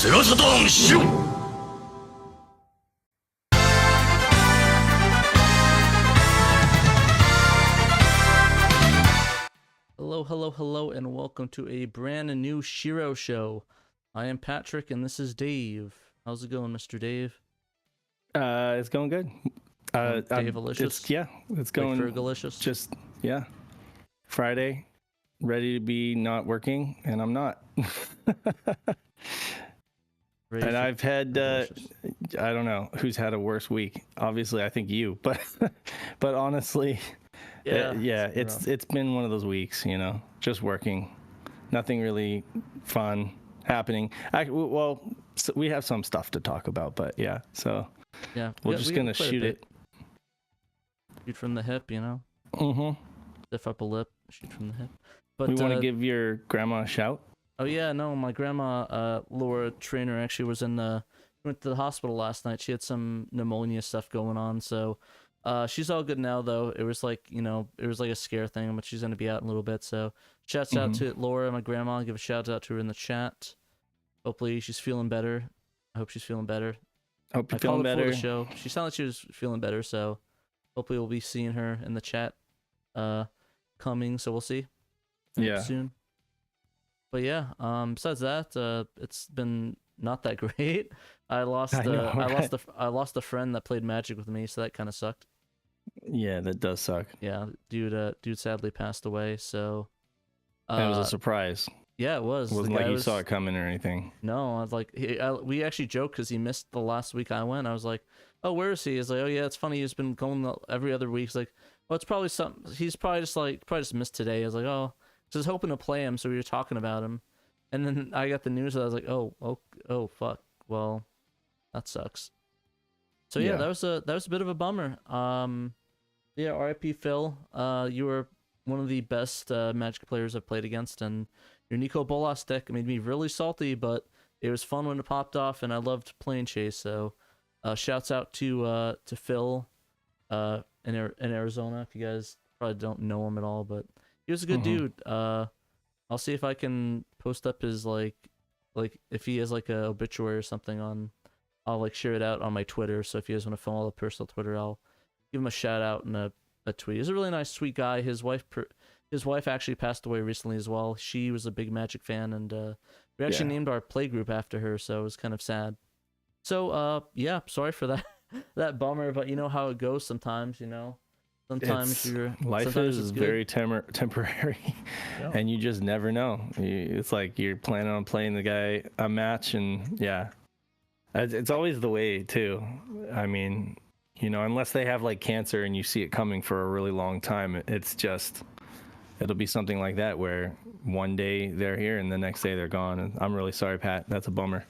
セガサターンシロ Hello, hello, hello, and welcome to a brand new SHIRO show. I am Patrick, and this is Dave. How's it going, Mr. Dave? It's going good. Dave-alicious? It's going Fergalicious? just Friday, ready to be not working, and I'm not. And I've had I don't know who's had a worse week. Obviously, I think you, but honestly, it's been one of those weeks, just working, nothing really fun happening. So we have some stuff to talk about, but we're just gonna shoot it. Shoot from the hip, Lift up a lip, shoot from the hip. But we want to give your grandma a shout. Oh yeah, no, my grandma, Laura Trainer, actually went to the hospital last night. She had some pneumonia stuff going on, so she's all good now though. It was like, it was like a scare thing, but she's gonna be out in a little bit. So shouts out to Laura, my grandma. Give a shout out to her in the chat. Hopefully she's feeling better. I hope she's feeling better. Hope you're feeling better. The show. She sounded like she was feeling better, so hopefully we'll be seeing her in the chat coming, so we'll see. Soon. But yeah, besides that, it's been not that great. I lost a friend that played Magic with me, so that kind of sucked. Yeah, that does suck. Yeah, dude sadly passed away, so that was a surprise. Yeah, it was. It wasn't like you saw it coming or anything. No, I was like, we actually joked because he missed the last week I went. I was like, oh, where is he? He's like, oh yeah, it's funny. He's been going every other week. He's like, well, it's probably something. He's probably just missed today. I was like, oh, so I was hoping to play him, so we were talking about him, and then I got the news. And I was like, oh, fuck. Well, that sucks. So yeah, that was a bit of a bummer. Yeah, R.I.P. Phil. You were one of the best Magic players I've played against, and your Nico Bolas deck made me really salty, but it was fun when it popped off, and I loved playing Chase. So, shouts out to Phil, in Arizona. If you guys probably don't know him at all, but he was a good dude. I'll see if I can post up his like if he has like a obituary or something I'll like share it out on my Twitter. So if you guys want to follow the personal Twitter, I'll give him a shout out in a tweet. He's a really nice, sweet guy. His wife actually passed away recently as well. She was a big Magic fan, and we actually named our play group after her, so it was kind of sad. So yeah, sorry for that that bummer, but you know how it goes sometimes. Sometimes life is very temporary, and you just never know. It's like you're planning on playing the guy a match, and it's always the way too. I mean, unless they have like cancer and you see it coming for a really long time, it'll be something like that where one day they're here and the next day they're gone. And I'm really sorry, Pat. That's a bummer.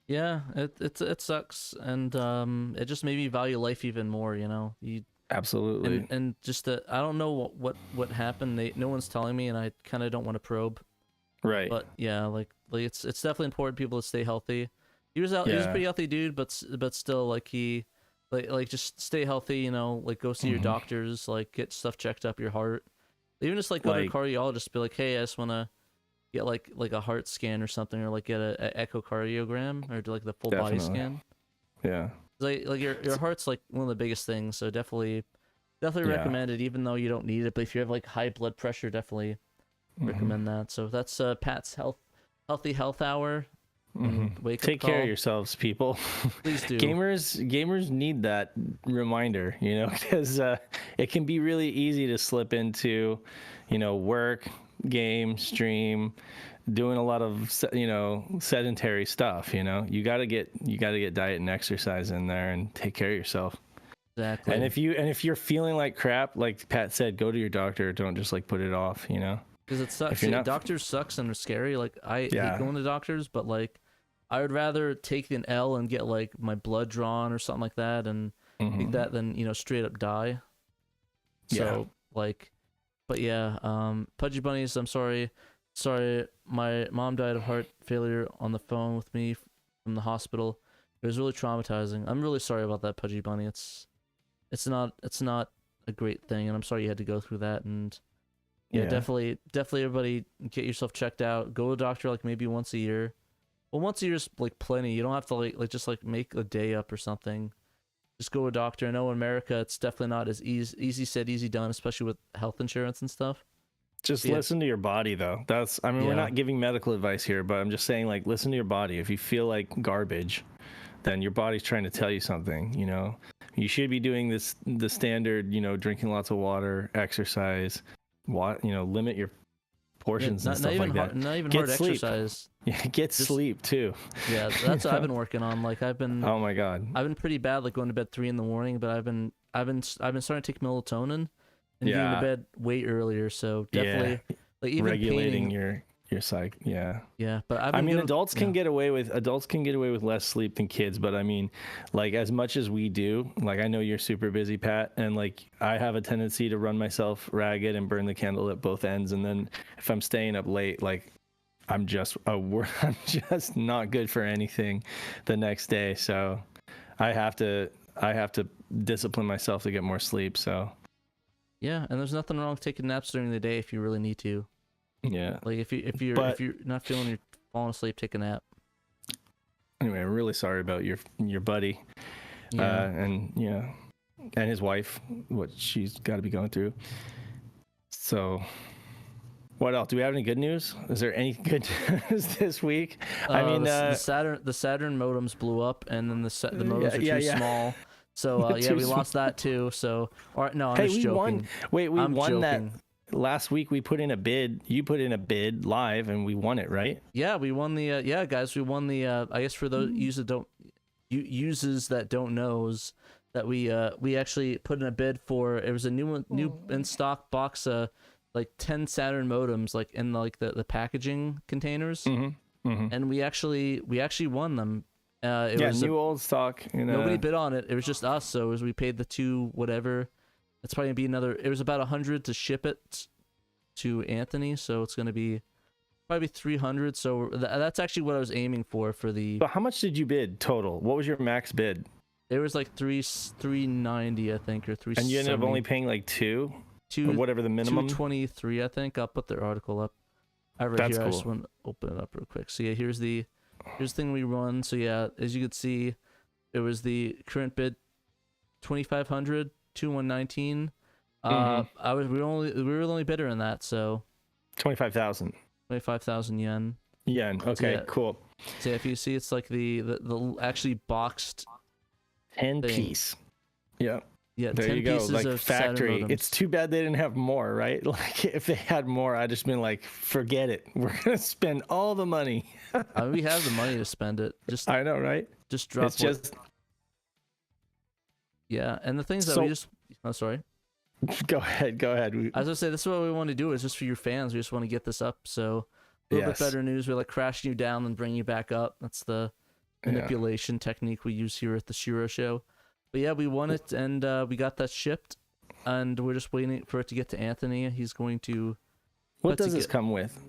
Yeah, it sucks, and it just made me value life even more. Absolutely. And just I don't know what happened. No one's telling me, and I kind of don't want to probe. Right. But yeah, like it's definitely important people to stay healthy. He was a pretty healthy dude, but still like he like just stay healthy. Like go see your doctors, like get stuff checked up, your heart. Even just like go to a cardiologist, be like, hey, I just want to get like a heart scan or something, or like get a echocardiogram, or do like the full body scan. Yeah. Like your heart's like one of the biggest things, so definitely recommend it, even though you don't need it. But if you have like high blood pressure, definitely recommend that. So that's Pat's healthy health hour. Take care of yourselves, people. Please do. Gamers need that reminder, because it can be really easy to slip into, work, game, stream, doing a lot of sedentary stuff. You got to get diet and exercise in there and take care of yourself. Exactly. And if you're feeling like crap, like Pat said, go to your doctor. Don't just like put it off. Because it sucks. Doctors sucks and are scary. Like I hate going to doctors, but like I would rather take an L and get like my blood drawn or something like that, and take that than straight up die. So but yeah, Pudgy Bunnies, I'm sorry. My mom died of heart failure on the phone with me from the hospital. It was really traumatizing. I'm really sorry about that, Pudgy Bunny. It's not a great thing, and I'm sorry you had to go through that. And yeah, definitely everybody get yourself checked out. Go to a doctor like maybe once a year. Well, once a year's like plenty. You don't have to like just like make a day up or something. Just go to a doctor. I know in America it's definitely not as easy said, easy done, especially with health insurance and stuff. Just listen to your body, though. I mean, we're not giving medical advice here, but I'm just saying, like, listen to your body. If you feel like garbage, then your body's trying to tell you something, you know? You should be doing the standard, you know, drinking lots of water, exercise, limit your portions and stuff like that. Not even Get hard sleep. exercise. Yeah, get sleep too. Yeah, that's what I've been working on. Like I've been. Oh my god. I've been pretty bad, like going to bed 3 a.m, but I've been starting to take melatonin and getting to bed way earlier. So definitely, like even regulating painting, your psych. Yeah. Yeah, but adults can get away with less sleep than kids, but I mean, like as much as we do, like I know you're super busy, Pat, and like I have a tendency to run myself ragged and burn the candle at both ends, and then if I'm staying up late, like I'm just not good for anything the next day. So I have to discipline myself to get more sleep. So yeah, and there's nothing wrong with taking naps during the day if you really need to. Yeah. Like if you're not feeling you're falling asleep, take a nap. Anyway, I'm really sorry about your buddy. Yeah. And his wife, what she's got to be going through. So what else? Do we have any good news? Is there any good news this week? I mean, the Saturn modems blew up, and then the modems are too small. So we lost that too. So no, I'm just joking. Won. Wait, we I'm won joking. That last week. We put in a bid. You put in a bid live, and we won it, right? Yeah, we won the guys. We won the I guess for those users that don't knows that we actually put in a bid for. It was a new in stock box. Like 10 Saturn modems, like in the packaging containers, and we actually won them. It was new old stock. Nobody bid on it. It was just us. So we paid the two whatever. It's probably gonna be another. It was about 100 to ship it to Anthony, so it's gonna be probably 300. So that's actually what I was aiming for the. But how much did you bid total? What was your max bid? It was like 390, I think, or 370. And you ended up only paying like two or whatever the minimum. 223, I think. I'll put their article up. That's cool. I just want to open it up real quick. So yeah, here's the thing we run. So yeah, as you can see, it was the current bid 2,500, 2,119. We were the only bidder in that. So 25,000. 25,000 yen. Yen. Okay, so yeah, cool. So if you see, it's like the actually boxed 10 thing. Piece. Yeah. Yeah, there 10 you go. pieces Like of factory. Saturn It's too bad they didn't have more, right? Like if they had more, I'd just been like, forget it. We're gonna spend all the money. I mean, we have the money to spend it. Just I know, right? Just drop. It's just. Yeah, and the things that we just. Oh, sorry. Go ahead. I was gonna say this is what we want to do. Is just for your fans. We just want to get this up. So a little bit better news. We're like crashing you down and bringing you back up. That's the manipulation technique we use here at the SHIRO show. But yeah, we won it, and we got that shipped, and we're just waiting for it to get to Anthony. He's going to. What does this come with?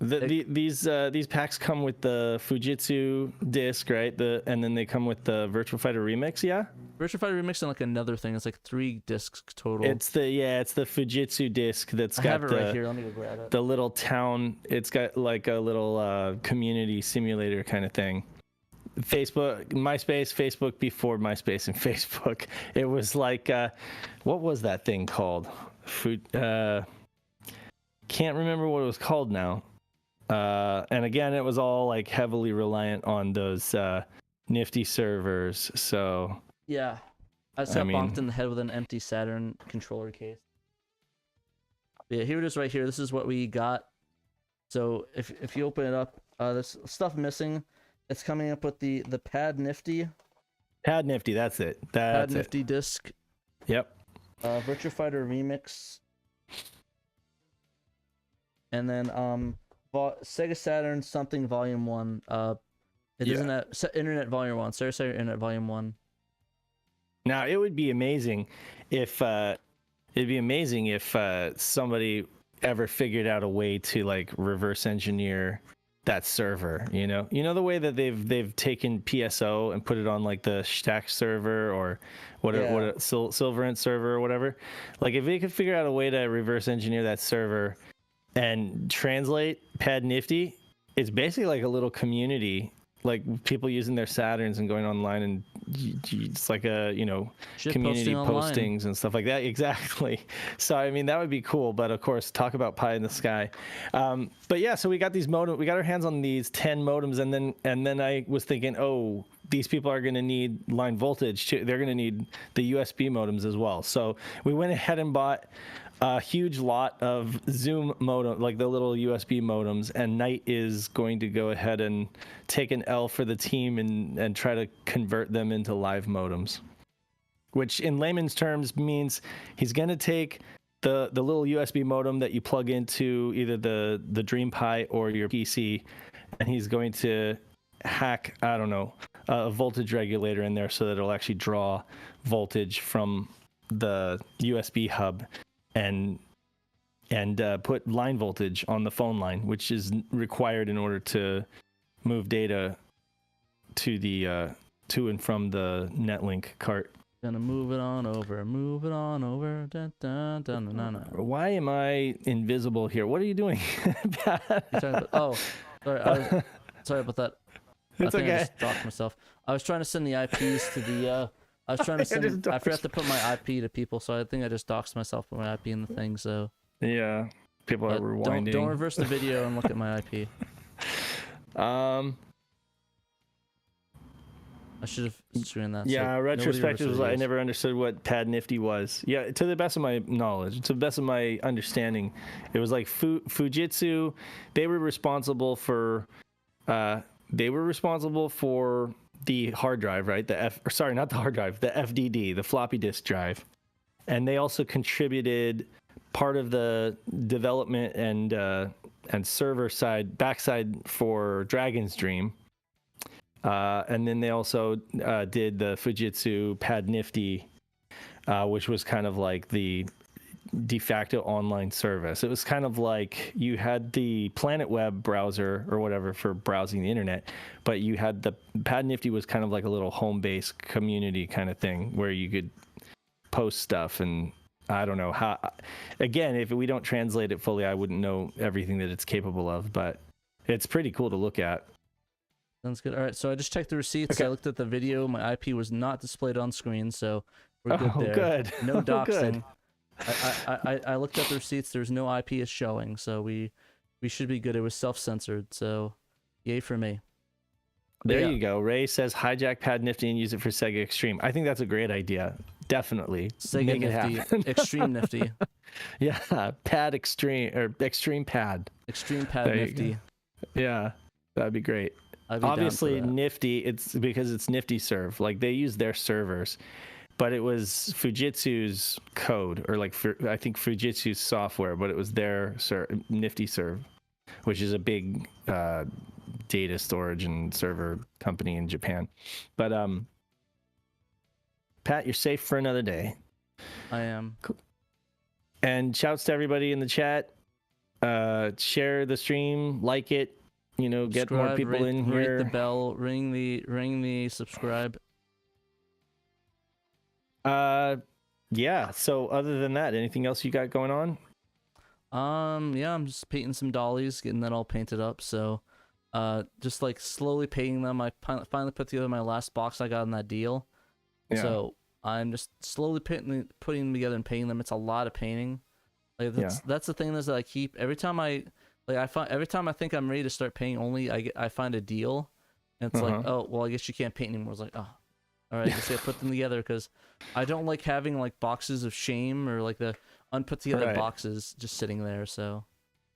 These packs come with the Fujitsu disc, right? And then they come with the Virtua Fighter Remix, yeah. Virtua Fighter Remix and like another thing. It's like 3 discs total. It's the Fujitsu disc that's got have it right here. Let me go grab it. The little town. It's got like a little community simulator kind of thing. Facebook before MySpace and Facebook. It was like, what was that thing called? Can't remember what it was called now. And again, it was all like heavily reliant on those nifty servers. So yeah, I just got bonked in the head with an empty Saturn controller case. But yeah, here it is right here. This is what we got. So if you open it up, there's stuff missing. It's coming up with the Pad Nifty. Pad Nifty, that's it. Pad Nifty disc. Yep. Virtua Fighter Remix. And then Sega Saturn something Volume 1. It doesn't have Internet Volume 1. Sarah Internet Volume 1. Now it would be amazing if somebody ever figured out a way to like reverse engineer that server, you know the way that they've taken PSO and put it on like the Stack server or whatever, Silverant server or whatever. Like if they could figure out a way to reverse engineer that server and translate Pad Nifty, it's basically like a little community like people using their Saturns and going online, and it's like a Shit community posting online. postings and stuff like that. Exactly. So I mean that would be cool, but of course talk about pie in the sky. But yeah, so we got these modem, we got our hands on these 10 modems, and then I was thinking, oh, these people are going to need line voltage too. They're going to need the USB modems as well. So we went ahead and bought a huge lot of Zoom modem, like the little USB modems, and Knight is going to go ahead and take an L for the team and try to convert them into live modems, which in layman's terms means he's going to take the little USB modem that you plug into either the Dream Pi or your PC, and he's going to hack, I don't know, a voltage regulator in there so that it'll actually draw voltage from the USB hub and put line voltage on the phone line, which is required in order to move data to the to and from the Netlink cart. Gonna move it on over. Dun, dun, dun, dun, dun, dun. Why am I invisible here? What are you doing? Oh, sorry. Sorry about that. It's I think okay. I just docked myself. I was trying to send the IPs to the. I was trying to send. I forgot to put my IP to people, so I think I just doxed myself with my IP in the thing. So yeah, people are rewinding. Don't reverse the video and look at my IP. I should have screened that. Yeah, so retrospective was I never understood what Pad Nifty was. Yeah, to the best of my knowledge, to the best of my understanding, it was like Fujitsu. They were responsible for the hard drive, right? Not the hard drive, the FDD, the floppy disk drive. And they also contributed part of the development and server side, backside for Dragon's Dream. And then they also did the Fujitsu Pad Nifty, which was kind of like the de facto online service. It was kind of like you had the Planet Web browser or whatever for browsing the internet, but you had the Pad Nifty was kind of like a little home-based community kind of thing where you could post stuff. And I don't know how, again, if we don't translate it fully, I wouldn't know everything that it's capable of, but it's pretty cool to look at. Sounds good. All right, so I just checked the receipts. Okay. I looked at the video. My IP was not displayed on screen, so we're good there. Good. No doxing. Good. I looked at the receipts. There's no IP is showing, so we should be good. It was self-censored, so yay for me. There you go. Ray says hijack Pad Nifty and use it for Sega Extreme. I think that's a great idea. Definitely. Sega Make Nifty, it happen. Extreme Nifty. Yeah, Pad Extreme or Extreme Pad. Extreme Pad Nifty. Yeah, that'd be great. I'd be Obviously, down for that. Nifty. It's because it's Nifty Serve. Like they use their servers, but it was Fujitsu's code, or like I think Fujitsu's software, but it was their Nifty Serve, which is a big data storage and server company in Japan. But Pat, you're safe for another day. I am. Cool. And shouts to everybody in the chat. Share the stream, like it. Get Subscribe, more people in here. Rate the bell, ring the subscribe. Yeah. So other than that, anything else you got going on? Yeah, I'm just painting some dollies, getting that all painted up. So, just like slowly painting them. I finally put together my last box I got in that deal. Yeah. So I'm just slowly putting them together and painting them. It's a lot of painting. Like that's the thing is that I keep every time I think I'm ready to start painting, I find a deal, and it's like, oh well, I guess you can't paint anymore. It's like, oh, all right, I guess I put them together because I don't like having like boxes of shame or like the unput together boxes just sitting there. So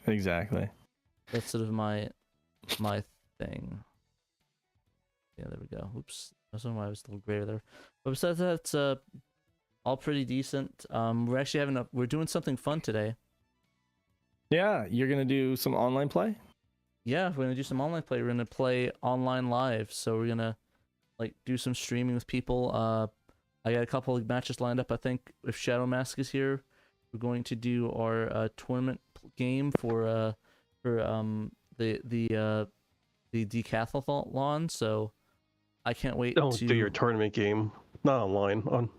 exactly, that's sort of my thing. Yeah, there we go. Oops, that's why I was a little grayer there. But besides that, it's all pretty decent. We're actually we're doing something fun today. Yeah, you're gonna do some online play? Yeah, we're gonna do some online play. We're gonna play online live. So we're gonna like do some streaming with people. I got a couple of matches lined up. I think if Shadow Mask is here, we're going to do our tournament game for the decathlon. So I can't wait to do your tournament game. Not online.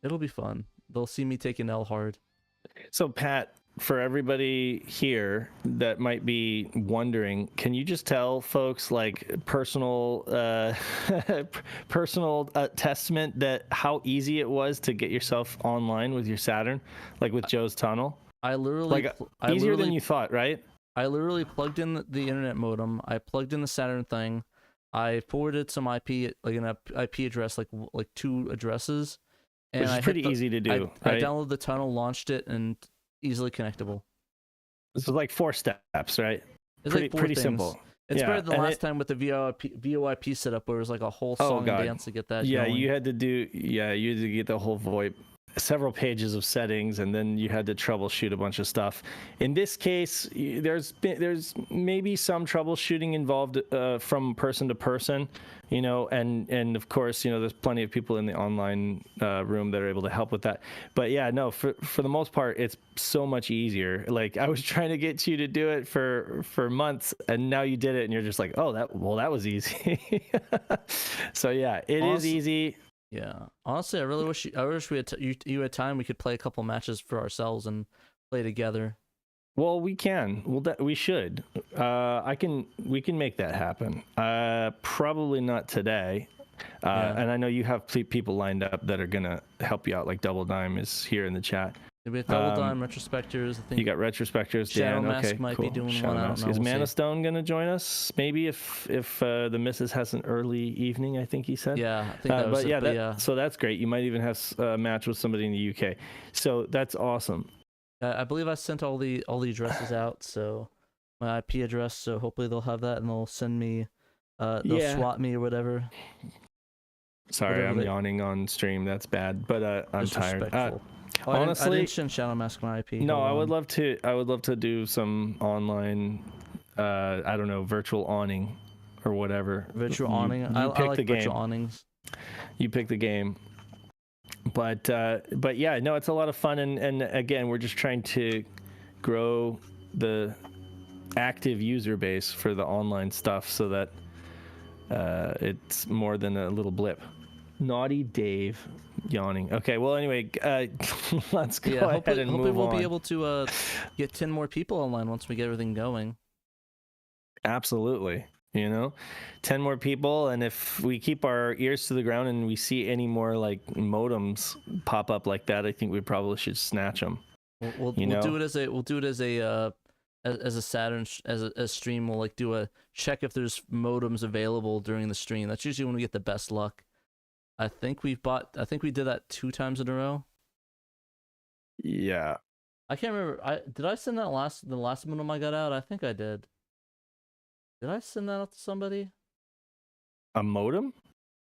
It'll be fun. They'll see me take an L hard. So Pat, for everybody here that might be wondering, can you just tell folks like personal personal testament that how easy it was to get yourself online with your Saturn, like with Joe's tunnel? I literally Like easier than you thought, right? I literally plugged in the internet modem. I plugged in the Saturn thing. I forwarded some IP, like an IP address, like 2 addresses, and Which is pretty easy to do. I right? downloaded the tunnel, launched it, and easily connectable. This was like 4 steps, right? It's pretty like 4 pretty things. simple. It's better than and last time with the VoIP setup, where it was like a whole song and dance to get that. Yeah, going. you had to get the whole VoIP, several pages of settings, and then you had to troubleshoot a bunch of stuff. In this case, there's maybe some troubleshooting involved from person to person, you know, and of course, you know, there's plenty of people in the online room that are able to help with that. But yeah, no, for the most part, it's so much easier. Like I was trying to get you to do it for months, and now you did it, and you're just like, oh, that was easy. So yeah, it is easy. Yeah, honestly, I wish we had you had time. We could play a couple matches for ourselves and play together. Well, we can. We should. We can make that happen. Probably not today. And I know you have people lined up that are gonna help you out. Like Double Dime is here in the chat. We have Double Dime, Retrospectors. I think you got Retrospectors. Dan, Mask okay, might cool. be doing Shadow one. I don't Mask. know. Is We'll Mana see. Stone gonna join us? Maybe if the missus has an early evening. I think he said. Yeah, I think that was but yeah, so that's great. You might even have a match with somebody in the UK. So that's awesome. I believe I sent all the addresses out, so my IP address. So hopefully they'll have that and they'll send me, they'll swap me or whatever. Sorry, I'm yawning on stream. That's bad, but I'm tired. Honestly, I didn't send Shadow Mask my IP. No, I would love to. I would love to do some online. I don't know, virtual awning or whatever. Virtual awning. I like the virtual awnings. You pick the game. But yeah, no, it's a lot of fun, and again, we're just trying to grow the active user base for the online stuff so that it's more than a little blip. Naughty Dave yawning. Okay, well, anyway, let's go ahead and move on. Hopefully we'll be able to get 10 more people online once we get everything going. Absolutely. You know, 10 more people, and if we keep our ears to the ground and we see any more like modems pop up like that, I think we probably should snatch them. We'll do it as a Saturn as a stream. We'll like do a check if there's modems available during the stream. That's usually when we get the best luck. I think we did that 2 times in a row. Yeah. I can't remember. Did I send that the last modem I got out? I think I did. Did I send that out to somebody? A modem?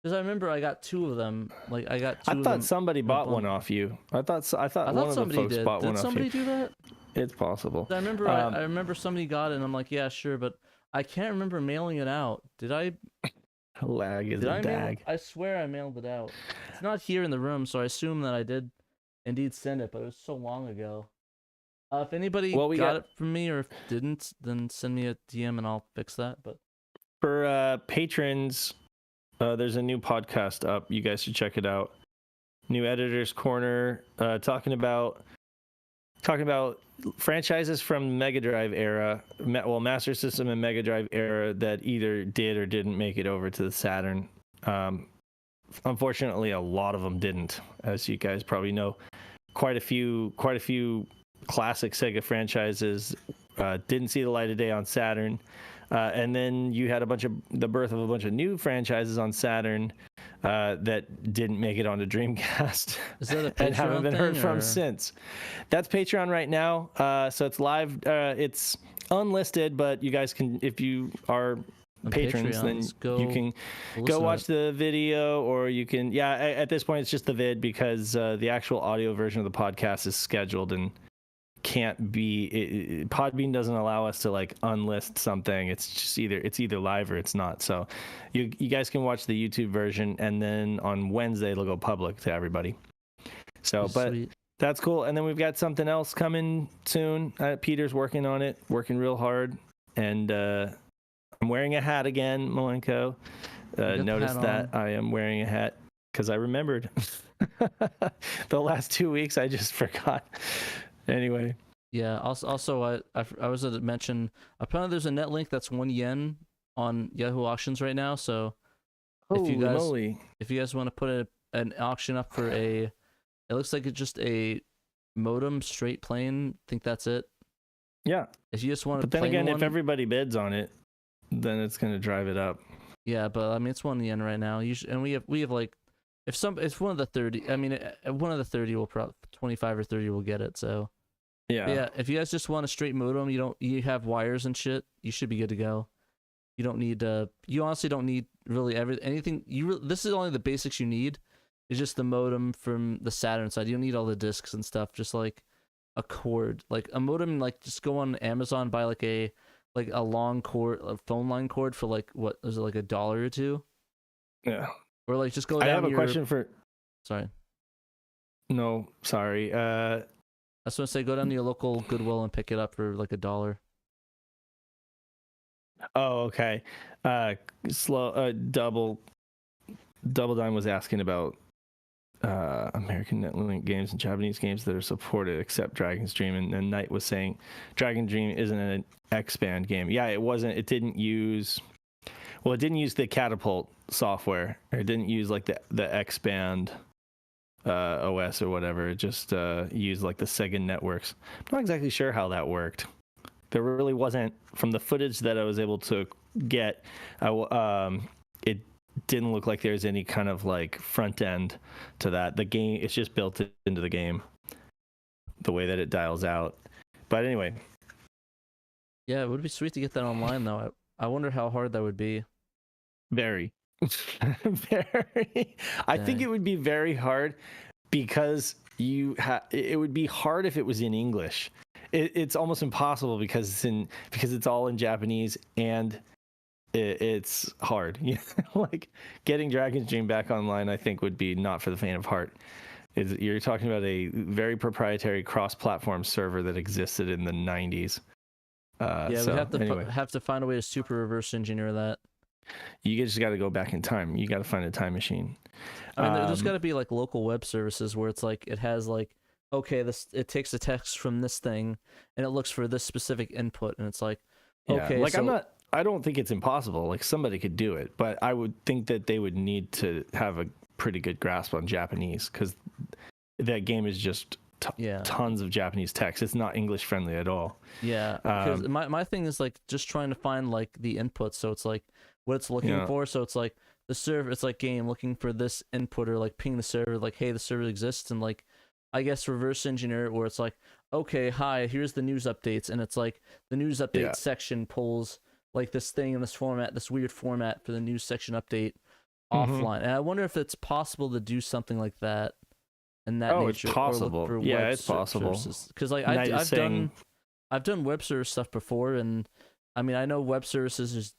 Because I remember I got 2 of them. Like I got 2 I of thought them somebody bought one off you. I thought one of the folks bought one off you. Did somebody do that? It's possible. I remember I remember somebody got it, and I'm like, yeah, sure, but I can't remember mailing it out. Did I? Lag is a dag. I swear I mailed it out. It's not here in the room, so I assume that I did indeed send it, but it was so long ago. If anybody got it from me or if didn't, then send me a DM and I'll fix that. But for patrons, there's a new podcast up. You guys should check it out. New Editor's Corner, talking about franchises from Mega Drive era, Master System and Mega Drive era that either did or didn't make it over to the Saturn. Unfortunately, a lot of them didn't, as you guys probably know. Quite a few classic Sega franchises didn't see the light of day on Saturn, and then you had the birth of a bunch of new franchises on Saturn that didn't make it onto Dreamcast. Is that a Patreon and haven't been heard from or? Since. That's Patreon right now, so it's live. It's unlisted, but you guys can, if you are patrons, then you can go watch the video, or you can at this point it's just the vid because the actual audio version of the podcast is scheduled and can't be Podbean doesn't allow us to like unlist something. It's just either live or it's not. So you guys can watch the YouTube version, and then on Wednesday it'll go public to everybody. So Sweet. That's cool. And then we've got something else coming soon. Peter's working on it, working real hard, and I'm wearing a hat again, Malenko. Notice that I am wearing a hat because I remembered. The last 2 weeks I just forgot. Anyway, Yeah. Also, I was going to mention apparently there's a net link that's 1 yen on Yahoo auctions right now. So if you Holy guys moly! want to put an auction up for it looks like it's just a modem straight plane. I think that's it. Yeah. If you just want to, But then again, if everybody bids on it, then it's gonna drive it up. yeah, but I mean it's 1 yen right now. And we have like if one of the 30, I mean one of the 30 will probably 25 or 30 will get it. So yeah, if you guys just want a straight modem, you have wires and shit, you should be good to go. You don't need you honestly don't need really anything. This is only the basics you need. It's just the modem from the Saturn side. You don't need all the discs and stuff. Just like a cord, like a modem. Like just go on Amazon, buy like a long cord, a phone line cord for like what is it, like $1 or $2? Yeah. Or like just go down. I have a question for. Sorry. No, sorry. I was gonna say go down to your local Goodwill and pick it up for like $1. Oh, okay. Double Dime was asking about American Netlink games and Japanese games that are supported except Dragon's Dream, and then Knight was saying Dragon's Dream isn't an X-Band game. Yeah, it wasn't. It didn't use the Catapult software. It didn't use like the X-Band OS or whatever. It just used like the Sega networks. I'm not exactly sure how that worked. There really wasn't, from the footage that I was able to get, it didn't look like there's any kind of like front end to that. The game, it's just built into the game, the way that it dials out. But anyway. Yeah, it would be sweet to get that online though. I wonder how hard that would be. Very. Very. I think it would be very hard because it would be hard if it was in English. It's almost impossible because it's all in Japanese and it's hard. Like getting Dragon's Dream back online, I think would be not for the faint of heart. You're talking about a very proprietary cross-platform server that existed in the 90s. Yeah, we have to find a way to super reverse engineer that. You just got to go back in time. You got to find a time machine. I mean, there's got to be like local web services where it's like it has like, okay, it takes the text from this thing and it looks for this specific input, and it's like, okay, like I don't think it's impossible. Like somebody could do it, but I would think that they would need to have a pretty good grasp on Japanese because that game is just tons of Japanese text. It's not English friendly at all. Yeah, because my thing is like just trying to find like the inputs, so it's like what it's looking for. So it's like the server, it's like game looking for this input, or like ping the server like, hey, the server exists, and like I guess reverse engineer it where it's like, okay, hi, here's the news updates, and it's like the news update section pulls like this thing in this format, this weird format for the news section update offline. And I wonder if it's possible to do something like that. And that nature, it's possible. It's possible. Because like I've done web service stuff before, and I mean I know web services is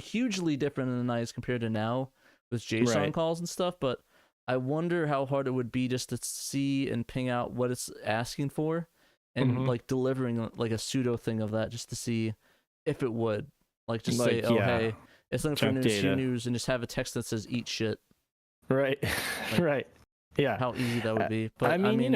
hugely different in the 90s compared to now with JSON calls and stuff, but I wonder how hard it would be just to see and ping out what it's asking for, and like delivering like a pseudo thing of that just to see if it would like just say, hey, it's looking for news, and just have a text that says eat shit. Right. Like, right. Yeah. How easy that would be. But I mean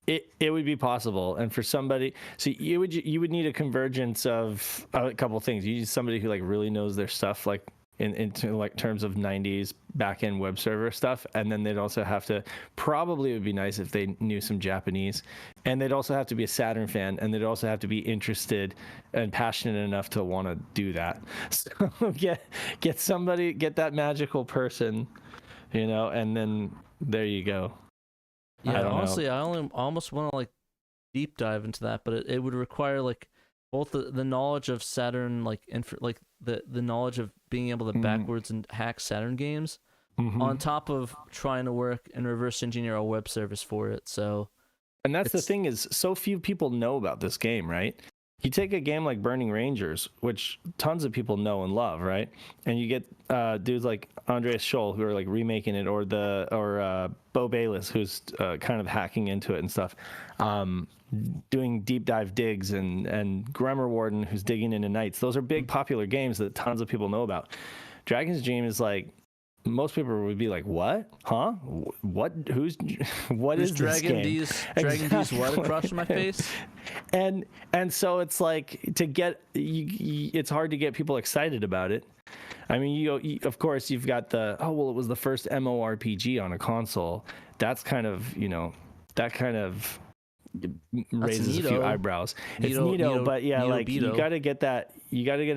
it would be possible. And for somebody, so you would need a convergence of a couple things. You need somebody who like really knows their stuff, like in like terms of 90s back-end web server stuff, and then they'd also have to, probably it would be nice if they knew some Japanese, and they'd also have to be a Saturn fan, and they'd also have to be interested and passionate enough to want to do that. So get somebody, get that magical person, and then there you go. Yeah, honestly, I almost want to like deep dive into that, but it would require like both the knowledge of Saturn, like the knowledge of being able to backwards and hack Saturn games, on top of trying to work and reverse engineer a web service for it. So, and that's the thing, is so few people know about this game, right? You take a game like Burning Rangers, which tons of people know and love, right? And you get dudes like Andreas Scholl who are like remaking it, or Bo Bayless who's kind of hacking into it and stuff, doing deep dive digs, and Grammar Warden who's digging into Knights. Those are big popular games that tons of people know about. Dragon's Dream is like most people would be like, what? Huh? What? What Who's is this Dragon game? D's Dragon D's what across my face? And so it's like it's hard to get people excited about it. I mean, you of course you've got it was the first MMORPG on a console. That's kind of, that kind of raises a few eyebrows. It's neato, but yeah, like you got to get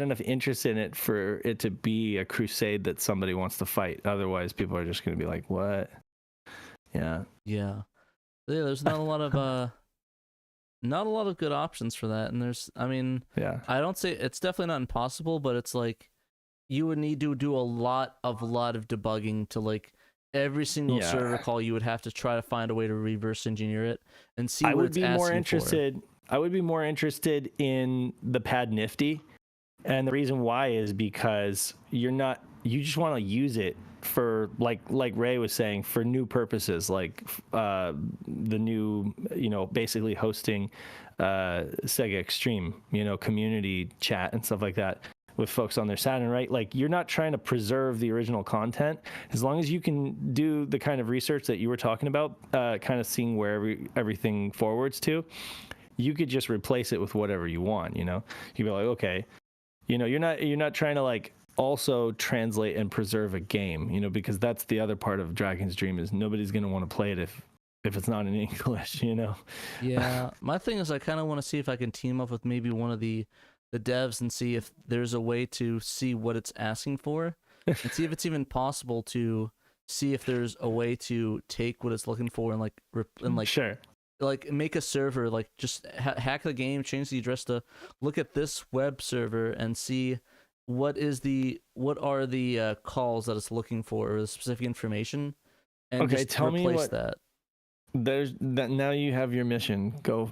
enough interest in it for it to be a crusade that somebody wants to fight. Otherwise, people are just going to be like, what? Yeah. There's not a lot of good options for that, and I don't say it's definitely not impossible, but it's like you would need to do a lot of debugging to like every single server call. You would have to try to find a way to reverse engineer it and see what it's asking for. I would be more interested in the Pad Nifty, and the reason why is because you just want to use it for like Ray was saying, for new purposes, like the new, basically hosting Sega Extreme, community chat and stuff like that with folks on their Saturn, right? Like, you're not trying to preserve the original content. As long as you can do the kind of research that you were talking about, kind of seeing where everything forwards to, you could just replace it with whatever you want. You'd be like, okay, you're not trying to like also translate and preserve a game, because that's the other part of Dragon's Dream, is nobody's going to want to play it if it's not in English. Yeah, my thing is I kind of want to see if I can team up with maybe one of the devs and see if there's a way to see what it's asking for and see if it's even possible to see if there's a way to take what it's looking for and sure, like make a server, like just hack the game, change the address to look at this web server and see what are the calls that it's looking for, or the specific information, and just tell replace me what that. There's that. Now you have your mission. Go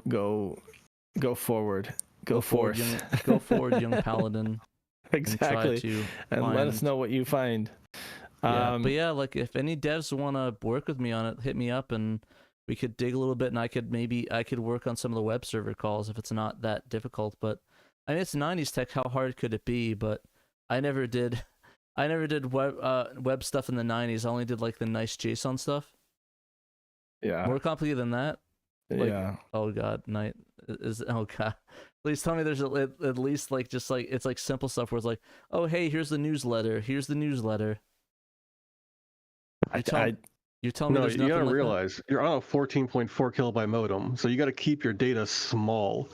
forward. Go forth. Go forward, young paladin. Exactly. And let us know what you find. But yeah, like if any devs want to work with me on it, hit me up and we could dig a little bit, and I could work on some of the web server calls if it's not that difficult. But I mean, it's 90s tech. How hard could it be? But I never did web stuff in the 90s. I only did like the nice JSON stuff. Yeah. More complicated than that. Yeah. Oh god, oh god. Please tell me there's at least like just like it's like simple stuff where it's like, oh hey, here's the newsletter. You're telling me there's nothing. You gotta like realize that? You're on a 14.4 kilobyte modem, so you got to keep your data small.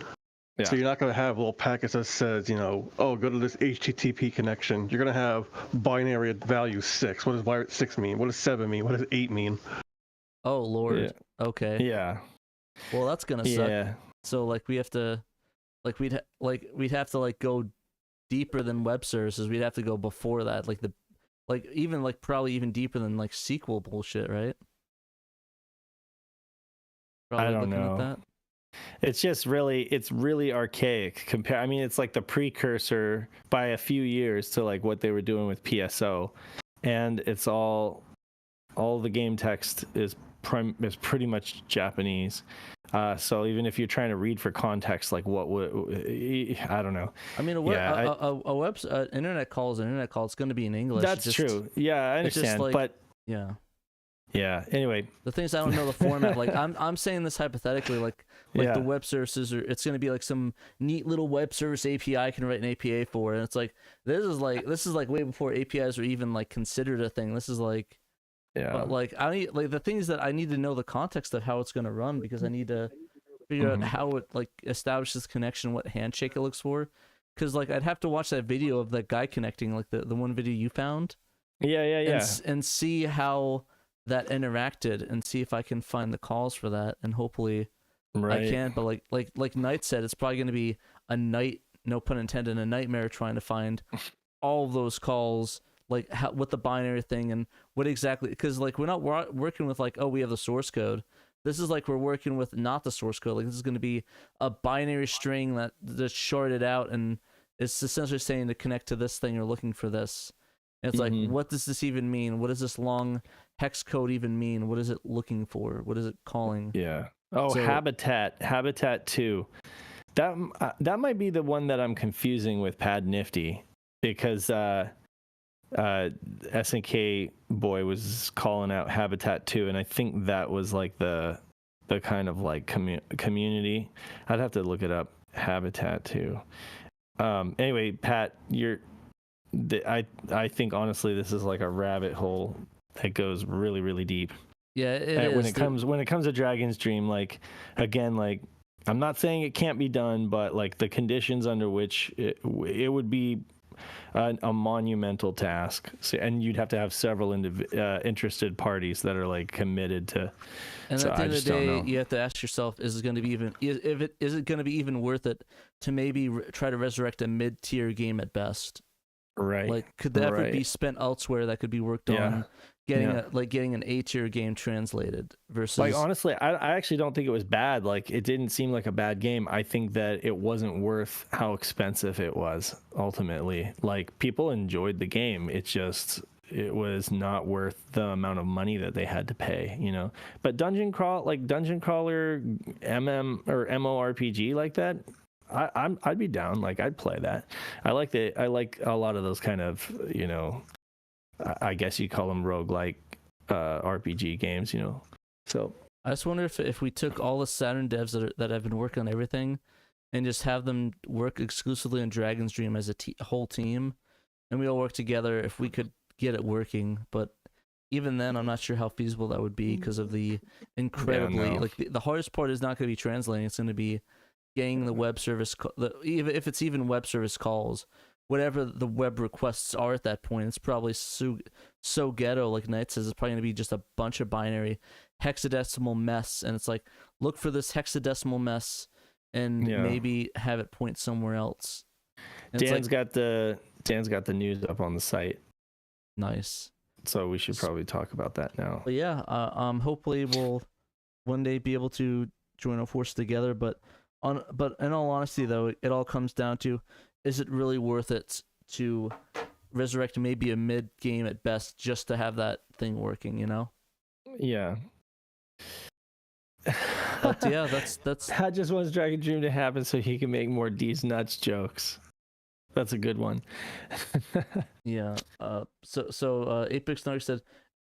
Yeah. So you're not going to have little packets that says, go to this HTTP connection. You're going to have binary value 6. What does 6 mean? What does 7 mean? What does 8 mean? Oh lord. Yeah. Okay. Yeah. Well, that's gonna suck. So like we have to, like we'd have to like go deeper than web services. We'd have to go before that, probably even deeper than like SQL bullshit, right? Probably I don't know. At that. It's just really archaic. I mean, it's like the precursor by a few years to like what they were doing with PSO, and it's all the game text is pretty much Japanese. So even if you're trying to read for context, like what would, I don't know. I mean, internet call is an internet call. It's going to be in English. That's true. Yeah, I understand. But yeah. Anyway, the things I don't know the format. Like I'm saying this hypothetically, like the web services it's going to be like some neat little web service API I can write an API for, and it's like this is like way before APIs are even like considered a thing. This is like. Yeah. But like I need the things that I need to know the context of how it's going to run, because I need to figure out how it like establishes connection, what handshake it looks for, because like I'd have to watch that video of that guy connecting, like the one video you found. Yeah. And see how that interacted, and see if I can find the calls for that, and hopefully I can. But like Knight said, it's probably going to be a night, no pun intended, a nightmare trying to find all of those calls. Like what the binary thing and what exactly, because like we're not working with like, oh, we have the source code. This is like we're working with not the source code. Like this is going to be a binary string that's sharded out, and it's essentially saying to connect to this thing, you're looking for this. And it's like, what does this even mean? What does this long hex code even mean? What is it looking for? What is it calling? Yeah. Oh, so, Habitat 2. That might be the one that I'm confusing with Pad Nifty, because SNK boy was calling out Habitat 2, and I think that was like the kind of like community. I'd have to look it up. Habitat 2. Anyway, Pat, I think honestly this is like a rabbit hole that goes really, really deep. Yeah, when it comes to Dragon's Dream, like again, like I'm not saying it can't be done, but like the conditions under which it would be a monumental task. So, and you'd have to have several interested parties that are like committed to. And at the end of the day, you have to ask yourself: is it going to be even worth it to maybe try to resurrect a mid-tier game at best? Right. Like, could the effort be spent elsewhere that could be worked on? Getting an A-tier game translated versus, like, honestly, I actually don't think it was bad. Like, it didn't seem like a bad game. I think that it wasn't worth how expensive it was ultimately. Like, people enjoyed the game. It was not worth the amount of money that they had to pay, you know. But dungeon crawler MMORPG like that, I'd be down. Like, I'd play that. I like a lot of those kind of, you know, I guess you call them roguelike RPG games, you know. So I just wonder if we took all the Saturn devs that have been working on everything and just have them work exclusively on Dragon's Dream as a whole team, and we all work together, if we could get it working. But even then, I'm not sure how feasible that would be because of the incredibly the hardest part is not going to be translating. It's going to be getting the web service, even if it's even web service calls. Whatever the web requests are at that point, it's probably so ghetto, like Knight says, it's probably going to be just a bunch of binary hexadecimal mess, and it's like, look for this hexadecimal mess and maybe have it point somewhere else. And Dan's got the news up on the site. Nice. So we should probably talk about that now. But yeah, hopefully we'll one day be able to join our forces together. But in all honesty, though, it all comes down to, is it really worth it to resurrect maybe a mid game at best just to have that thing working, you know? Yeah. But yeah, that's Pat just wants Dragon Dream to happen so he can make more D's nuts jokes. That's a good one. Yeah. So 8-Bit Snark said,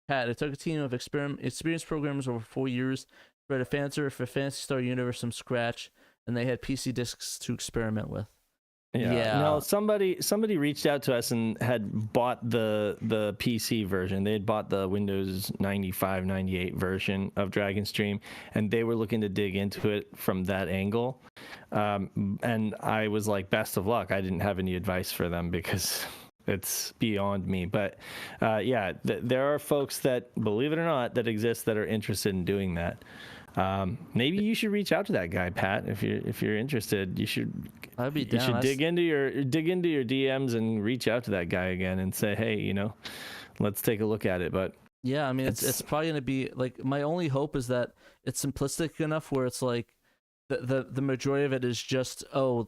Pat, it took a team of experienced programmers over 4 years to write a fancy Star Universe from scratch, and they had PC disks to experiment with. Yeah. No, somebody reached out to us and had bought the PC version. They had bought the Windows 95, 98 version of Dragon's Dream, and they were looking to dig into it from that angle. And I was like, best of luck. I didn't have any advice for them because it's beyond me. But there are folks that, believe it or not, that exist that are interested in doing that. Maybe you should reach out to that guy, Pat. If you're interested, you should. I'd be down. You should dig into your DMs and reach out to that guy again and say, hey, you know, let's take a look at it. But yeah, I mean, it's probably gonna be like, my only hope is that it's simplistic enough where it's like the majority of it is just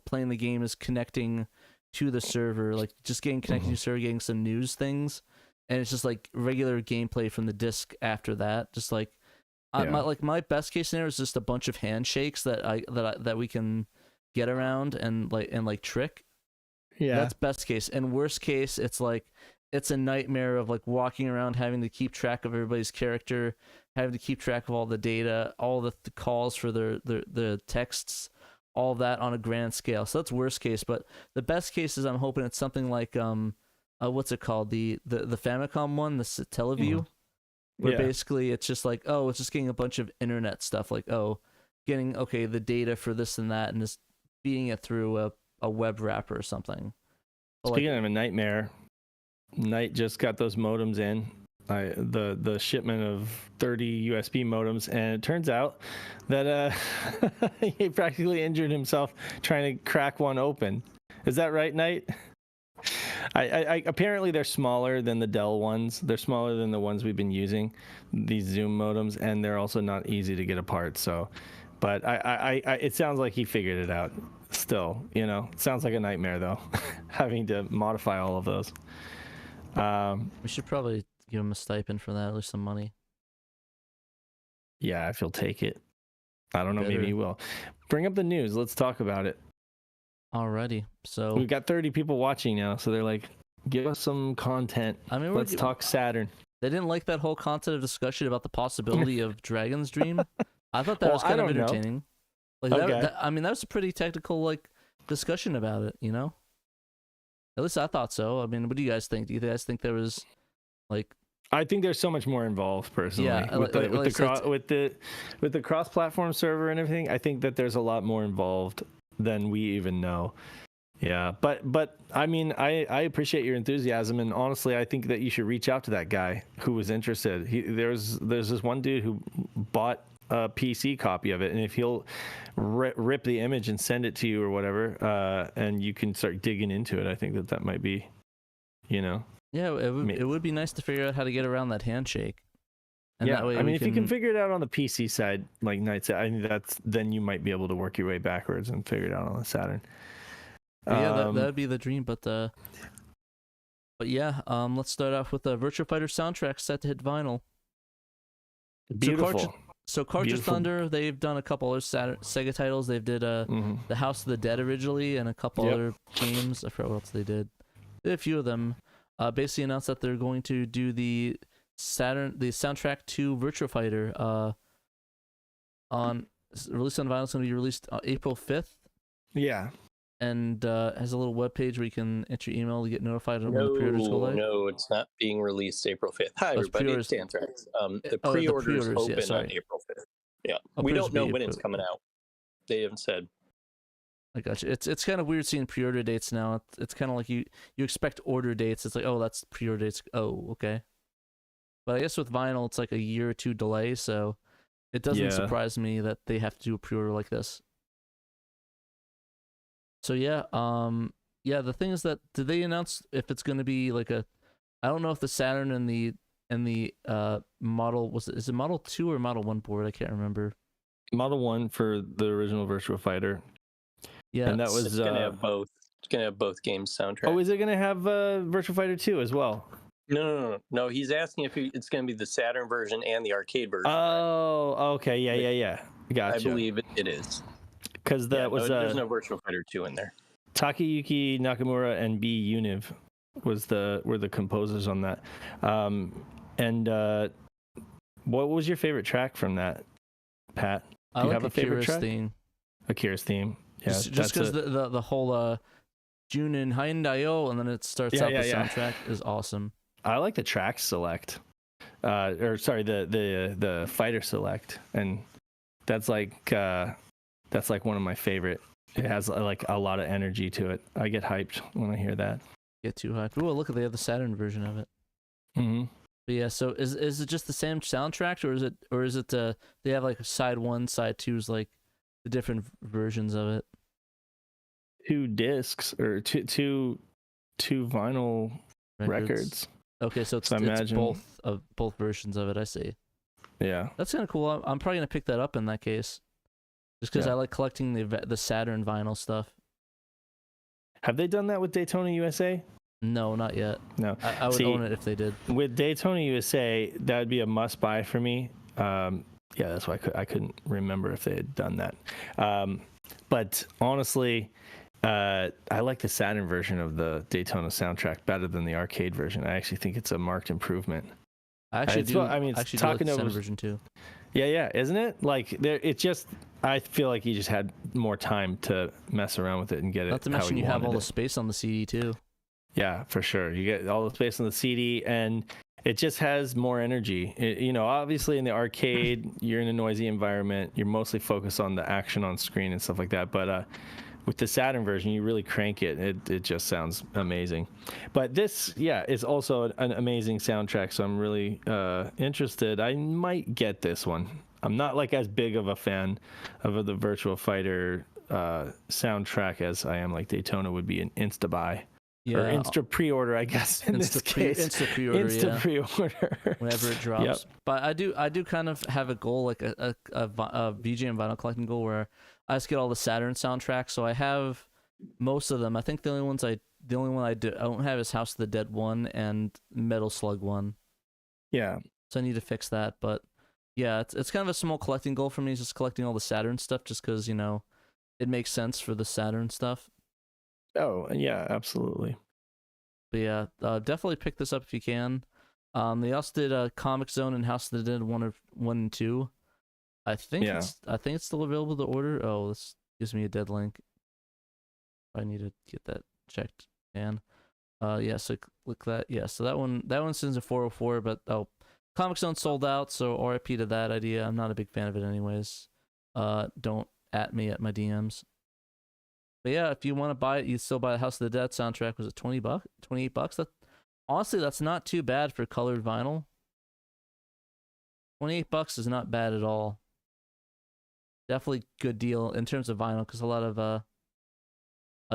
playing the game is connecting to the server, like just getting connected to the server, getting some news things, and it's just like regular gameplay from the disc after that, just like. My best case scenario is just a bunch of handshakes that we can get around and trick. Yeah, that's best case. And worst case, it's a nightmare of like walking around having to keep track of everybody's character, having to keep track of all the data, all the calls for the texts, all that on a grand scale. So that's worst case. But the best case is I'm hoping it's something like what's it called, the Famicom one, the Teleview. Where basically it's just like, it's just getting a bunch of internet stuff, like, getting, the data for this and that, and just feeding it through a web wrapper or something. Speaking of a nightmare, Knight just got those modems in, the shipment of 30 USB modems, and it turns out that he practically injured himself trying to crack one open. Is that right, Knight? I apparently they're smaller than the Dell ones. They're smaller than the ones we've been using, these Zoom modems, and they're also not easy to get apart. So, but it sounds like he figured it out. Still, you know, it sounds like a nightmare though, having to modify all of those. We should probably give him a stipend for that, at least some money. Yeah, if he'll take it. I don't know. Maybe he will. Bring up the news. Let's talk about it. Alrighty, so we've got 30 people watching now, so they're like, Give us some content. I mean, let's talk Saturn. They didn't like that whole content of discussion about the possibility of Dragon's Dream. I thought that was kind of entertaining. Like I mean, that was a pretty technical like discussion about it, you know? At least I thought so. I mean, what do you guys think? Do you guys think there was like I think there's so much more involved personally with the cross-platform server and everything. I think that there's a lot more involved than we even know. Yeah, but I mean, I appreciate your enthusiasm, and honestly, I think that you should reach out to that guy who was interested. There's this one dude who bought a PC copy of it, and if he'll rip the image and send it to you or whatever, and you can start digging into it, I think that might be, you know. Yeah, it would be nice to figure out how to get around that handshake. And yeah, that way I mean, if you can figure it out on the PC side, like Knights, I think then you might be able to work your way backwards and figure it out on the Saturn. Yeah, that'd be the dream, but yeah, let's start off with the Virtua Fighter soundtrack set to hit vinyl. Beautiful. So Cartridge Thunder, they've done a couple other Sega titles. They did the House of the Dead originally, and a couple other games. I forgot what else they did. Did a few of them. Basically announced that they're going to do the soundtrack to Virtua Fighter on release on vinyl. It's going to be released April 5th. Yeah. And has a little web page where you can enter your email to get notified when the pre-orders go live. No, it's not being released April 5th. Hi, everybody. It's Anthrax. The pre-orders open on April 5th. Yeah. We don't know when it's coming out. They haven't said. I got you. It's kind of weird seeing pre-order dates now. It's kind of like you expect order dates. It's like, oh, that's pre-order dates. Oh, okay. But I guess with vinyl, it's like a year or two delay, so it doesn't surprise me that they have to do a pre-order like this. So yeah, the thing is that did they announce if it's going to be like I don't know if the Saturn and the model is it Model 2 or Model 1 board? I can't remember. Model 1 for the original Virtua Fighter. Yeah, and that was it's gonna have both. It's gonna have both games soundtrack. Oh, is it gonna have Virtua Fighter 2 as well? No. He's asking if it's gonna be the Saturn version and the arcade version. Oh, okay, yeah. Gotcha. I believe it is. Because there's no Virtua Fighter 2 in there. Takayuki Nakamura and B Univ were the composers on that. And what was your favorite track from that, Pat? Do you have a favorite track? Theme. Akira's theme. Yeah, just because the whole Junin Haindayo and then it starts out the soundtrack is awesome. I like the track select, the fighter select, and that's like one of my favorite. It has like a lot of energy to it. I get hyped when I hear that. Get too hyped. Oh, look, they have the Saturn version of it. Mm-hmm. But yeah, so is it just the same soundtrack, or is it they have like side 1, side 2's like the different versions of it? 2 discs or two vinyl records. Okay, so it's both versions of it. I see. Yeah, that's kind of cool. I'm probably gonna pick that up in that case, just because I like collecting the Saturn vinyl stuff. Have they done that with Daytona USA? No, not yet. No, I would own it if they did. With Daytona USA, that would be a must-buy for me. Yeah, that's why I couldn't remember if they had done that. But honestly, I like the Saturn version of the Daytona soundtrack better than the arcade version. I actually think it's a marked improvement. I actually do. I mean, it's like the Saturn version too. Yeah, isn't it? Like I feel like you just had more time to mess around with it and get it. Not to mention you have all the space on the CD too. Yeah, for sure. You get all the space on the CD, and it just has more energy. Obviously in the arcade, you're in a noisy environment. You're mostly focused on the action on screen and stuff like that. But with the Saturn version, you really crank it. It just sounds amazing. But this, is also an amazing soundtrack. So I'm really interested. I might get this one. I'm not like as big of a fan of the Virtua Fighter soundtrack as I am like Daytona would be an insta buy. Yeah. Or insta pre-order, I guess. Insta pre-order. Whenever it drops. Yep. But I do kind of have a goal, like a VGM vinyl collecting goal, where I just get all the Saturn soundtracks. So I have most of them. I think the only one I don't have is House of the Dead 1 and Metal Slug 1. Yeah. So I need to fix that. But yeah, it's kind of a small collecting goal for me, just collecting all the Saturn stuff, just because it makes sense for the Saturn stuff. Oh, yeah, absolutely. But yeah, definitely pick this up if you can. They also did Comic Zone and House of the Dead 1 and 2. I think it's still available to order. Oh, this gives me a dead link. I need to get that checked. And yeah, so click that. Yeah, so that one's in 404, but Comic Zone sold out, so RIP to that idea. I'm not a big fan of it anyways. Don't at me at my DMs. But yeah, if you want to buy it, you still buy the House of the Dead soundtrack. Was it $20? $28? Honestly, that's not too bad for colored vinyl. $28 is not bad at all. Definitely good deal in terms of vinyl, because a lot of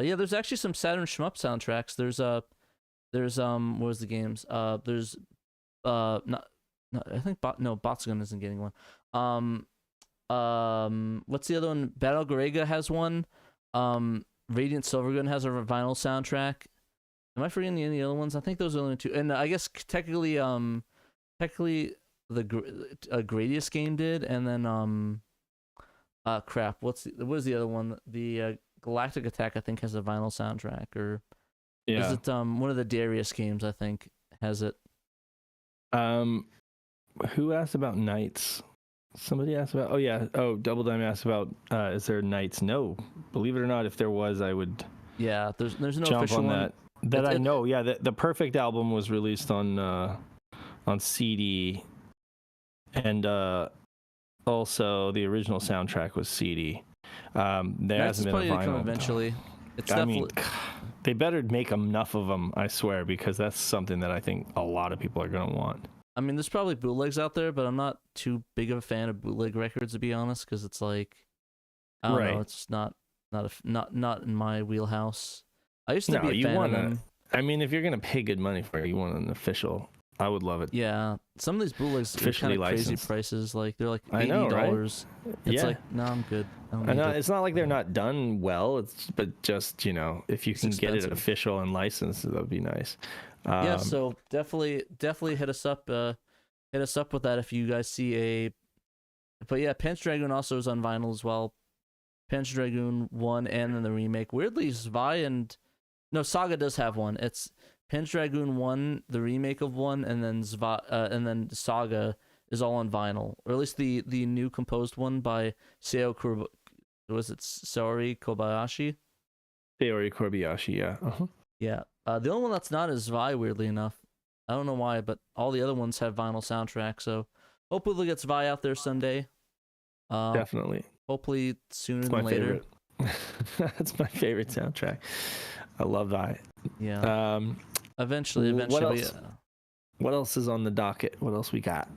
yeah, there's actually some Saturn shmup soundtracks. There's what was the games? There's I think Botsgun isn't getting one. What's the other one? Battle Garega has one. Radiant Silvergun has a vinyl soundtrack. Am I forgetting any other ones? I think those are the only two. And I guess technically the Gradius game did, and then crap. What was the other one? The Galactic Attack, I think, has a vinyl soundtrack, or is it one of the Darius games? I think has it. Who asked about Knights? Somebody asked about. Oh yeah. Oh, Double Dime asked about. Is there Knights? No, believe it or not, if there was, I would. Yeah, there's no jump official on one. That I know. Yeah, the Perfect album was released on CD, and also the original soundtrack was CD. There hasn't been a vinyl. Come eventually. It's definitely. They better make enough of them, I swear, because that's something that I think a lot of people are gonna want. I mean, there's probably bootlegs out there, but I'm not too big of a fan of bootleg records, to be honest, because it's like, I don't know, it's not in my wheelhouse. I used to be a fan of them. I mean, if you're gonna pay good money for it, you want an official. I would love it. Yeah, some of these bootlegs are kind of crazy prices. Like they're like $80. I know, right? It's like, no, I'm good. I know it's not like they're not done well. But just if you can get it official and licensed, that would be nice. Yeah, so definitely hit us up. Hit us up with that if you guys see a. But yeah, Panzer Dragoon also is on vinyl as well. Panzer Dragoon 1 and then the remake. Weirdly, Saga does have one. It's Panzer Dragoon 1, the remake of 1, and then Saga is all on vinyl, or at least the new composed one by Saori Kobayashi. Saori Kobayashi, yeah. Uh-huh. Yeah. The only one that's not is Zwei, weirdly enough. I don't know why, but all the other ones have vinyl soundtracks, so hopefully we'll get Zwei out there someday. Definitely. Hopefully sooner than later. That's my favorite soundtrack. I love that. Yeah. Eventually. What else is on the docket? What else we got?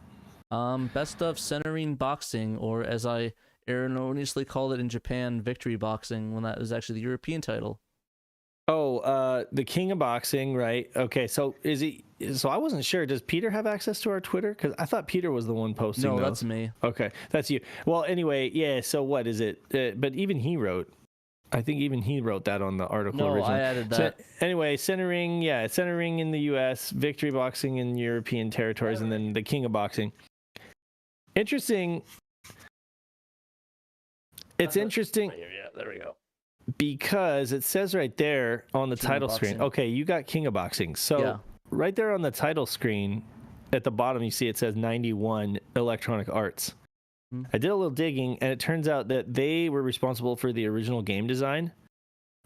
Best of Centering Boxing, or as I erroneously called it in Japan, Victory Boxing, when that was actually the European title. Oh, the King of Boxing, right? Okay, so is he? So I wasn't sure. Does Peter have access to our Twitter? Because I thought Peter was the one posting. No, those. That's me. Okay, that's you. Well, anyway, yeah. So what is it? But even he wrote. I think even he wrote that on the article. No, originally. I added that. So, anyway, centering in the U.S., Victory Boxing in European territories, and then the King of Boxing. Interesting. It's interesting. Yeah, there we go. Because it says right there on the title screen. Okay, you got King of Boxing. So right there on the title screen, at the bottom, you see it says 91 Electronic Arts. I did a little digging, and it turns out that they were responsible for the original game design.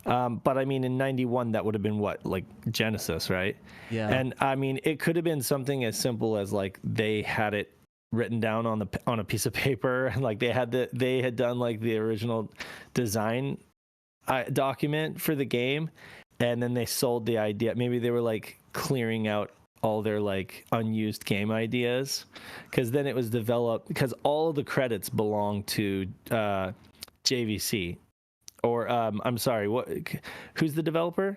But I mean, in 91, that would have been what, like Genesis, right? Yeah. And I mean, it could have been something as simple as like they had it written down on a piece of paper, and like they had done like the original design document for the game, and then they sold the idea. Maybe they were like clearing out all their like unused game ideas, because then it was developed, because all of the credits belong to JVC, or I'm sorry, who's the developer?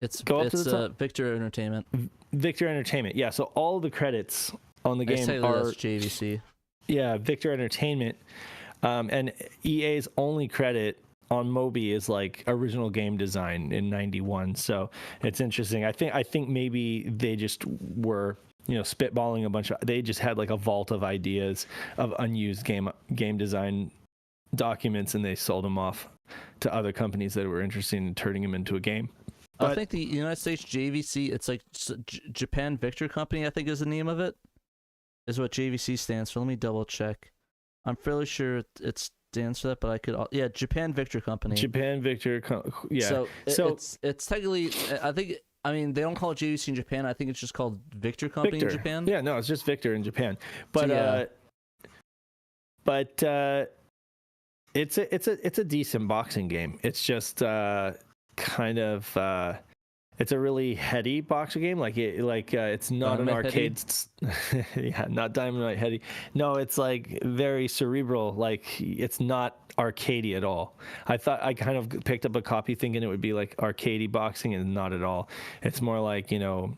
It's Victor Entertainment. Victor Entertainment, yeah. So all of the credits on the game are JVC. Yeah, Victor Entertainment, and EA's only credit on Moby is like original game design in 91. So it's interesting. I think maybe they just were, spitballing a bunch of, they just had like a vault of ideas of unused game design documents, and they sold them off to other companies that were interested in turning them into a game. But, I think the United States JVC, it's like Japan Victor Company, I think is the name of it, is what JVC stands for. Let me double check. I'm fairly sure it stands for that, but I could, yeah, Japan Victor Company. Japan Victor, yeah. So it's technically, I mean, they don't call it JVC in Japan. I think it's just called Victor Company in Japan. Yeah, no, it's just Victor in Japan. But it's a decent boxing game. It's just kind of it's a really heady boxing game. It's not an arcade. Yeah, not Dynamite heady. No, it's like very cerebral. Like it's not arcadey at all. I thought I kind of picked up a copy thinking it would be like arcadey boxing, and not at all. It's more like, you know,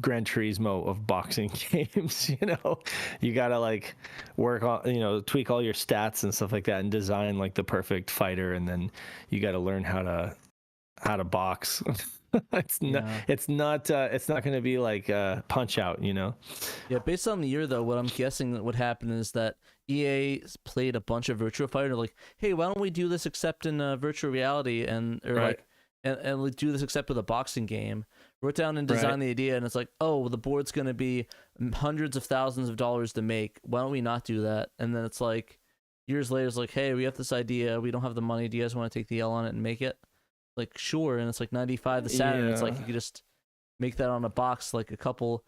Gran Turismo of boxing games. You know, you gotta like work on, you know, tweak all your stats and stuff like that, and design like the perfect fighter, and then you got to learn how to box. It's not going to be like Punch Out, you know. Yeah, based on the year though, what I'm guessing that would happen is that EA played a bunch of Virtua Fighter, like, hey, why don't we do this except in virtual reality, and we do this except with a boxing game. Wrote down and designed the idea, and it's like, oh, the board's going to be hundreds of thousands of dollars to make. Why don't we not do that? And then it's like years later, it's like, hey, we have this idea. We don't have the money. Do you guys want to take the L on it and make it? Like, sure. And it's like 95 the Saturn. Yeah. It's like you could just make that on a box, like a couple,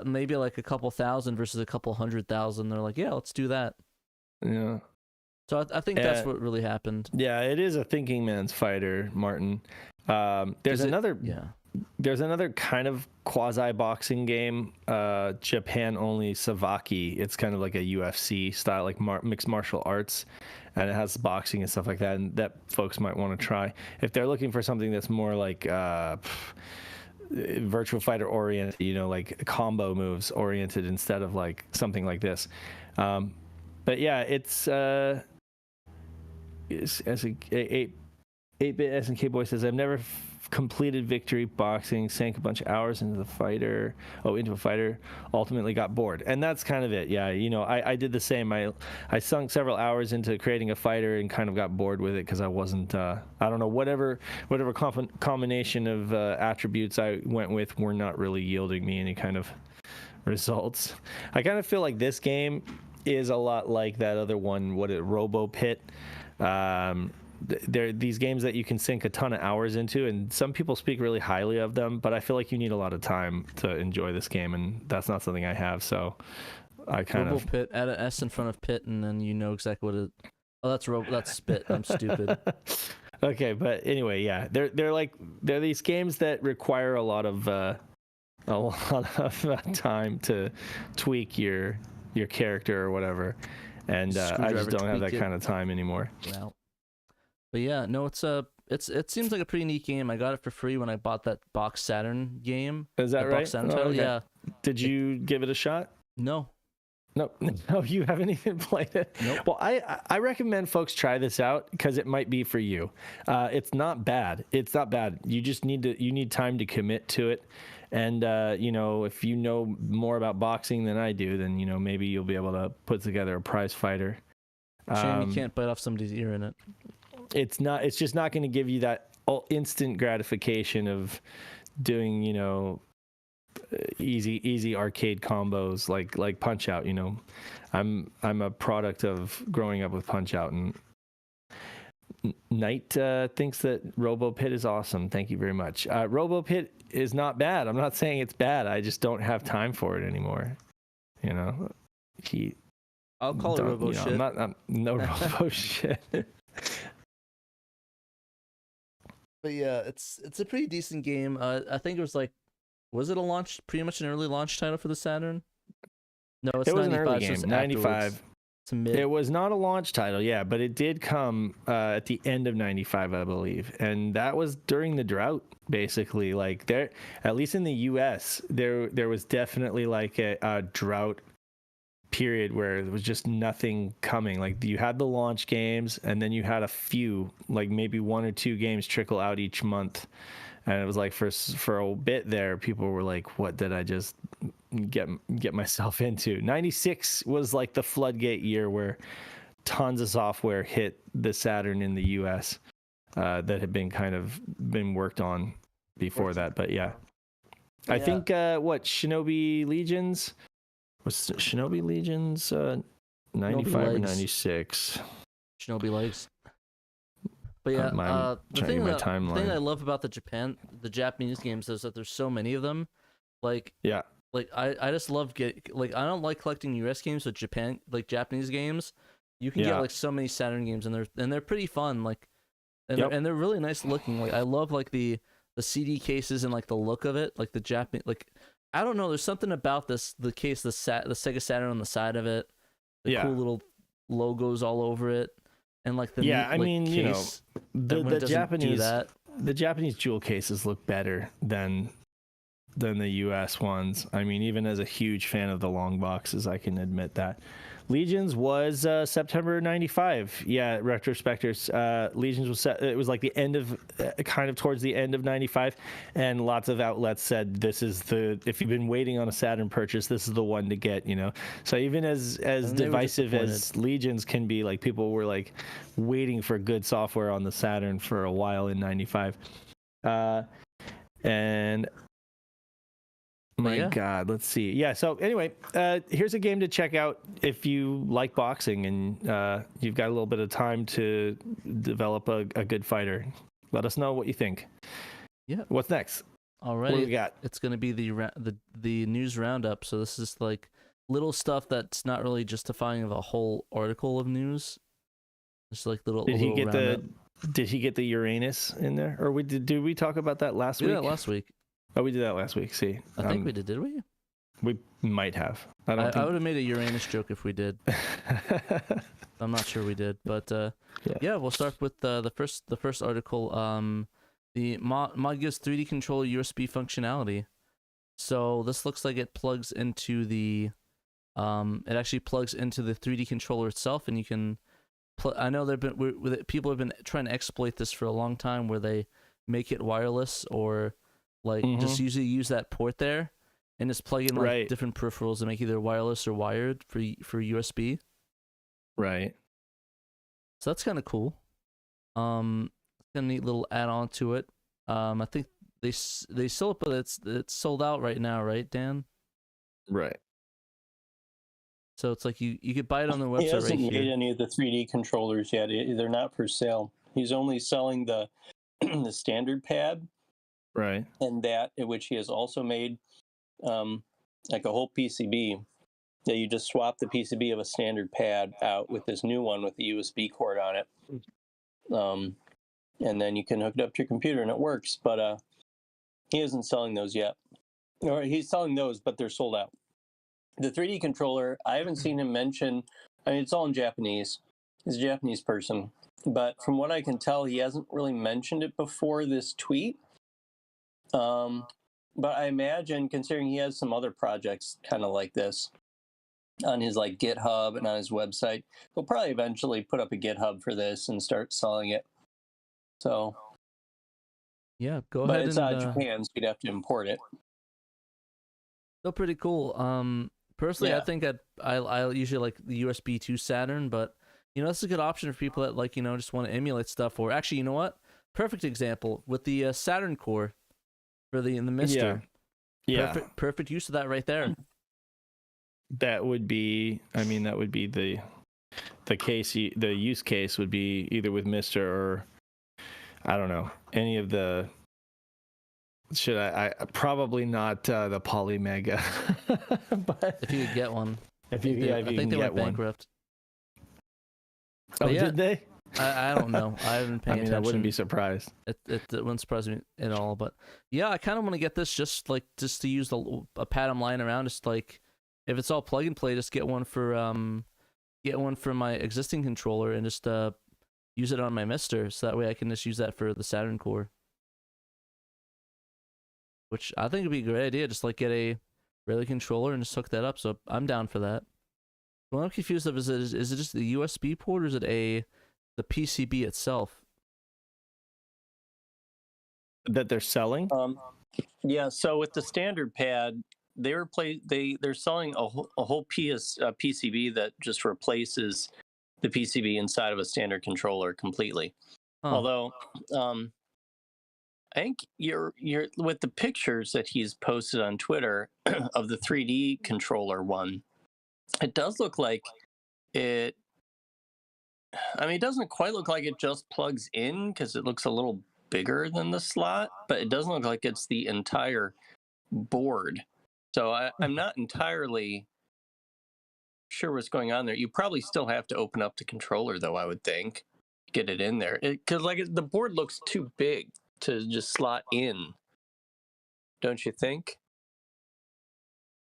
maybe like a couple thousand versus a couple 100,000. They're like, yeah, let's do that. Yeah. So I think that's what really happened. Yeah, it is a thinking man's fighter, Martin. There's another kind of quasi boxing game, Japan only, Savaki. It's kind of like a UFC style, like mixed martial arts, and it has boxing and stuff like that, and that folks might want to try if they're looking for something that's more like Virtua Fighter oriented, you know, like combo moves oriented instead of like something like this. But yeah, it's as a 8-bit SNK boy says, I've never completed Victory Boxing, sank a bunch of hours into a fighter, ultimately got bored. And that's kind of it. Yeah, you know, I did the same. I sunk several hours into creating a fighter and kind of got bored with it because I wasn't, I don't know, whatever combination of attributes I went with were not really yielding me any kind of results. I kind of feel like this game is a lot like that other one, Robo Pit. They're these games that you can sink a ton of hours into, and some people speak really highly of them, but I feel like you need a lot of time to enjoy this game, and that's not something I have, so I kind Robo Pit, add an S in front of Pit, and then you know exactly what it... Oh, that's Spit. I'm stupid. Okay, but anyway, yeah, they're these games that require a lot of time to tweak your character or whatever, and I just don't have that kind of time anymore. Well, but yeah, no, it seems like a pretty neat game. I got it for free when I bought that Box Saturn game. Is that right? Box Saturn title, okay. Yeah. Did you give it a shot? No. No, you haven't even played it. Nope. Well, I recommend folks try this out because it might be for you. It's not bad. It's not bad. You just need time to commit to it. And you know, if you know more about boxing than I do, then you know maybe you'll be able to put together a prize fighter. Shame you can't bite off somebody's ear in it. It's just not going to give you that instant gratification of doing, you know, easy arcade combos like Punch Out. You know, I'm a product of growing up with Punch Out, and Knight thinks that Robo Pit is awesome. Thank you very much. Robo Pit is not bad. I'm not saying it's bad. I just don't have time for it anymore. You know, I'll call it Robo shit. I'm no Robo shit. But yeah, it's a pretty decent game. I think it was like, was it pretty much an early launch title for the Saturn? No, it was an early game. 95. It was not a launch title, yeah, but it did come at the end of 95, I believe, and that was during the drought, basically. Like there, at least in the U.S., there was definitely like a drought period where there was just nothing coming. Like you had the launch games, and then you had a few, like maybe 1 or 2 games trickle out each month, and it was like for a bit there, people were like, "What did I just get myself into?" 96 was like the floodgate year where tons of software hit the Saturn in the U.S. That had been worked on before that, but yeah. I think Shinobi Legions was Shinobi Legions 95 or 96. Shinobi Legs. But yeah, the thing I love about the Japanese games is that there's so many of them. Like I just love I don't like collecting US games, but Japanese games, you can get like so many Saturn games, and they're pretty fun. Like, and they're really nice looking. Like I love like the CD cases and like the look of it, like the Japanese. Like I don't know, there's something about the case, the Sega Saturn on the side of it, the cool little logos all over it, and like the case the Japanese jewel cases look better than the US ones. I mean, even as a huge fan of the long boxes, I can admit that. Legions was September 95. Yeah, retrospectors. Legions was it was like the end of kind of towards the end of 95, and lots of outlets said this is if you've been waiting on a Saturn purchase, this is the one to get, So even as divisive as Legions can be, like people were like waiting for good software on the Saturn for a while in 95. And God, let's see. Yeah, so anyway, here's a game to check out if you like boxing and you've got a little bit of time to develop a good fighter. Let us know what you think. Yeah. What's next? All right. What do we got? It's going to be the news roundup. So this is like little stuff that's not really justifying of a whole article of news. Just like little. Did he get the Uranus in there, or did we talk about that last week? Yeah, last week. Oh, we did that last week. See, I think we did we? We might have. I would have made a Uranus joke if we did. I'm not sure we did, but yeah, we'll start with the first article. The mod gives 3D controller USB functionality. So this looks like it plugs into the, it actually plugs into the 3D controller itself, and you can. I know people have been trying to exploit this for a long time, where they make it wireless or just usually use that port there and just plug in different peripherals and make either wireless or wired for USB. Right. So that's kind of cool. Got a neat little add-on to it. I think they sell it, but it's sold out right now, right, Dan? Right. So it's like you could buy it on the website. He hasn't right made here. any of the 3D controllers yet. They're not for sale. He's only selling the the standard pad. Right. And that, in which he has also made like a whole PCB that you just swap the PCB of a standard pad out with this new one with the USB cord on it. And then you can hook it up to your computer and it works. But he isn't selling those yet. Or he's selling those, but they're sold out. The 3D controller, I haven't seen him mention, I mean, it's all in Japanese. He's a Japanese person. But from what I can tell, he hasn't really mentioned it before this tweet. But I imagine, considering he has some other projects kind of like this on his like GitHub and on his website, he'll probably eventually put up a GitHub for this and start selling it. So yeah, go but ahead. It's out of Japan, so you'd have to import it. Still pretty cool. Personally, I think I usually like the USB 2 Saturn, but this is a good option for people that like just want to emulate stuff. Or actually, you know what? Perfect example with the Saturn core. For in the Mister, perfect use of that right there. That would be, the case. The use case would be either with Mister or I don't know any of the. Should I probably not the Poly Mega, but if you could get one, I think they went bankrupt. Oh, did they? I don't know. I haven't paid attention. I wouldn't be surprised. It wouldn't surprise me at all. But yeah, I kind of want to get this just to use a pad I'm lying around. Just like if it's all plug and play, just get one for my existing controller and just use it on my Mister. So that way I can just use that for the Saturn core. Which I think would be a great idea. Just like get a regular controller and just hook that up. So I'm down for that. What I'm confused of is it just the USB port or is it the PCB itself that they're selling? Yeah. So with the standard pad, they're selling a whole PCB that just replaces the PCB inside of a standard controller completely. Although I think you're with the pictures that he's posted on Twitter of the 3D controller one. It does look like it. I mean, it doesn't quite look like it just plugs in because it looks a little bigger than the slot, but it doesn't look like it's the entire board. So I'm not entirely sure what's going on there. You probably still have to open up the controller, though, I would think, get it in there. Because the board looks too big to just slot in. Don't you think?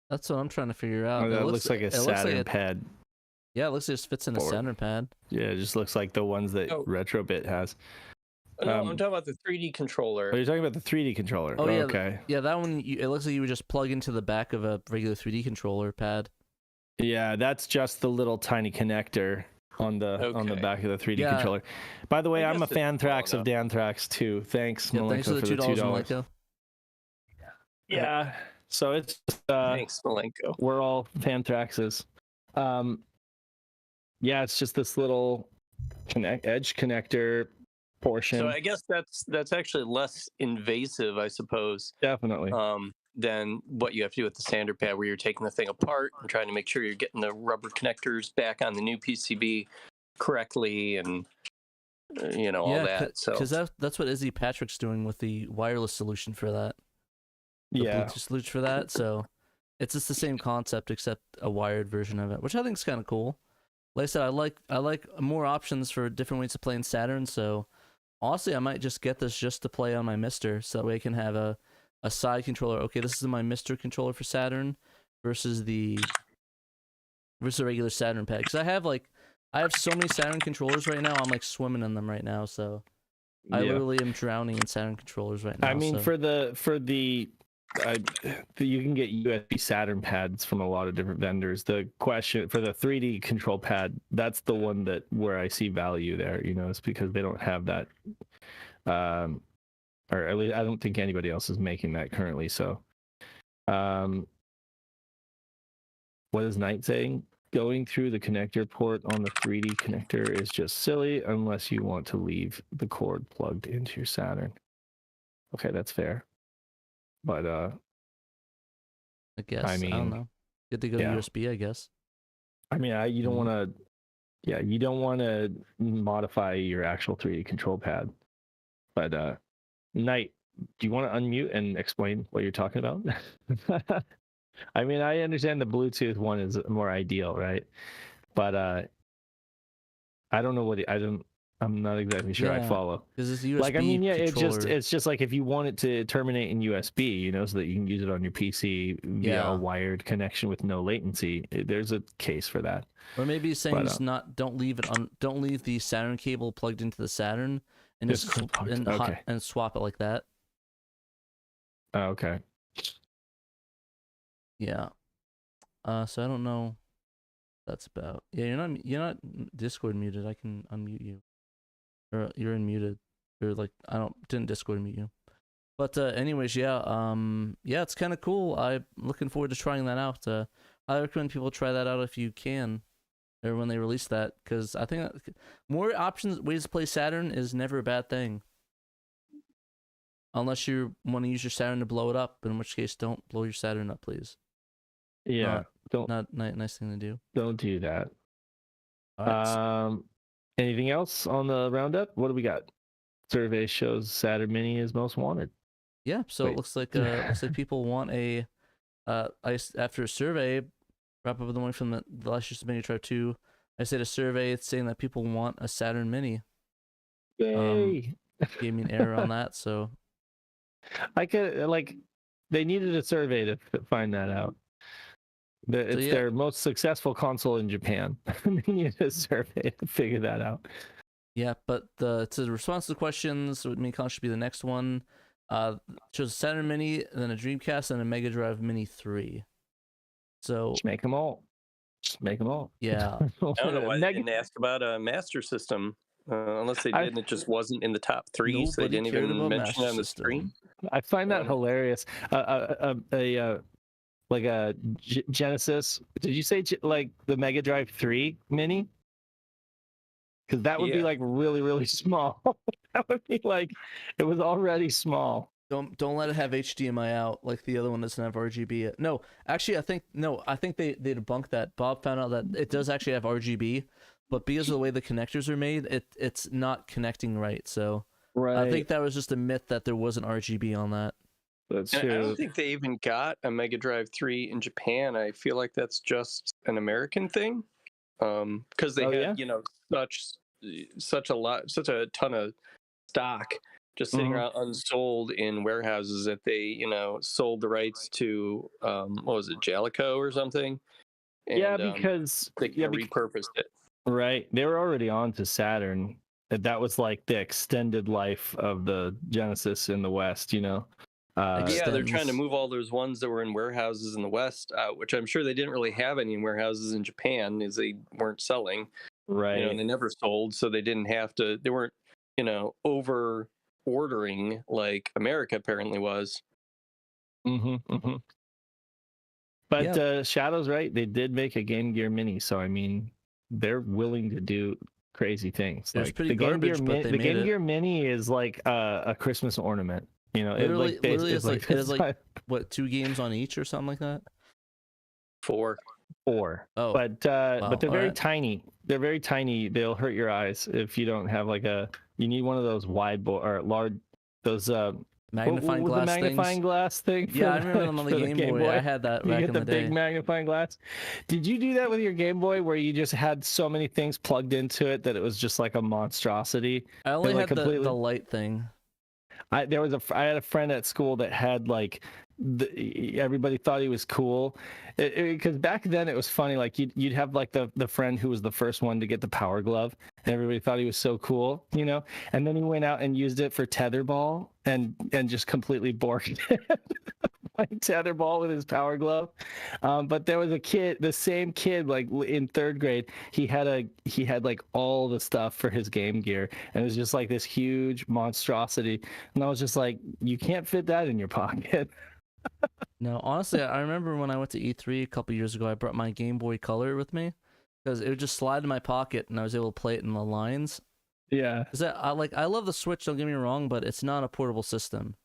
That's what I'm trying to figure out. Oh, that looks like a Saturn pad. Yeah, it looks like it just fits in a Saturn pad. Yeah, it just looks like the ones that Retrobit has. No, I'm talking about the 3D controller. Oh, you're talking about the 3D controller. Oh, yeah. Okay. Yeah, that one, it looks like you would just plug into the back of a regular 3D controller pad. Yeah, that's just the little tiny connector on the back of the 3D controller. By the way, I'm a Fanthrax of Danthrax too. Thanks, Malenko, thanks for the $2, Malenko. Yeah. So it's thanks, Malenko. We're all Fanthraxes. Yeah, it's just this little edge connector portion. So I guess that's actually less invasive, I suppose. Definitely. Than what you have to do with the sander pad, where you're taking the thing apart and trying to make sure you're getting the rubber connectors back on the new PCB correctly, and all that. So because that's what Izzy Patrick's doing with the wireless solution for that. The Bluetooth solution for that. So it's just the same concept except a wired version of it, which I think is kind of cool. Like I said, I like more options for different ways to play in Saturn. So honestly, I might just get this just to play on my Mister, so that way I can have a side controller. Okay, this is my Mister controller for Saturn versus the regular Saturn pad. Because I have so many Saturn controllers right now. I'm like swimming in them right now. So I literally am drowning in Saturn controllers right now. I mean, for the you can get USB Saturn pads from a lot of different vendors. The question for the 3D control pad, that's the one where I see value there. It's because they don't have that. Or at least I don't think anybody else is making that currently. So, what is Knight saying? Going through the connector port on the 3D connector is just silly unless you want to leave the cord plugged into your Saturn. Okay, that's fair. But I guess I don't know. Get to go USB, I guess. I mean, you don't want to. Yeah, you don't want to modify your actual 3D control pad. But Knight, do you want to unmute and explain what you're talking about? I mean, I understand the Bluetooth one is more ideal, right? But I don't know I'm not exactly sure I follow. Because it's USB. Like, I mean, it's just like if you want it to terminate in USB, so that you can use it on your PC via a wired connection with no latency. There's a case for that. Or maybe he's saying don't leave the Saturn cable plugged into the Saturn and just swap it like that. Oh, okay. Yeah. So I don't know. That's about. Yeah, you're not Discord muted. I can unmute you. Or you're unmuted. Or like didn't Discord mute you. But anyways, it's kind of cool. I'm looking forward to trying that out. I recommend people try that out if you can, or when they release that, because I think more ways to play Saturn is never a bad thing. Unless you want to use your Saturn to blow it up, in which case don't blow your Saturn up, please. Yeah, not nice thing to do. Don't do that. All right. Anything else on the roundup? What do we got? Survey shows Saturn Mini is most wanted. Yeah, so it looks like people want after a survey, wrap up with the one from the last year's Mini Drive 2. I said a survey saying that people want a Saturn Mini. Yay! Gave me an error on that, so they needed a survey to find that out. It's their most successful console in Japan. They needed a survey to figure that out. Yeah, but to the response to the questions, it would should be the next one. Shows a Saturn Mini, then a Dreamcast, and a Mega Drive Mini 3. So just make them all. Yeah. I don't know why they didn't ask about a Master System. Unless they did, and it just wasn't in the top 3, so they didn't even mention it on the screen. I find that hilarious. Like a Genesis. Did you say like the Mega Drive 3 Mini? Because that would be like really, really small. That would be like, it was already small. Don't let it have HDMI out like the other one doesn't have RGB yet. No, actually, I think they debunked that. Bob found out that it does actually have RGB, but because of the way the connectors are made, it's not connecting right. So Right. I think that was just a myth that there wasn't RGB on that. That's And I true. don't think they even got a Mega Drive 3 in Japan. I feel like that's just an American thing. Because they had, such a ton of stock just sitting around unsold in warehouses that they, sold the rights to, what was it, Jalico or something? And, because they repurposed it. Right, they were already on to Saturn. That was like the extended life of the Genesis in the West, Yeah, they're trying to move all those ones that were in warehouses in the West out, which I'm sure they didn't really have any in warehouses in Japan, as they weren't selling. Right. And they never sold, so they didn't have to. They weren't, over ordering like America apparently was. But Shadow's right. They did make a Game Gear Mini, so I mean, they're willing to do crazy things. It was like pretty garbage, but they the made Game it. Gear Mini is like a Christmas ornament. Literally, it's like what, 2 games on each or something like that? 4. Oh, but wow. they're very Alright. tiny. They're very tiny. They'll hurt your eyes if you don't have like you need one of those or large, those magnifying what was glass the magnifying things. glass thing. Yeah, I remember them on the Game Boy. I had that You back get in the the day. big magnifying glass. Did you do that with your Game Boy, where you just had so many things plugged into it that it was just like a monstrosity? I only like had the light thing. I had a friend at school that had like everybody thought he was cool, because back then it was funny. Like you'd have like the friend who was the first one to get the Power Glove, and everybody thought he was so cool, And then he went out and used it for tetherball and just completely borked it. Playing tetherball with his Power Glove. But there was a kid, the same kid, like in 3rd grade, he had like all the stuff for his Game Gear, and it was just like this huge monstrosity. And I was just like, you can't fit that in your pocket. No, honestly, I remember when I went to E3 a couple years ago, I brought my Game Boy Color with me because it would just slide in my pocket and I was able to play it in the lines. Yeah. I love the Switch, don't get me wrong, but it's not a portable system.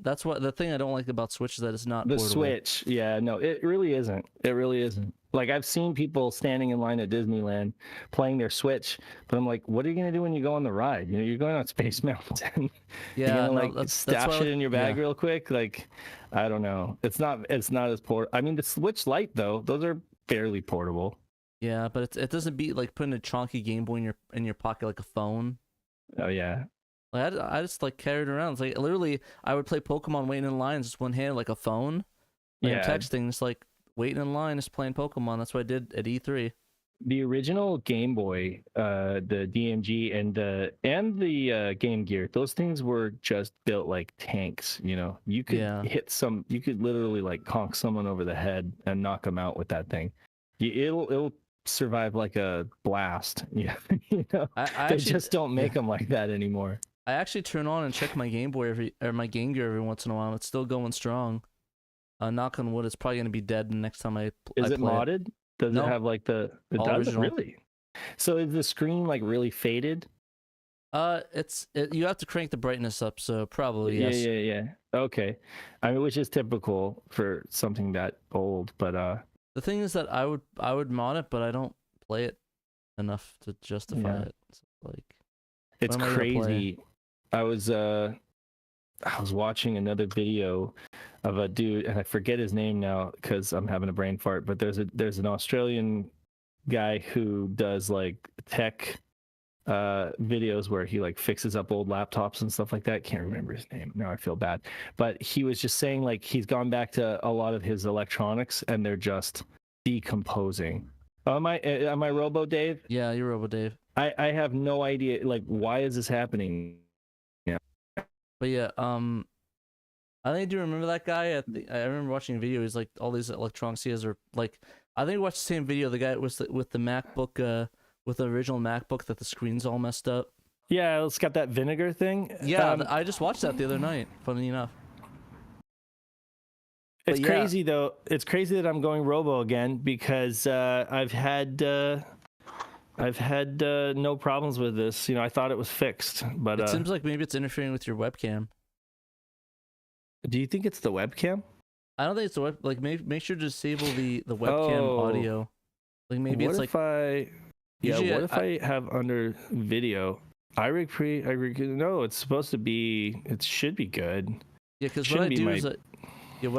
That's what the thing I don't like about Switch is that it's not the portable. Switch. Yeah, no, it really isn't. It really isn't. Like, I've seen people standing in line at Disneyland playing their Switch, but I'm like, what are you gonna do when you go on the ride? You're going on Space Mountain. Yeah, you're gonna stash it in your bag real quick. Like, I don't know. It's not as portable. I mean, the Switch Lite though, those are fairly portable. Yeah, but it doesn't beat like putting a chunky Game Boy in your pocket like a phone. Oh yeah. Like I just like carried it around. It's like literally I would play Pokemon waiting in line just one hand like a phone. Like I'm texting, just like waiting in line, just playing Pokemon. That's what I did at E3. The original Game Boy, the DMG and the Game Gear, those things were just built like tanks. You could you could literally like conk someone over the head and knock them out with that thing. It'll survive like a blast. Yeah, they just don't make them like that anymore. I actually turn on and check my Game Boy my Game Gear every once in a while. It's still going strong. Knock on wood, it's probably gonna be dead the next time I play. Is it modded? Does it have like it does original. Really? So is the screen like really faded? You have to crank the brightness up, so probably yes. Yeah. Okay, I mean, which is typical for something that old, but the thing is that I would mod it, but I don't play it enough to justify it. So, like, it's crazy. I was watching another video of a dude, and I forget his name now because I'm having a brain fart. But there's an Australian guy who does like tech videos where he like fixes up old laptops and stuff like that. Can't remember his name now. I feel bad, but he was just saying like he's gone back to a lot of his electronics and they're just decomposing. Am I Robo Dave? Yeah, you're Robo Dave. I have no idea. Like, why is this happening? Yeah. But yeah, I think I do remember that guy. I remember watching a video. He's like all these electronics he has are like. I think I watched the same video. The guy with the MacBook, with the original MacBook that the screen's all messed up. Yeah, it's got that vinegar thing. Yeah, I just watched that the other night. Funny enough. It's crazy though. It's crazy that I'm going Robo again because I've had I've had no problems with this. I thought it was fixed, but It seems like maybe it's interfering with your webcam. do you think it's the webcam? I don't think it's the web. Like, make sure to disable the webcam audio. Like, maybe what it's if like. what if I have under video? No, it's supposed to be. It should be good. Yeah, because what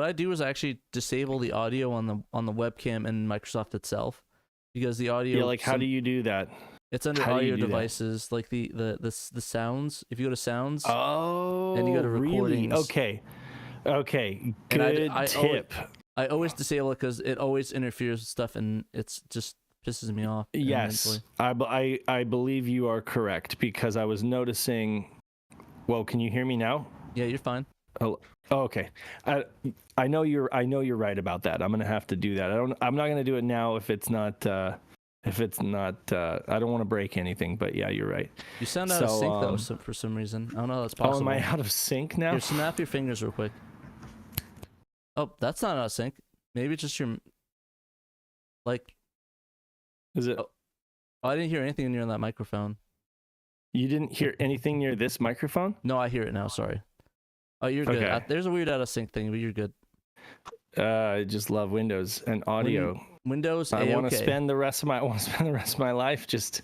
I do is I actually disable the audio on the webcam in Microsoft itself, because the audio. Yeah, like how do you do that? It's under audio devices, like the sounds. If you go to sounds, and you go to recordings. Really? Okay. Good tip. I always disable it because it always interferes with stuff, and it's just pisses me off. Yes, I believe you are correct, because I was noticing. Well, can you hear me now? Yeah, you're fine. Oh, okay. I know you're right about that. I'm gonna have to do that. I'm not gonna do it now if it's not. I don't want to break anything, but yeah, you're right. You sound out of sync though, for some reason. I don't know how that's possible. Oh, am I out of sync now? Here, snap your fingers real quick. Oh, that's not out of sync. Maybe it's just your. Like. Is it? Oh, I didn't hear anything near that microphone. You didn't hear anything near this microphone? No, I hear it now. Sorry. Oh, you're good. Okay. There's a weird out of sync thing, but you're good. I just love Windows and audio. Windows. I want to spend the rest of my life just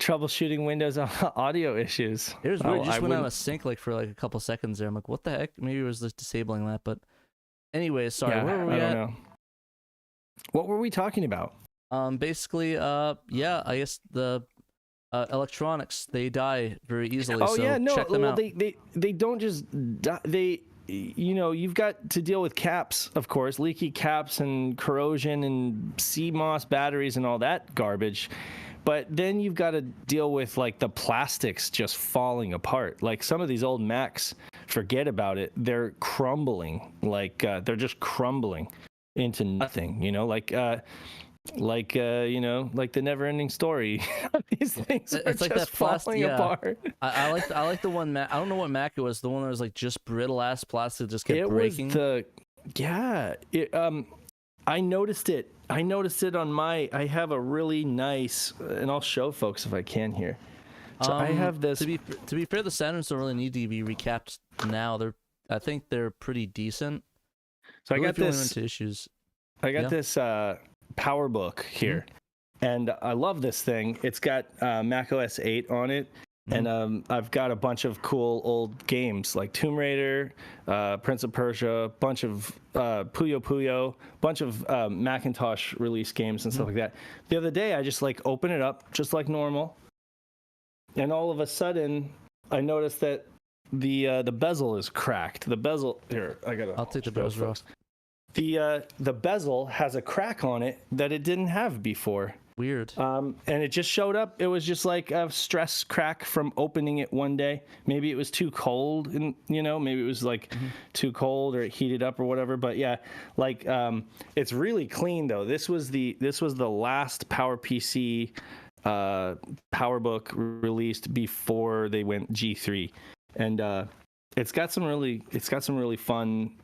troubleshooting Windows audio issues. It was weird. Just went out of sync for a couple seconds there. I'm like, what the heck? Maybe it was just disabling that. But anyways, sorry. Yeah, where were we at? I don't know. What were we talking about? Basically, I guess the electronics, they die very easily. Oh, so yeah, no, check them out. they don't just die. You've got to deal with caps, of course, leaky caps and corrosion and CMOS batteries and all that garbage. But then you've got to deal with the plastics just falling apart. Like some of these old Macs, forget about it. They're crumbling. They're just crumbling into nothing, like the never-ending story. These things are it's just that falling apart. I like the one Mac. I don't know what Mac it was. The one that was just brittle ass plastic, just kept breaking. I noticed it. I on my. I have a really nice, and I'll show folks if I can here. So I have this. To be fair, the Saturns don't really need to be recapped now. I think they're pretty decent. So I got this. Into issues. I got this PowerBook here, and I love this thing. It's got Mac OS 8 on it, and I've got a bunch of cool old games like Tomb Raider, Prince of Persia, bunch of Puyo Puyo, bunch of Macintosh release games and stuff like that. The other day, I just open it up just like normal, and all of a sudden, I noticed that the bezel is cracked. The bezel here, I'll take the bezel off. The bezel has a crack on it that it didn't have before. Weird. And it just showed up. It was just like a stress crack from opening it one day. Maybe it was too cold, and maybe it was too cold or it heated up or whatever. But yeah, it's really clean though. This was the last PowerPC PowerBook released before they went G3, and it's got some really fun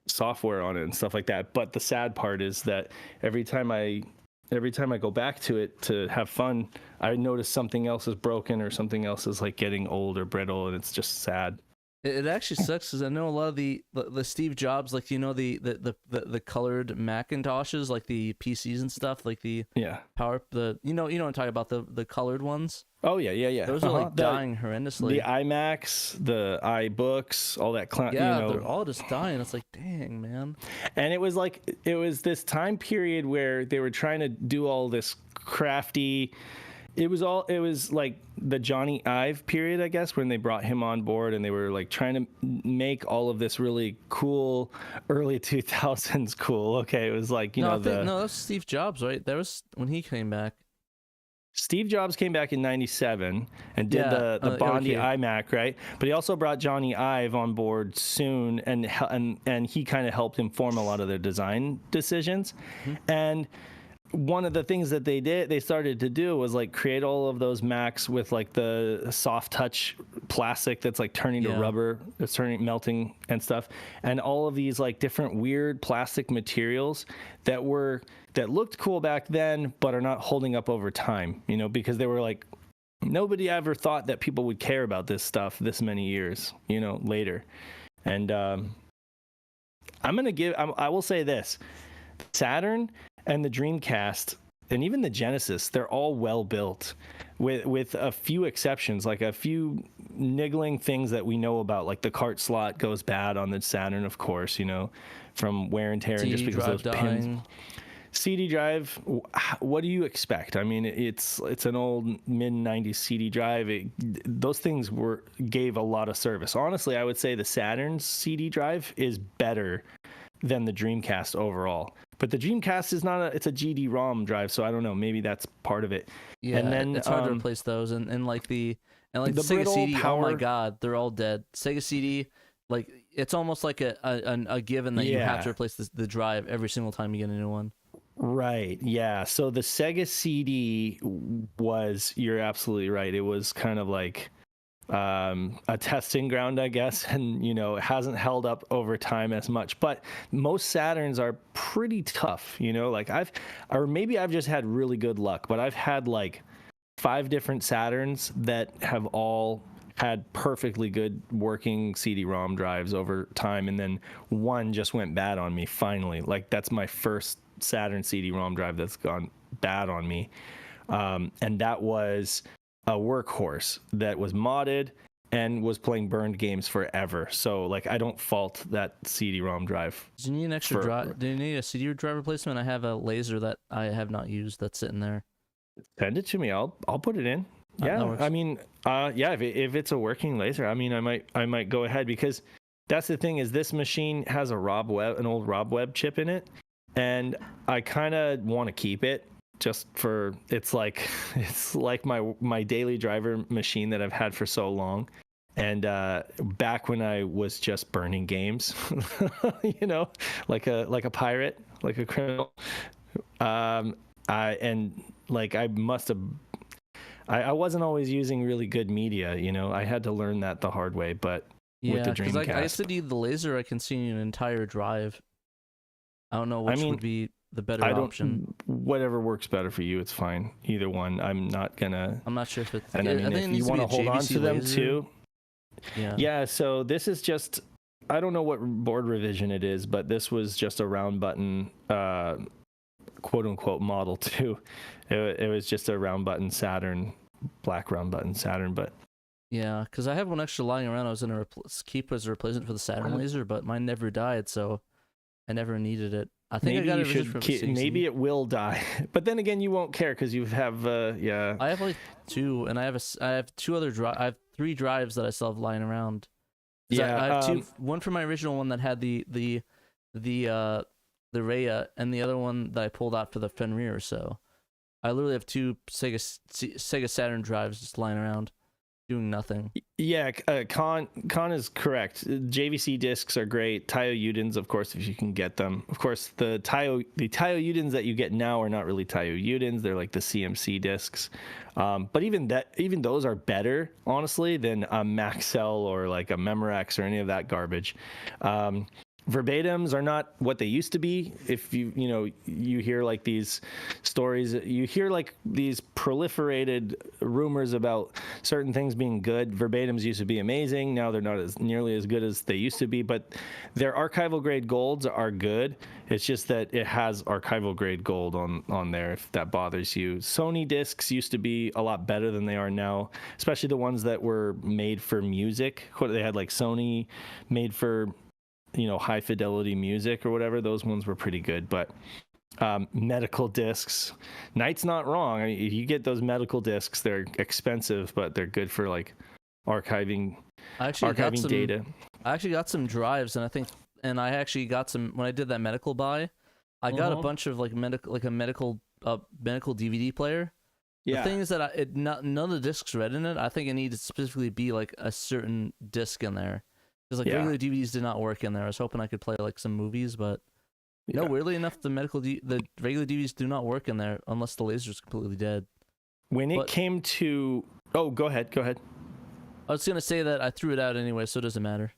software on it and stuff like that. But the sad part is that every time I go back to it to have fun, I notice something else is broken or something else is getting old or brittle, and it's just sad. It actually sucks because I know a lot of the Steve Jobs, the colored Macintoshes, the PCs and stuff, you know what I'm talking about, the colored ones. Oh yeah. Those are dying horrendously. The iMacs, the iBooks, all that clown. Yeah, they're all just dying. It's dang, man. And it was this time period where they were trying to do all this crafty. It was the Johnny Ive period, I guess, when they brought him on board and they were trying to make all of this really cool early 2000s cool. Okay, it was no, that's Steve Jobs, right? That was when he came back. Steve Jobs came back in '97 and did the Bondi iMac, right? But he also brought Johnny Ive on board soon, and he kind of helped him form a lot of their design decisions. And one of the things that they started to do was create all of those Macs with the soft touch plastic that's like turning to rubber, it's melting and stuff, and all of these like different weird plastic materials that looked cool back then, but are not holding up over time, you know, because they were like, nobody ever thought that people would care about this stuff this many years, you know, later. And I will say this, Saturn and the Dreamcast and even the Genesis, they're all well built, with a few exceptions, like a few niggling things that we know about, like the cart slot goes bad on the Saturn, of course, you know, from wear and tear, and just because those pins. CD drive, what do you expect? I mean, it's an old mid-90s CD drive. Those things gave a lot of service. Honestly, I would say the Saturn's CD drive is better than the Dreamcast overall. But the Dreamcast is it's a GD-ROM drive, so I don't know. Maybe that's part of it. Yeah, and then it's hard to replace those. And like the Sega CD, oh my God, they're all dead. Sega CD, like it's almost like a given that you have to replace the drive every single time you get a new one. Right. Yeah. So the Sega CD you're absolutely right. It was kind of like a testing ground, I guess, and you know, it hasn't held up over time as much, but most Saturns are pretty tough, you know, like maybe I've just had really good luck, but I've had like 5 different Saturns that have all had perfectly good working CD-ROM drives over time, and then one just went bad on me finally. Like that's my first Saturn CD-ROM drive that's gone bad on me, and that was a workhorse that was modded and was playing burned games forever. So like I don't fault that CD-ROM drive. Do you need an extra drive? Do you need a CD drive replacement? I have a laser that I have not used that's sitting there. Send it to me. I'll put it in. Yeah, I mean, if it's a working laser, I mean, I might go ahead, because that's the thing, is this machine has an old Rob Webb chip in it, and I kind of want to keep it just for it's like my daily driver machine that I've had for so long. And back when I was just burning games, you know, like a pirate, like a criminal, I wasn't always using really good media, you know. I had to learn that the hard way, but with the Dreamcast, I used to need the laser. I can see an entire drive. I don't know which would be the better option. Whatever works better for you, it's fine. Either one. I'm not sure if it's. And I mean, if you want to hold on to them too. Yeah. So this is just. I don't know what board revision it is, but this was just a round button, quote unquote Model 2. It was just a round button Saturn, black round button Saturn, but. Yeah, because I have one extra lying around. I was gonna keep as a replacement for the Saturn laser, but mine never died, so I never needed it. I think maybe I got you should maybe it will die, but then again, you won't care because you have I have like 2, and I have 2 other I have 3 drives that I still have lying around. Yeah, I have 2. One for my original one that had the Rhea, and the other one that I pulled out for the Fenrir. So I literally have 2 Sega Saturn drives just lying around, doing nothing. Yeah, Con is correct. JVC discs are great. Taio Udins, of course, if you can get them. Of course, the Taio Udins that you get now are not really Taio Udins. They're like the CMC discs. But even those are better, honestly, than a Maxell or like a Memorex or any of that garbage. Verbatims are not what they used to be. If you hear like these stories, you hear like these proliferated rumors about certain things being good. Verbatims used to be amazing. Now they're not nearly as good as they used to be, but their archival grade golds are good. It's just that it has archival grade gold on there, if that bothers you. Sony discs used to be a lot better than they are now, especially the ones that were made for music. They had like Sony made for high fidelity music or whatever. Those ones were pretty good. But medical discs, Knight's not wrong. I mean, you get those medical discs, they're expensive, but they're good for like archiving data. I actually got some drives, and I actually got some when I did that medical buy. I got a bunch of like a medical DVD player. Yeah. The thing is that none of the discs read in it. I think it needed to specifically be like a certain disc in there. Because regular DVDs did not work in there. I was hoping I could play like some movies, but no, weirdly enough, the regular DVDs do not work in there unless the laser is completely dead. When it came to, go ahead. I was gonna say that I threw it out anyway, so it doesn't matter.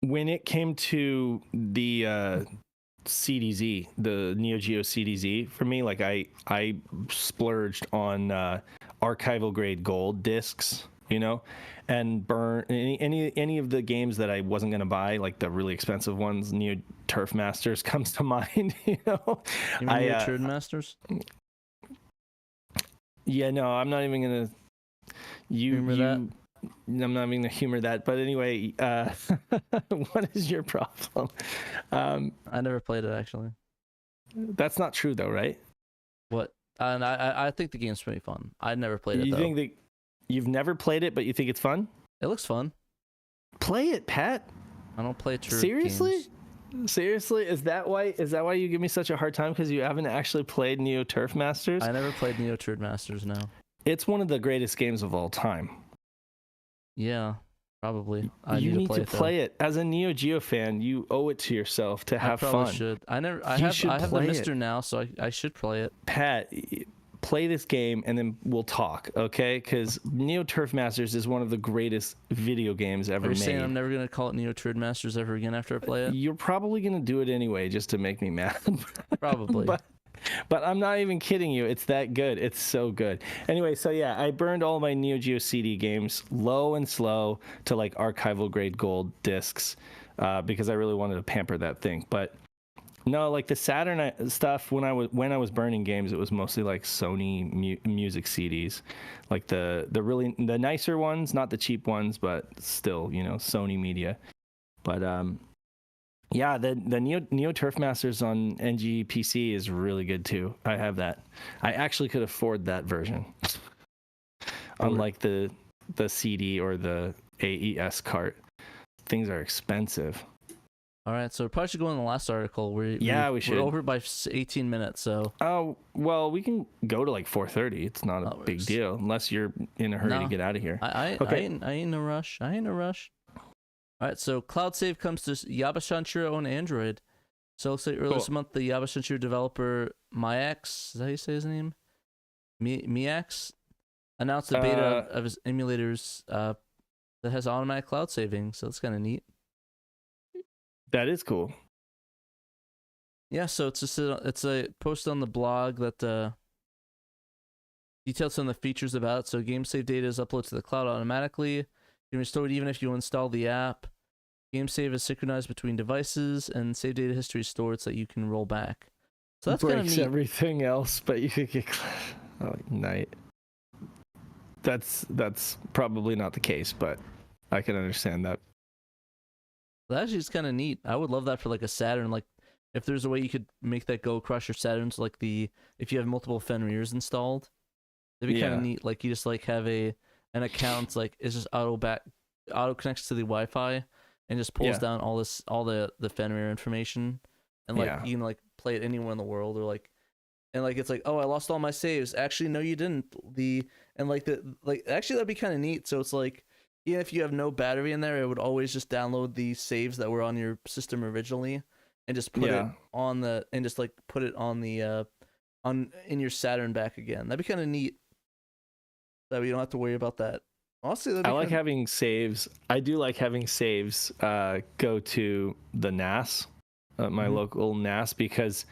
When it came to the CDZ, the Neo Geo CDZ, for me, like I splurged on archival grade gold discs, you know, and burn any of the games that I wasn't gonna buy, like the really expensive ones. Neo Turf Masters comes to mind, you know. You mean Neo Turd Masters? Yeah, no, I'm not even gonna. Remember that? I'm not even gonna humor that. But anyway, what is your problem? I never played it actually. That's not true though, right? What? And I think the game's pretty fun. I never played it. You though. think that you've never played it, but you think it's fun? It looks fun. Play it, Pat. I don't play true Seriously? games. Seriously? Is that why you give me such a hard time because you haven't actually played Neo Turf Masters? I never played Neo Turd Masters. No. It's one of the greatest games of all time. Yeah, probably. You need to play it. As a Neo Geo fan, you owe it to yourself to have fun. I probably should. I have the Mister now, so I should play it. Pat, play this game and then we'll talk, okay? Because Neo Turf Masters is one of the greatest video games ever made. Are you saying I'm never gonna call it Neo Turd Masters ever again after I play it? You're probably gonna do it anyway, just to make me mad. Probably. But I'm not even kidding you. It's that good. It's so good. Anyway, so yeah, I burned all my Neo Geo CD games low and slow to like archival grade gold discs because I really wanted to pamper that thing. But no, like the Saturn stuff, when I was burning games, it was mostly like Sony music CDs, like the nicer ones, not the cheap ones, but still, you know, Sony media. But yeah, the Neo Turf Masters on NG PC is really good too. I have that. I actually could afford that version, unlike the CD or the AES cart. Things are expensive. All right, so we probably should go in the last article. We should. We're over by 18 minutes, so. Oh well, we can go to like 4:30. It's not a big deal unless you're in a hurry to get out of here. Okay. I ain't in a rush. All right, so Cloud Save comes to Yabashanshiro on Android. So looks like earlier this month, the Yabashanshiro developer Miax, is that how you say his name? Miax announced the beta of his emulators that has automatic cloud saving. So that's kind of neat. That is cool. Yeah, so it's a post on the blog that details some of the features about it. So game save data is uploaded to the cloud automatically. You can restore it even if you install the app. Game save is synchronized between devices, and save data history is stored so that you can roll back. So that's kind of neat. Everything else, but you could get night. That's probably not the case, but I can understand that. That actually is kind of neat. I would love that for like a Saturn. Like, if there's a way you could make that go across your Saturns, like if you have multiple Fenriers installed, it'd be kind of neat. Like you just like have an account, like it's just auto connects to the Wi-Fi and just pulls down all the Fenrir information, and like you can like play it anywhere in the world, or like, and like it's like, oh, I lost all my saves. Actually, no, you didn't. Actually that'd be kind of neat. So it's like, even if you have no battery in there, it would always just download the saves that were on your system originally and just put it on in your Saturn back again. That'd be kind of neat. That we don't have to worry about that. Honestly, I like having saves. I do like having saves go to the NAS, my local NAS, because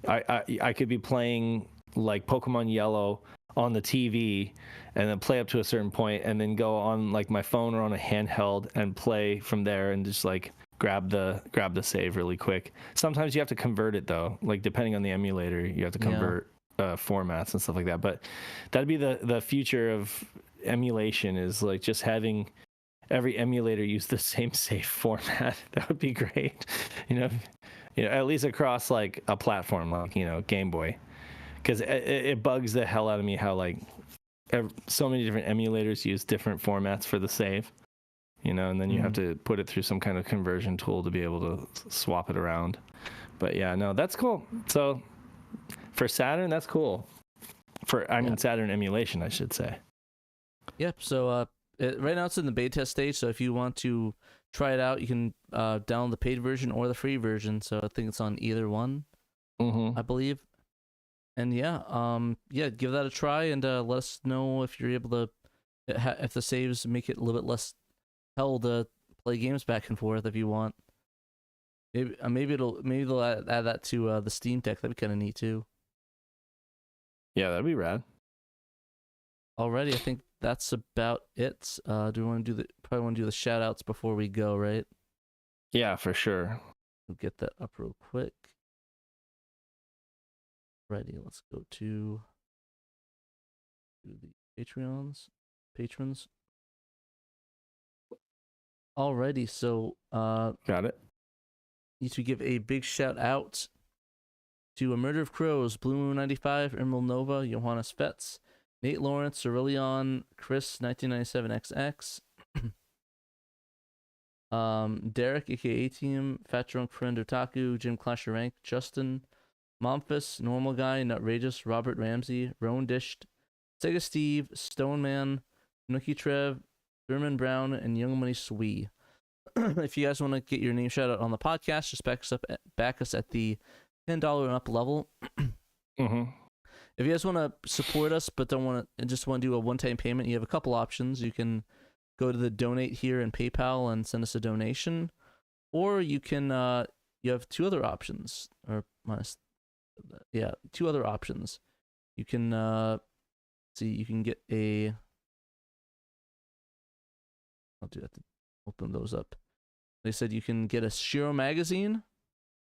I could be playing like Pokemon Yellow on the TV and then play up to a certain point and then go on like my phone or on a handheld and play from there and just like grab the save really quick. Sometimes you have to convert it though, like depending on the emulator, you have to convert formats and stuff like that. But that'd be the future of emulation, is like just having every emulator use the same save format. That would be great. You know, at least across like a platform like, Game Boy. Because it bugs the hell out of me how like so many different emulators use different formats for the save, and then you have to put it through some kind of conversion tool to be able to swap it around. But yeah, no, that's cool. So for Saturn, that's cool. Saturn emulation, I should say. Yep. So right now it's in the beta test stage. So if you want to try it out, you can download the paid version or the free version. So I think it's on either one, I believe. And give that a try and let us know if you're able to if the saves make it a little bit less hell to play games back and forth if you want. Maybe they'll add that to the Steam Deck. That'd be kind of neat too. Yeah, that'd be rad. Alrighty, I think that's about it. Do we want to probably want to do the shout outs before we go, right? Yeah, for sure. We'll get that up real quick. Ready, let's go to the patrons. Alrighty, so got it. need to give a big shout out to A Murder of Crows, Blue Moon 95, Emerald Nova, Johannes Fetz, Nate Lawrence, Aurelion, Chris 1997XX, Derek aka Team, Fat Drunk Friend Otaku, Jim Clasher Rank, Justin, Momphis, Normal Guy, Nutrageous, Robert Ramsey, Roan Dished, Sega Steve, Stoneman, Nookie Trev, Thurman Brown, and Young Money Swee. If you guys want to get your name shout out on the podcast, just back us at the $10 and up level. Mm-hmm. If you guys want to support us but just want to do a one-time payment, you have a couple options. You can go to the donate here in PayPal and send us a donation, or you can you have two other options, two other options. You can you can get a. I'll do that to open those up. They said you can get a SHIRO magazine.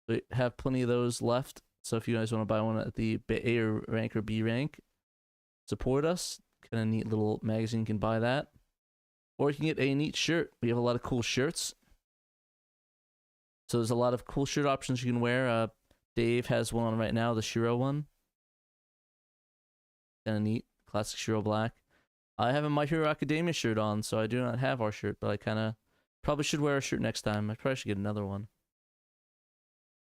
We have plenty of those left. So if you guys want to buy one at the A rank or B rank, support us. Kind of neat little magazine, you can buy that. Or you can get a neat shirt. We have a lot of cool shirts. So there's a lot of cool shirt options you can wear. Dave has one on right now, the SHIRO one. Kind of neat. Classic SHIRO black. I have a My Hero Academia shirt on, so I do not have our shirt, but I kind of probably should wear a shirt next time. I probably should get another one.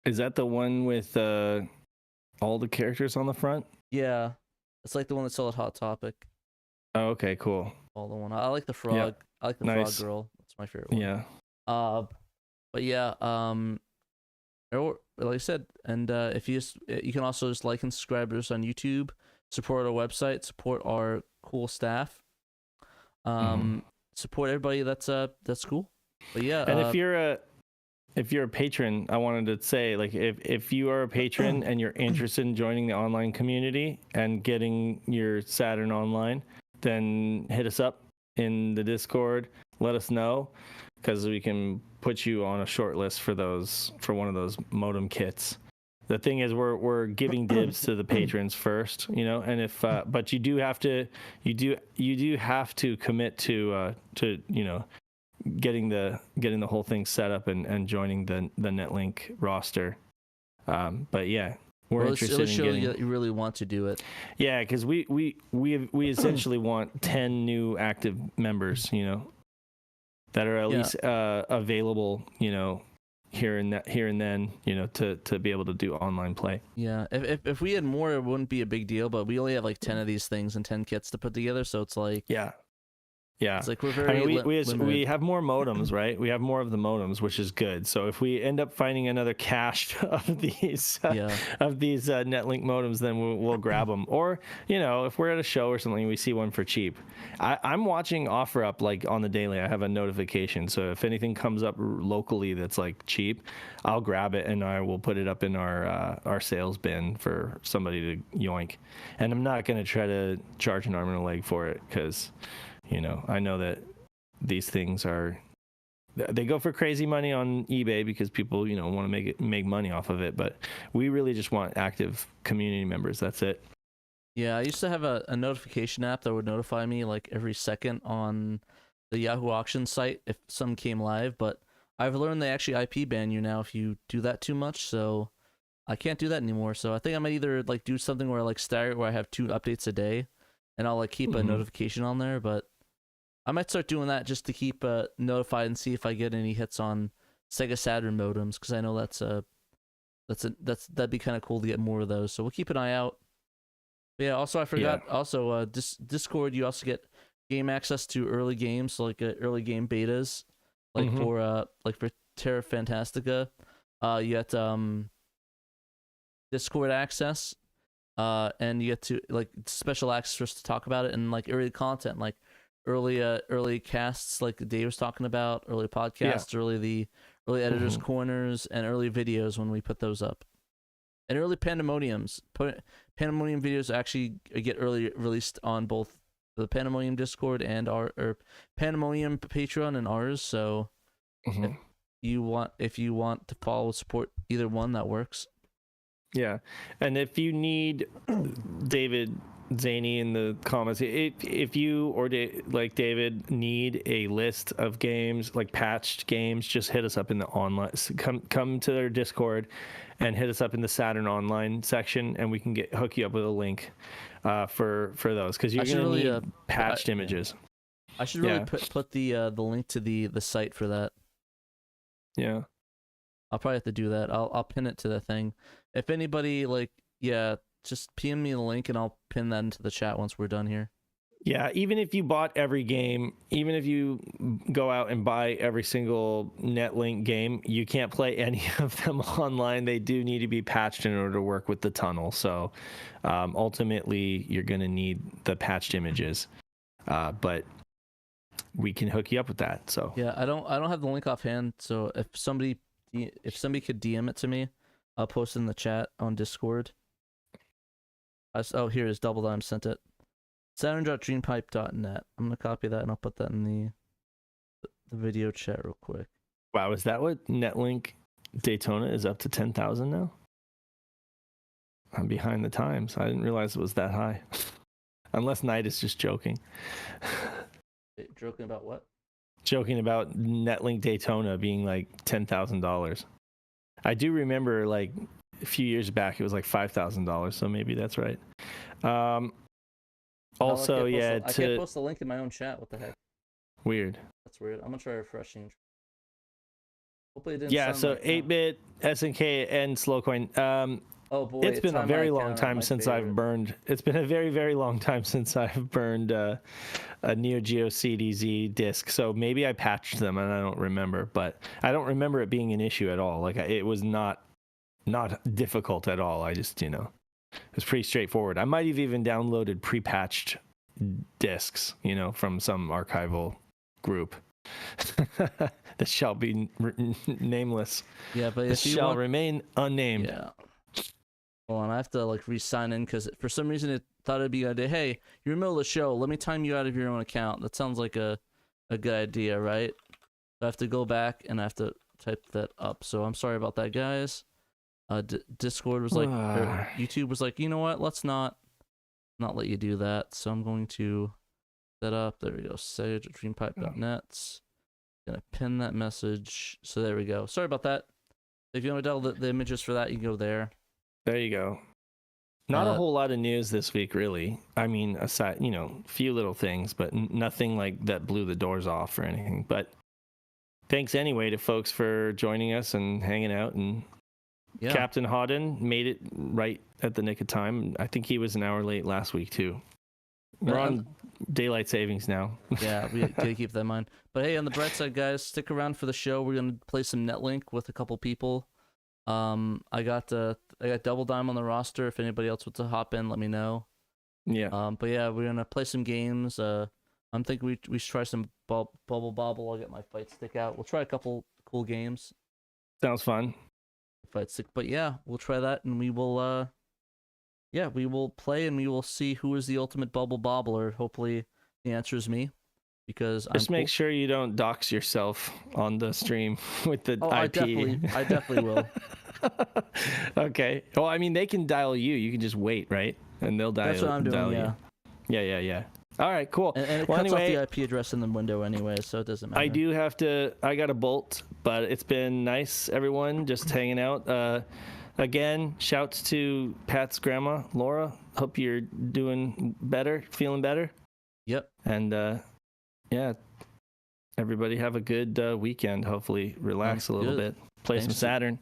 Is that the one with all the characters on the front? Yeah. It's like the one that's sold at Hot Topic. Oh, okay, cool. All the one. I like the frog. Yep. I like the Nice. frog girl. That's my favorite one. Yeah. But yeah, or like I said, and if you can also just like and subscribe to us on YouTube, support our website, support our cool staff, support everybody that's cool. But yeah, And if you're a patron, I wanted to say, like, if you are a patron and you're interested in joining the online community and getting your Saturn online, then hit us up in the Discord. Let us know, because we can put you on a short list for one of those modem kits. The thing is, we're giving dibs to the patrons first, and if but you do have to commit to getting the whole thing set up and joining the Netlink roster. But yeah, we're interested in getting. You that you really want to do it. Yeah, because we essentially want 10 new active members, that are at least available, here and then, to be able to do online play. Yeah, if we had more, it wouldn't be a big deal. But we only have like 10 of these things and 10 kits to put together, so it's like Yeah, it's like we're very. We have more modems, right? We have more of the modems, which is good. So if we end up finding another cache of these Netlink modems, then we'll grab them. Or if we're at a show or something, we see one for cheap. I'm watching OfferUp like on the daily. I have a notification, so if anything comes up locally that's like cheap, I'll grab it and I will put it up in our sales bin for somebody to yoink. And I'm not going to try to charge an arm and a leg for it, because I know that these things they go for crazy money on eBay because people, want to make money off of it. But we really just want active community members. That's it. Yeah, I used to have a notification app that would notify me like every second on the Yahoo auction site if some came live. But I've learned they actually IP ban you now if you do that too much. So I can't do that anymore. So I think I might either like do something where I like stagger it, where I have 2 updates a day, and I'll like keep a notification on there. But I might start doing that just to keep notified and see if I get any hits on Sega Saturn modems, because I know that'd be kind of cool to get more of those. So we'll keep an eye out. But yeah. Also, I forgot. Yeah. Also, Discord, you also get game access to early games, so like early game betas, like for Terra Fantastica. You get Discord access, and you get to like special access for us to talk about it, and like early content like early casts like Dave was talking about, early podcasts, early editors corners, and early videos when we put those up, and early pandemoniums. Pandemonium videos actually get early released on both the Pandemonium Discord and our Pandemonium Patreon and ours. So if you want to follow support either one, that works. Yeah, and if you need David Zaney in the comments, if you or like David need a list of games, like patched games, just hit us up in the online. Come to their Discord and hit us up in the Saturn online section, and we can hook you up with a link for those, because you're gonna need patched images. I should really put the link to the site for that. Yeah, I'll probably have to do that. I'll pin it to the thing. If anybody just PM me the link and I'll pin that into the chat once we're done here. Yeah, even if you bought every game, even if you go out and buy every single Netlink game, you can't play any of them online. They do need to be patched in order to work with the tunnel. So ultimately, you're going to need the patched images. But we can hook you up with that. So yeah, I don't have the link offhand. So if somebody could DM it to me, I'll post it in the chat on Discord. Here it is. Double Dime sent it. Saturn.dreampipe.net. I'm gonna copy that and I'll put that in the video chat real quick. Wow, is that what Netlink Daytona is up to 10,000 now? I'm behind the times. I didn't realize it was that high. Unless Knight is just joking. Joking about what? Joking about Netlink Daytona being like $10,000. I do remember like a few years back it was like $5,000, so maybe that's right. Also, I can't post the link in my own chat. What the heck? Weird. That's weird. I'm gonna try refreshing. Hopefully it didn't. Yeah. So 8-bit, SNK, and Slowcoin. Oh boy, it's been a very long time since I've burned. It's been a very, very long time since I've burned a Neo Geo CDZ disc. So maybe I patched them and I don't remember, but I don't remember it being an issue at all. Like it was not difficult at all. I just, it was pretty straightforward. I might have even downloaded pre-patched discs, from some archival group that shall be nameless. Yeah, but it shall remain unnamed. Yeah. Well, and I have to re-sign in because for some reason it thought it'd be a good idea. Hey, you're in the middle of the show. Let me time you out of your own account. That sounds like a good idea, right? I have to go back and I have to type that up. So I'm sorry about that, guys. Discord was like, or YouTube was like, you know what? Let's not let you do that. So I'm going to set up. There we go. SageDreampipe.net. Gonna pin that message. So there we go. Sorry about that. If you want to download the images for that, you can go there. There you go. Not a whole lot of news this week, really. I mean, aside, few little things, but nothing like that blew the doors off or anything. But thanks anyway to folks for joining us and hanging out. And Captain Hodden made it right at the nick of time. I think he was an hour late last week, too. We're on daylight savings now. Yeah, we gotta keep that in mind. But hey, on the bright side, guys, stick around for the show. We're gonna play some Netlink with a couple people. I got Double Dime on the roster. If anybody else wants to hop in, let me know. Yeah. But yeah, we're gonna play some games. I'm thinking we should try some Bubble Bobble. I'll get my fight stick out. We'll try a couple cool games. Sounds fun. Fight stick, but yeah, we'll try that, and we will. We will play, and we will see who is the ultimate Bubble Bobbler. Hopefully, the answer is me. Because just make sure you don't dox yourself on the stream with the IP. I definitely will. Okay. Well, I mean, they can dial you. You can just wait, right? And they'll dial. That's what I'm doing. Yeah. Yeah. All right. Cool. And it cuts off the IP address in the window anyway, so it doesn't matter. I got a bolt, but it's been nice, everyone, just hanging out. Again, shouts to Pat's grandma, Laura. Hope you're doing better, feeling better. Yep. And everybody have a good weekend. Hopefully relax a little bit. Play some Saturn.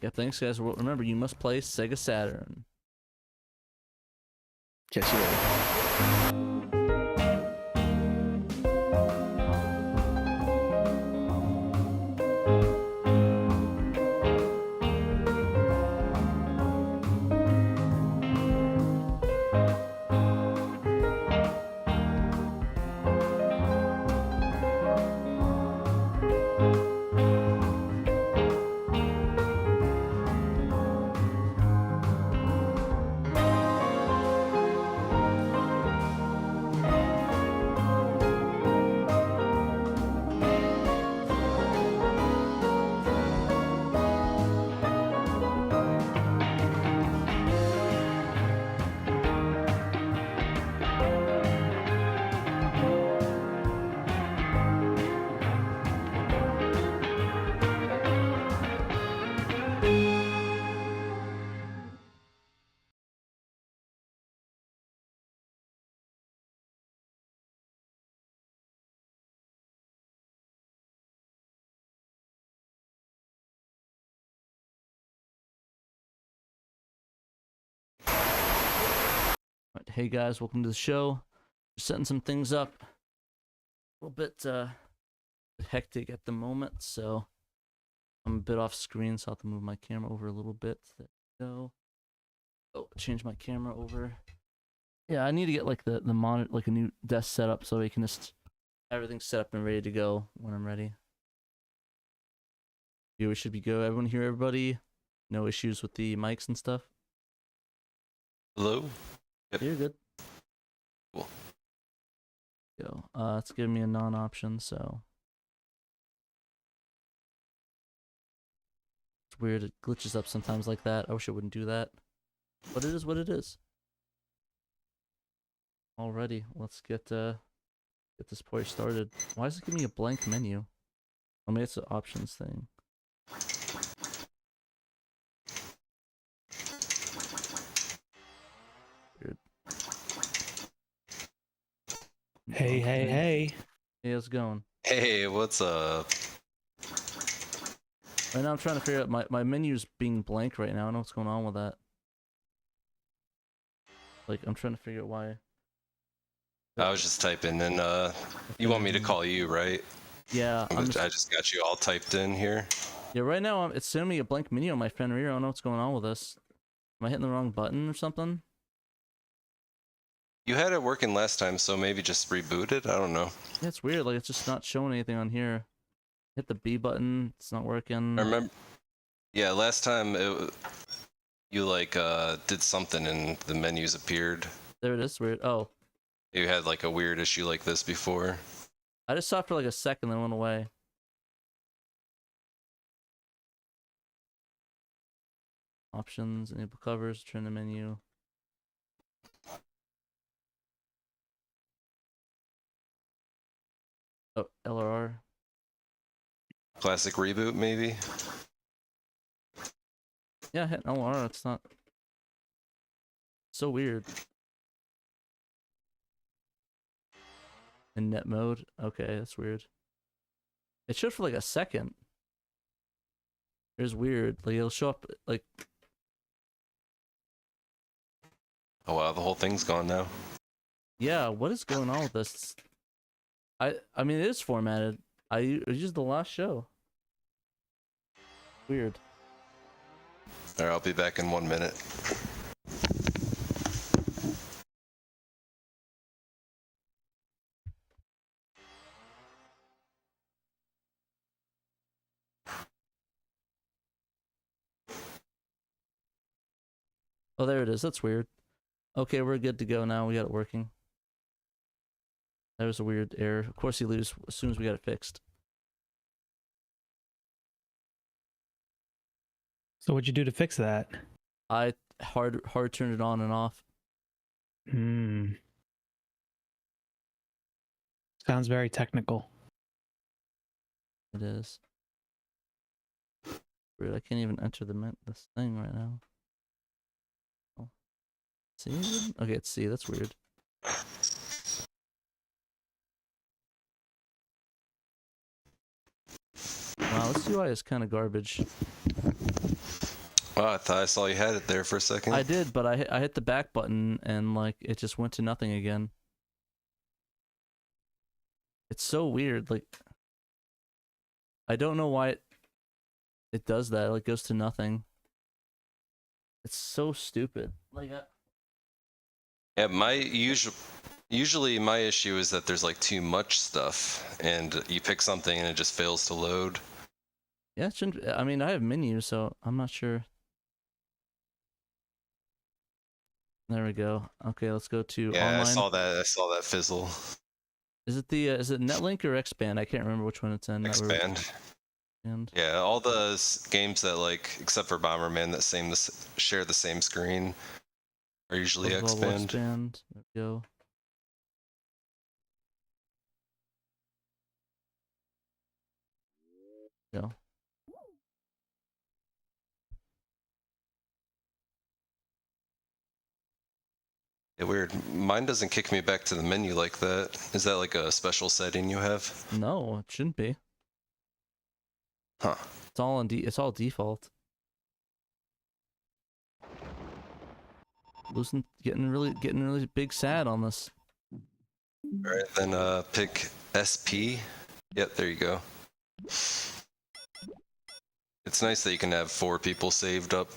Yeah, thanks, guys. Remember, you must play Sega Saturn. Catch you later. Hey guys, welcome to the show. Just setting some things up. A little bit hectic at the moment, so I'm a bit off screen, so I'll have to move my camera over a little bit. There we go. Oh, change my camera over. Yeah, I need to get like the monitor, like a new desk setup, so we can just everything's set up and ready to go when I'm ready. Yeah, we should be good. Everyone hear everybody? No issues with the mics and stuff? Hello? Yep. You're good. Cool. Go. It's giving me a non-option, so it's weird. It glitches up sometimes like that. I wish it wouldn't do that, but it is what it is. Alrighty, let's get this party started. Why is it giving me a blank menu? Oh, maybe it's an options thing. Weird. Hey, hey, hey. Hey, how's it going? Hey, what's up? Right now I'm trying to figure out my menu's being blank right now. I don't know what's going on with that. Like, I'm trying to figure out why. I was just typing in, you want me to call you, right? Yeah, I just got you all typed in here. Yeah, right now it's sending me a blank menu on my friend rear. I don't know what's going on with this. Am I hitting the wrong button or something? You had it working last time, so maybe just reboot it? I don't know. Yeah, it's weird. Like, it's just not showing anything on here. Hit the B button. It's not working. I remember, yeah, last time you like did something and the menus appeared. There it is. Weird. Oh, You had like a weird issue like this before. I just saw it for like a second, then it went away. Options, enable covers, turn the menu. Oh, LRR. Classic reboot, maybe? Yeah, hit LRR. It's not so weird. In net mode. Okay, that's weird. It showed for like a second. It's weird. Like it'll show up like. Oh wow, the whole thing's gone now. Yeah, what is going on with this? I mean, it is formatted. I used the last show. Weird. Alright, I'll be back in 1 minute. Oh, there it is. That's weird. Okay, we're good to go now. We got it working. There was a weird error. Of course, you lose as soon as we got it fixed. So what'd you do to fix that? I hard turned it on and off. Sounds very technical. It is. Weird. I can't even enter this thing right now. Oh. See? Okay, it's C. That's weird. Wow, this UI is kind of garbage. Oh, I thought I saw you had it there for a second. I did, but I hit the back button and like it just went to nothing again. It's so weird. Like I don't know why it does that. Like goes to nothing. It's so stupid. Like Yeah, usually my issue is that there's like too much stuff, and you pick something and it just fails to load. yeah, it shouldn't. I mean, I have menus, so I'm not sure. There we go. Okay, let's go to Yeah, online. I saw that fizzle. Is it the is it Netlink or Expand? I can't remember which one it's in. Expand. And Yeah, all the games that like, except for Bomberman, that share the same screen, are usually Expand. Expand. There we go. Go. Yeah, weird. Mine doesn't kick me back to the menu like that. Is that like a special setting you have? No, it shouldn't be. Huh. It's all on it's all default. getting really big sad on this. All right, then pick SP. Yep, there you go. It's nice that you can have 4 people saved up,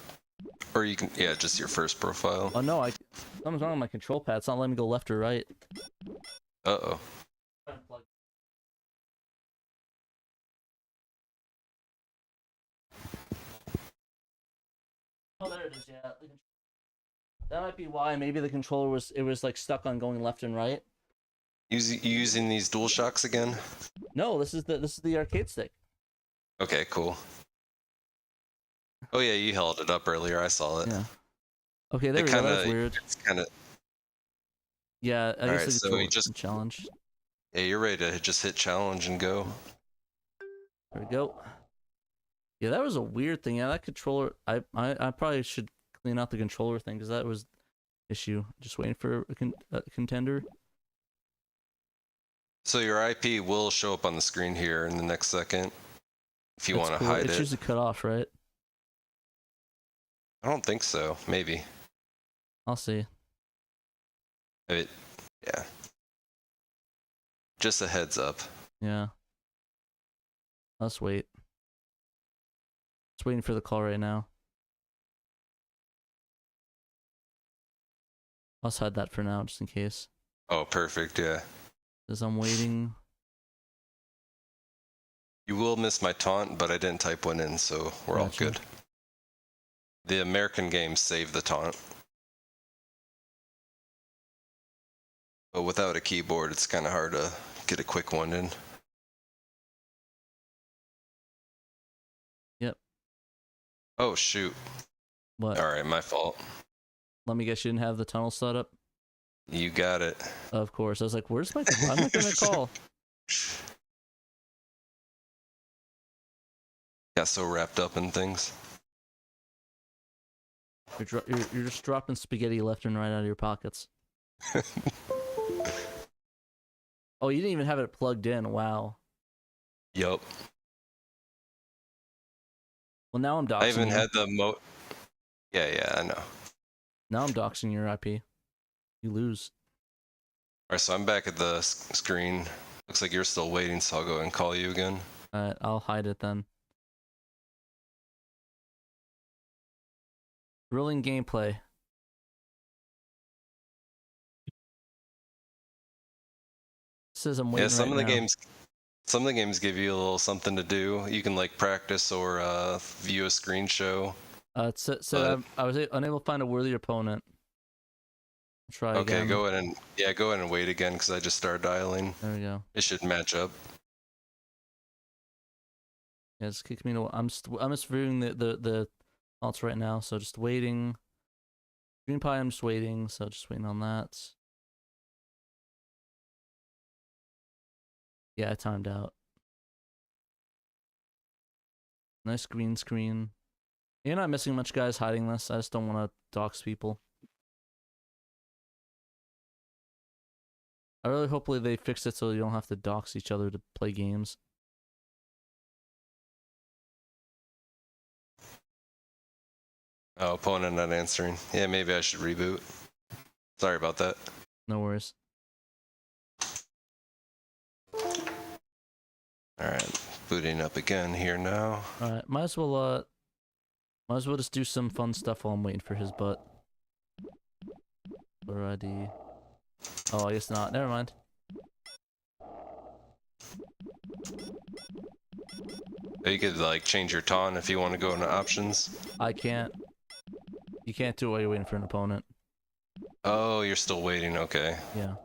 or you can, yeah, just your first profile. Oh no, something's wrong with my control pad. It's not letting me go left or right. Uh-oh. Oh, there it is. Yeah, that might be why. Maybe the controller was like stuck on going left and right. Using these dual shocks again? No, this is the arcade stick. Okay, cool. Oh yeah, you held it up earlier. I saw it. Yeah. Okay, there we go. That's weird. It's kind of. Yeah, I guess the so controller you just challenge. Yeah, you're ready to just hit challenge and go. There we go. Yeah, that was a weird thing. Yeah, that controller. I probably should clean out the controller thing because that was issue. Just waiting for a contender. So your IP will show up on the screen here in the next second. If you want to cool. hide It's it. usually cut off, right? I don't think so. Maybe. I'll see. Yeah. Just a heads up. Yeah. Let's wait. Just waiting for the call right now. Let's hide that for now, just in case. Oh, perfect. Yeah. As I'm waiting. You will miss my taunt, but I didn't type one in, so we're all Gotcha. good. The American games save the taunt. But without a keyboard, it's kind of hard to get a quick one in. Yep. Oh, shoot. What? All right, my fault. Let me guess, you didn't have the tunnel set up? You got it. Of course. I was like, where's my... I'm not gonna call. Got so wrapped up in things. You're just dropping spaghetti left and right out of your pockets. Oh, you didn't even have it plugged in. Wow. Yup. Well, now I'm doxing I even you. had the Yeah, I know. Now I'm doxing your IP. You lose. Alright, so I'm back at the screen. Looks like you're still waiting, so I'll go and call you again. Alright, I'll hide it then. Thrilling gameplay. Says I'm waiting. Yeah, some right of the now. some of the games give you a little something to do. You can like practice or view a screen show. It said I was unable to find a worthy opponent. Try Okay, again. go in and wait again because I just started dialing. There we go. It should match up. Yeah, just kick me to. I'm just viewing the alts right now, so just waiting. Green pie, I'm just waiting, so just waiting on that. Yeah, I timed out. Nice green screen. You're not missing much, guys, hiding this. I just don't want to dox people. I really hopefully they fix it so you don't have to dox each other to play games. Oh, opponent not answering. Yeah, maybe I should reboot. Sorry about that. No worries. Alright, booting up again here now. Alright, might as well just do some fun stuff while I'm waiting for his butt. Or ID. Oh, I guess not. Never mind. You could like change your taunt if you want to go into options. I can't. You can't do it while you're waiting for an opponent. Oh, you're still waiting. Okay. Yeah.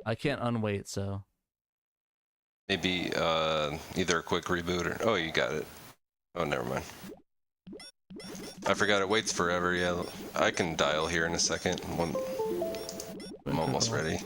I can't unwait, so. Maybe either a quick reboot or... Oh, you got it. Oh, never mind. I forgot it waits forever. Yeah, I can dial here in a second. I'm almost ready.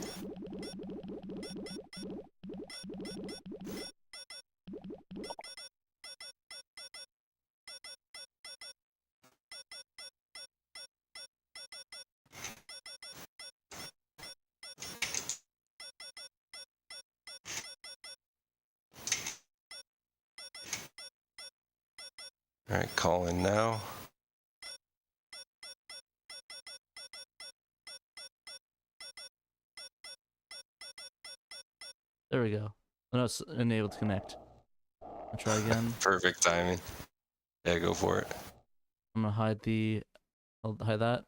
All right, call in now. There we go. Oh, no, it's enabled to connect. I'll try again. Perfect timing. Yeah, go for it. I'm gonna hide the. I'll hide that.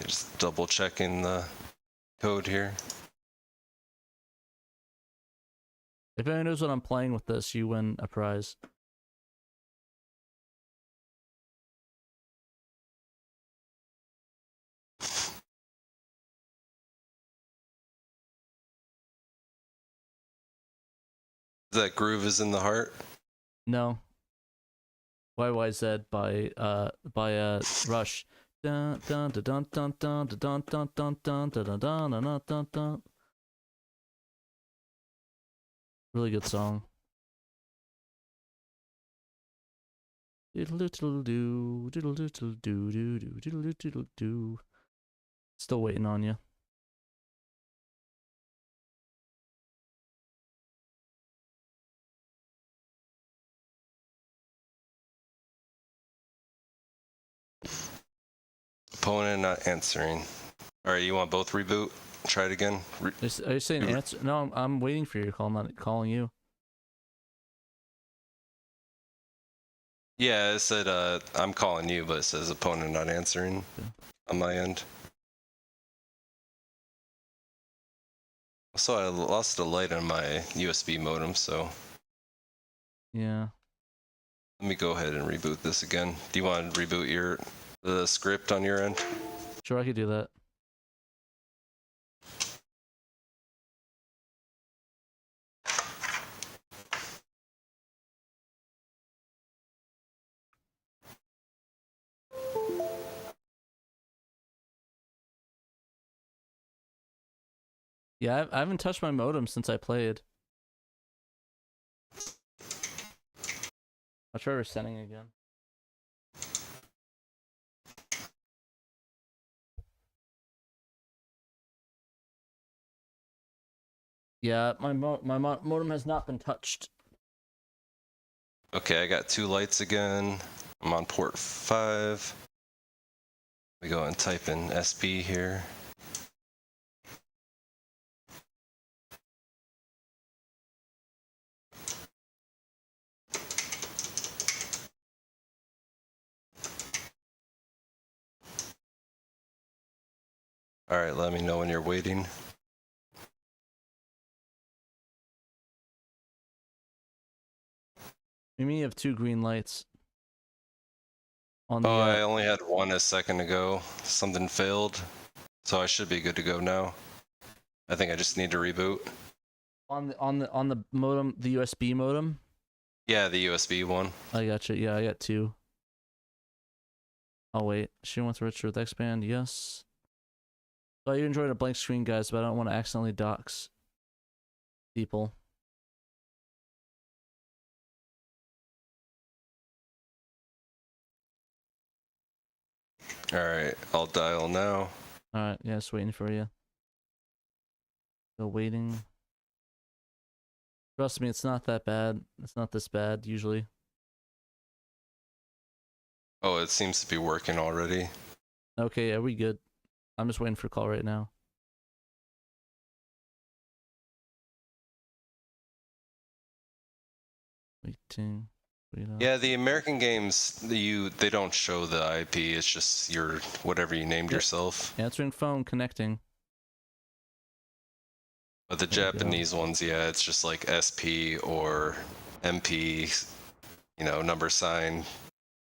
Just double checking the code here. If anyone knows what I'm playing with this, you win a prize. That groove is in the heart. No. YYZ by Rush. Dun dun dun dun dun dun dun dun dun dun dun dun dun dun dun. Really good song. Diddle diddle do, diddle diddle do do do diddle diddle do. Still waiting on you. Opponent not answering. All right, you want both reboot? Try it again. Are you saying answer? No, I'm waiting for your call. I'm not calling you. Yeah, it said I'm calling you, but it says opponent not answering on my end. Also, I lost the light on my USB modem, so Yeah. let me go ahead and reboot this again. Do you want to reboot the script on your end? Sure, I could do that. Yeah, I haven't touched my modem since I played. I'll try resetting again. Yeah, my modem has not been touched. Okay, I got 2 lights again. I'm on port 5. We go and type in SB here. All right, let me know when you're waiting. You mean you have 2 green lights? On the, Oh, I only had 1 a second ago. Something failed, so I should be good to go now. I think I just need to reboot. on the modem, the USB modem. Yeah, the USB one. I got you. Yeah, I got 2. Oh wait, she wants Richard with X-Band. Yes. So you enjoyed a blank screen, guys, but I don't want to accidentally dox people. All right, I'll dial now. All right, yeah, just waiting for you. Still waiting. Trust me, it's not that bad. It's not this bad usually. Oh, it seems to be working already. Okay, are we good? I'm just waiting for a call right now. Waiting. Wait up. Yeah, the American games, they don't show the IP. It's just your whatever you named yourself. Answering phone, connecting. But the There we go. Japanese ones, yeah, it's just like SP or MP, number sign,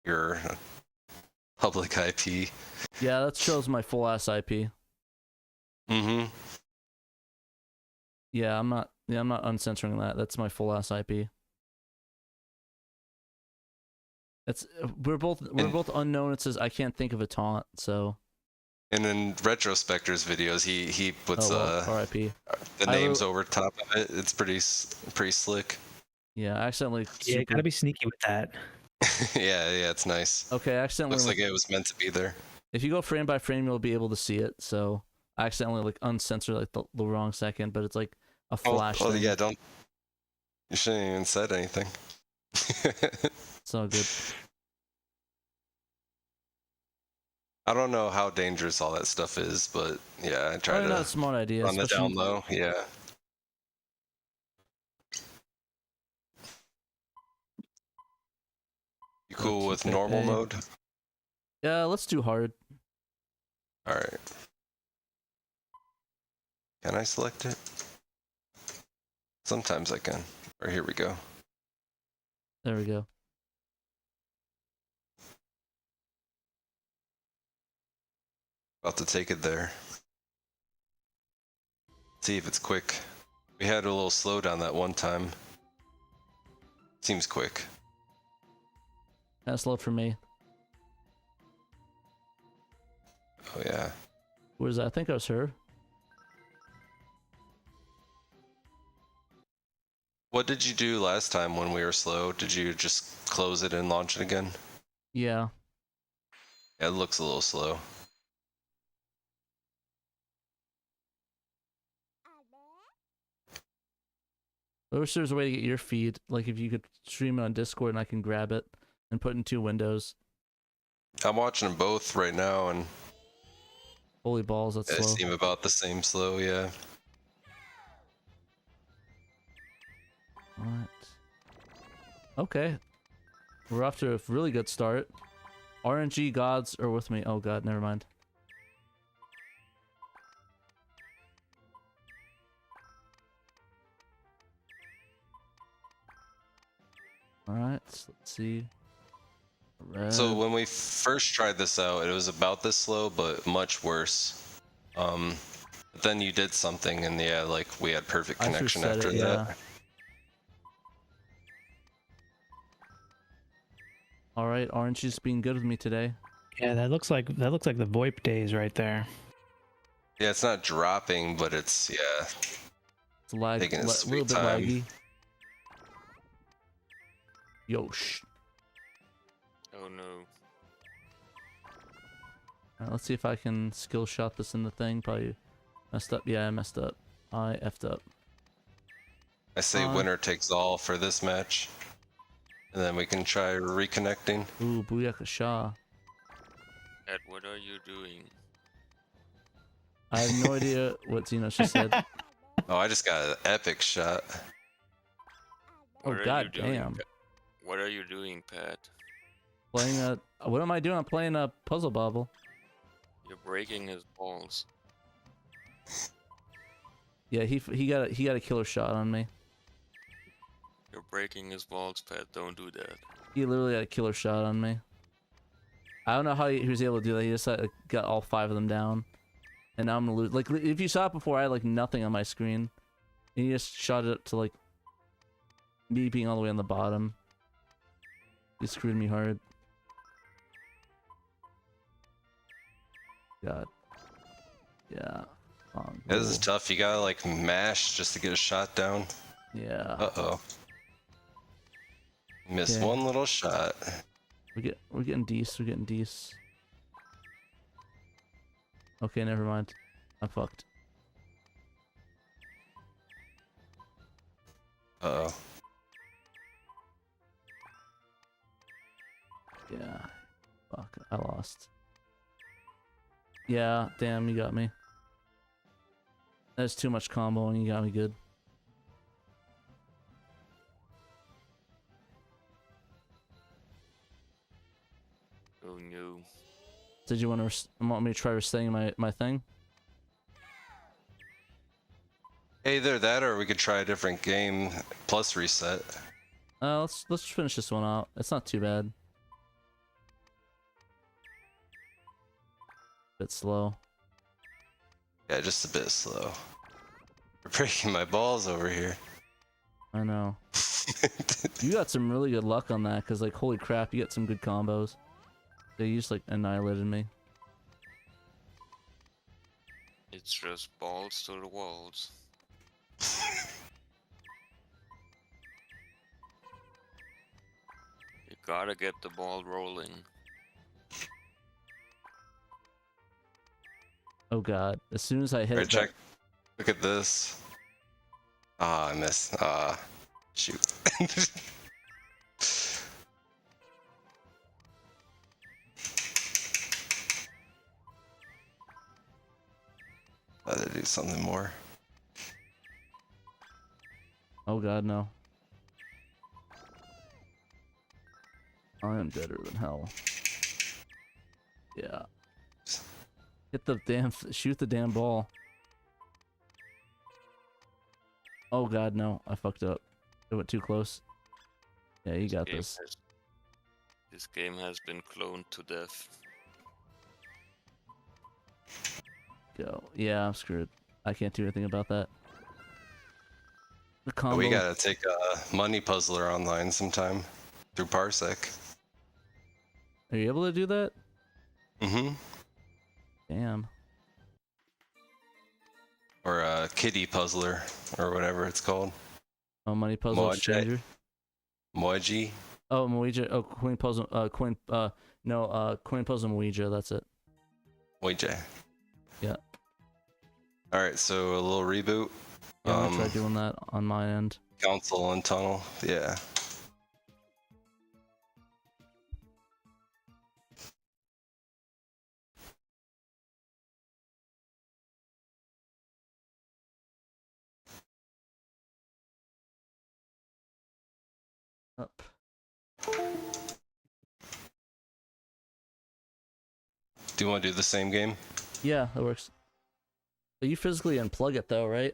your public IP. Yeah, that shows my full ass IP. Mm-hmm. Yeah, I'm not uncensoring that. That's my full ass IP. We're both unknown. It says I can't think of a taunt, so. And in Retrospector's videos, he puts RIP. the names over top of it. It's pretty slick. Yeah, I accidentally. Yeah, you gotta be sneaky with that. yeah, it's nice. Okay, I accidentally. Looks like it was meant to be there. If you go frame by frame, you'll be able to see it. So I accidentally like uncensored like the wrong second, but it's like a flash. Oh thing. yeah, don't. You shouldn't even said anything. It's all good. I don't know how dangerous all that stuff is, but yeah, I try Probably not a to smart idea, run it down especially. low. Yeah. You cool with normal mode? Yeah, let's do hard. All right. Can I select it? Sometimes I can. Or here we go. There we go. About to take it there. See if it's quick. We had a little slowdown that one time. Seems quick. That's slow for me. Oh yeah. Who was that? I think that was her. What did you do last time when we were slow? Did you just close it and launch it again? Yeah. Yeah, it looks a little slow. I wish there was a way to get your feed. Like if you could stream it on Discord and I can grab it and put it in 2 windows. I'm watching them both right now, and Holy balls, that's they slow. seem about the same slow, yeah. What? Okay. We're off to a really good start. RNG gods are with me. Oh god, never mind. Alright, so let's see. So when we first tried this out, it was about this slow, but much worse. But then you did something, and yeah, like we had perfect I connection reset after it, that. yeah. Alright, RNG's being good with me today. Yeah, that looks like the VoIP days right there. Yeah, it's not dropping, but it's yeah. It's lag, Taking its a little sweet bit time. laggy. Yosh. Oh no. Alright, let's see if I can skill shot this in the thing. Probably messed up. Yeah, I messed up. I effed up. I say winner takes all for this match, and then we can try reconnecting. Ooh, Booyaka Shah. Ed, what are you doing? I have no idea what Xenos just said. Oh, I just got an epic shot. Oh, What are god you doing, damn. Pat? What are you doing, Pat? Playing a... What am I doing? I'm playing a puzzle bobble. You're breaking his balls. Yeah, he got a killer shot on me. You're breaking his balls, Pat. Don't do that. He literally had a killer shot on me. I don't know how he was able to do that. He just got all 5 of them down. And now I'm gonna lose. Like, if you saw it before, I had like nothing on my screen. And he just shot it up to like me being all the way on the bottom. He screwed me hard. God. Yeah. This is tough. You gotta like mash just to get a shot down. Yeah. Uh-oh. Missed Okay. one little shot. We're getting dece. We're getting dece. Okay, never mind. I'm fucked. Uh-oh. Yeah. Fuck. I lost. Yeah. Damn, you got me. That's too much combo and you got me good. Oh no. Did you want me to try resetting my thing? Either that or we could try a different game plus reset. Let's finish this one out. It's not too bad. Bit slow. Yeah, just a bit slow. You're breaking my balls over here. I know. You got some really good luck on that, cause like holy crap, you got some good combos. They just like annihilated me. It's just balls to the walls. You gotta get the ball rolling. Oh god! As soon as I hit Alright, that, check. Look at this. Ah, I missed. Ah, shoot. rather do something more. Oh god, no. I am deader than hell. Yeah. Hit the damn, shoot the damn ball. Oh god, no, I fucked up. It went too close. Yeah, you got this. This game has been cloned to death. Go. Yeah, I'm screwed. I can't do anything about that. The combo. We gotta take a money puzzler online sometime through Parsec. Are you able to do that? Mm-hmm. Damn. Or a kitty puzzler, or whatever it's called. Oh, money puzzle Moji. exchanger. Moji. Oh, Ouija. Oh, coin puzzle. Coin. Coin puzzle Ouija. That's it. Moji. Yeah. All right, so a little reboot. Yeah, I'm gonna try doing that on my end. Council and tunnel. Yeah. Up. Do you want to do the same game? Yeah, that works. But you physically unplug it though, right?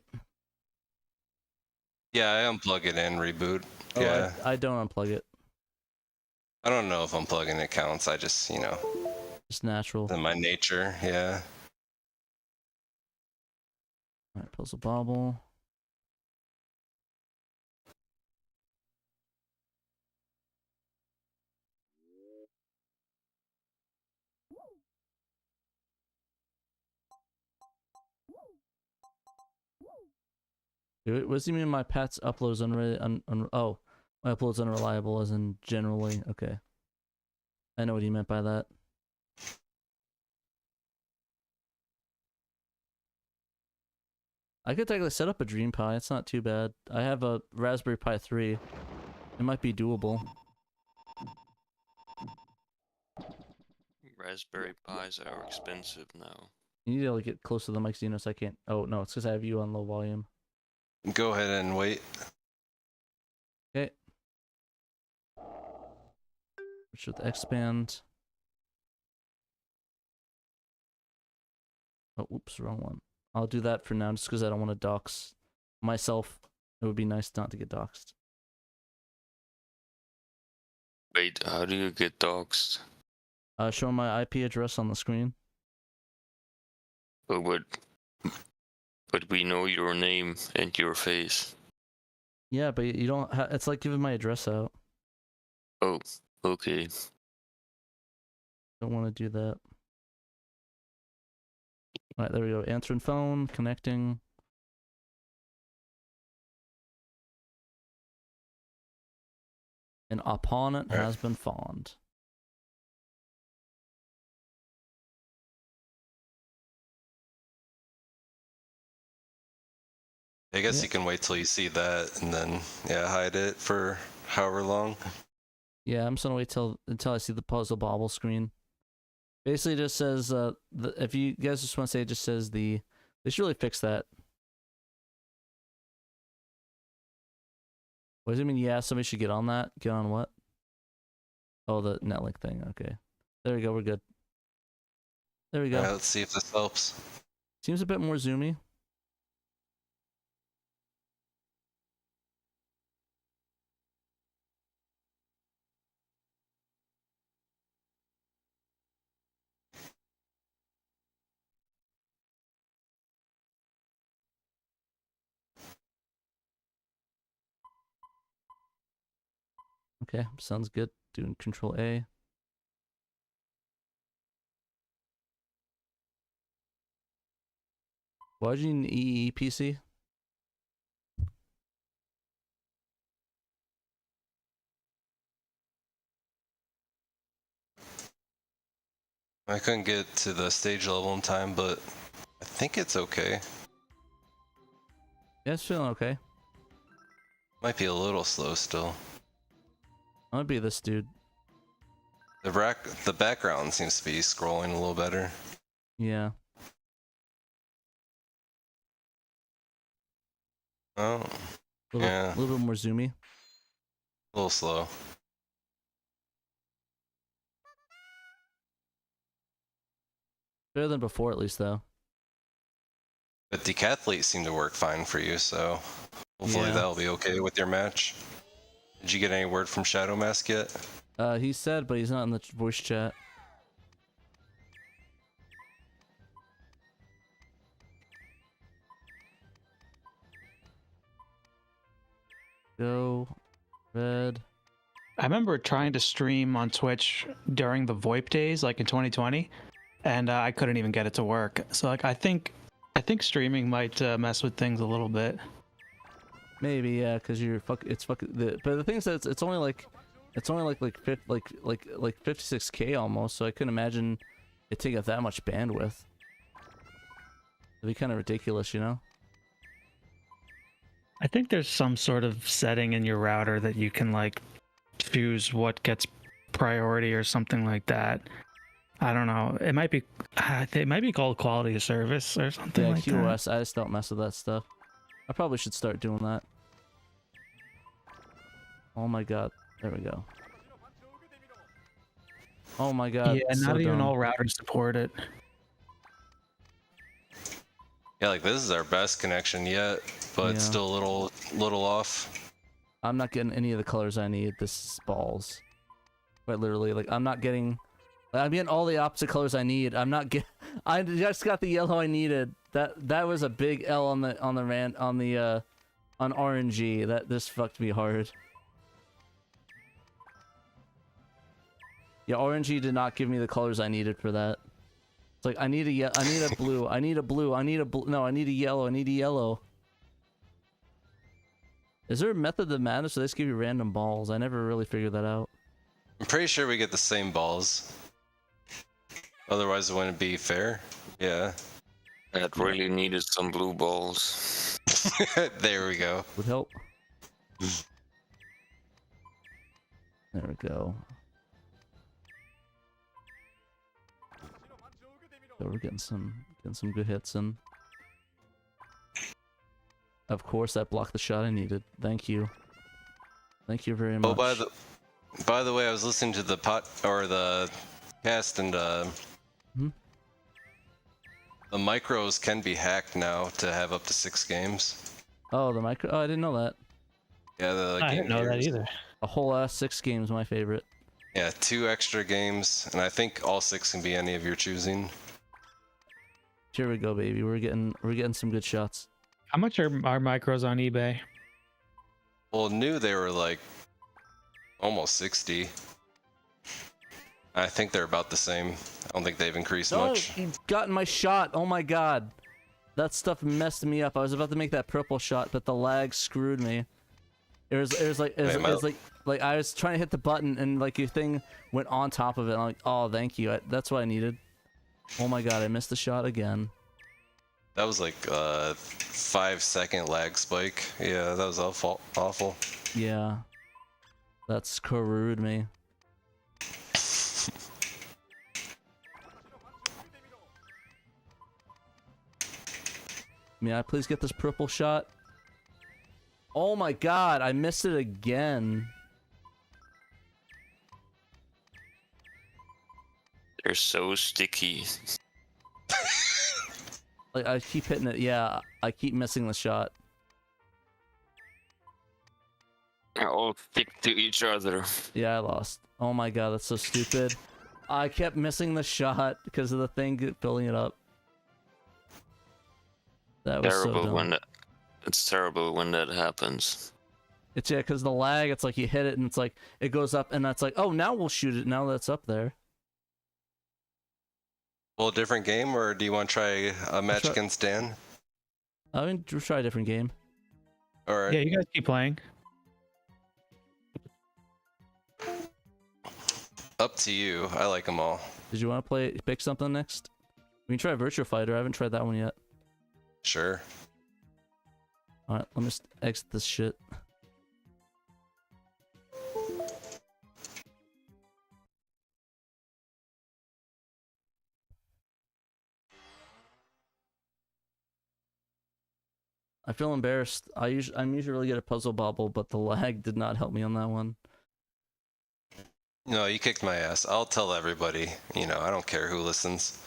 Yeah, I unplug it and reboot. Oh, Yeah. I don't unplug it. I don't know if unplugging it counts. I just, Just natural. in my nature, yeah. Alright, puzzle bobble. What does he mean my Pat's uploads oh, my upload's unreliable as in generally? Okay. I know what he meant by that. I could technically set up a Dream Pi, it's not too bad. I have a Raspberry Pi 3. It might be doable. Raspberry Pis are expensive now. You need to like, get close to the mic, Zeno, so I can't. Oh, no, it's because I have you on low volume. Go ahead and wait. Okay. Which with expand. Oh, oops, wrong one. I'll do that for now just because I don't want to dox myself. It would be nice not to get doxed. Wait, how do you get doxed? Show my IP address on the screen. But we know your name and your face. Yeah, but you don't. It's like giving my address out. Oh, okay. Don't want to do that. All right, there we go. Answering phone, connecting. An opponent has been found. I guess you can wait till you see that and then, hide it for however long. Yeah, I'm just gonna wait until I see the puzzle bobble screen. Basically, it just says if you guys just want to say, it just says they should really fix that. What does it mean? Yeah, somebody should get on that. Get on what? Oh, the Netlink thing. Okay, there we go. We're good. There we go. All right, let's see if this helps. Seems a bit more zoomy. Okay, sounds good. Doing Control A. Why do you need an EE PC? I couldn't get to the stage level in time, but I think it's okay. Yeah, it's feeling okay. Might be a little slow still. I'm gonna be this dude. The background seems to be scrolling a little better. Yeah. Oh, A yeah, little bit more zoomy. a little slow. Better than before, at least, though. But decathlete seemed to work fine for you, so hopefully Yeah. that'll be okay with your match. Did you get any word from Shadow Mask yet? He said, but he's not in the voice chat. Go, red. I remember trying to stream on Twitch during the VoIP days, like in 2020, and I couldn't even get it to work. So like I think streaming might mess with things a little bit. Maybe, yeah, because it's fucking. But the thing is that it's only like 56K almost. So I couldn't imagine it taking up that much bandwidth. It'd be kind of ridiculous, you know. I think there's some sort of setting in your router that you can like choose what gets priority or something like that. I don't know. It might be called quality of service or something Yeah, like QoS. I just don't mess with that stuff. I probably should start doing that. Oh my god. There we go. Oh my that. god. Yeah, so not even dumb. all routers support it. Yeah, like this is our best connection yet, but it's Yeah. still a little off. I'm not getting any of the colors I need. This is balls. Quite literally, like I'm getting all the opposite colors I need. I just got the yellow I needed. That was a big L on RNG. That this fucked me hard. Yeah, RNG did not give me the colors I needed for that. It's like I need a blue, I need a blue, no, I need a yellow, I need a yellow. Is there a method to manage so they just give you random balls? I never really figured that out. I'm pretty sure we get the same balls. Otherwise, it wouldn't be fair. Yeah. That really needed some blue balls. There we go. Would help. There we go. So we're getting some good hits in. Of course, that blocked the shot I needed. Thank you. Thank you very much. Oh, by the way, I was listening to the cast, and the micros can be hacked now to have up to 6 games. Oh, the micro. Oh, I didn't know that. Yeah, the I game didn't know that gears. either. A whole ass 6 games, my favorite. Yeah, 2 extra games, and I think all 6 can be any of your choosing. Here we go, baby. We're getting some good shots. How much are our micros on eBay? Well, new they were like almost 60. I think they're about the same. I don't think they've increased much. He's gotten my shot. Oh my god. That stuff messed me up. I was about to make that purple shot, but the lag screwed me. It was like I was trying to hit the button and like your thing went on top of it. I'm like, oh, thank you. That's what I needed. Oh my god, I missed the shot again. That was like a 5-second lag spike. Yeah, that was awful. Yeah. That screwed me. May I please get this purple shot? Oh my god, I missed it again. They're so sticky. Like, I keep hitting it. Yeah, I keep missing the shot. They all stick to each other. Yeah, I lost. Oh my god, that's so stupid. I kept missing the shot because of the thing filling it up. That was so dumb. It's terrible when that happens. It's because the lag. It's like you hit it and it's like it goes up and that's like, oh, now we'll shoot it. Now that's up there. Well, different game, or do you want to try a match against Dan? I mean, try a different game. All right. Yeah, you guys keep playing. Up to you. I like them all. Did you want to pick something next? We can try Virtua Fighter. I haven't tried that one yet. Sure. Alright, let me just exit this shit. I feel embarrassed. I'm usually really good at Puzzle Bobble, but the lag did not help me on that one. No, you kicked my ass. I'll tell everybody. You know, I don't care who listens.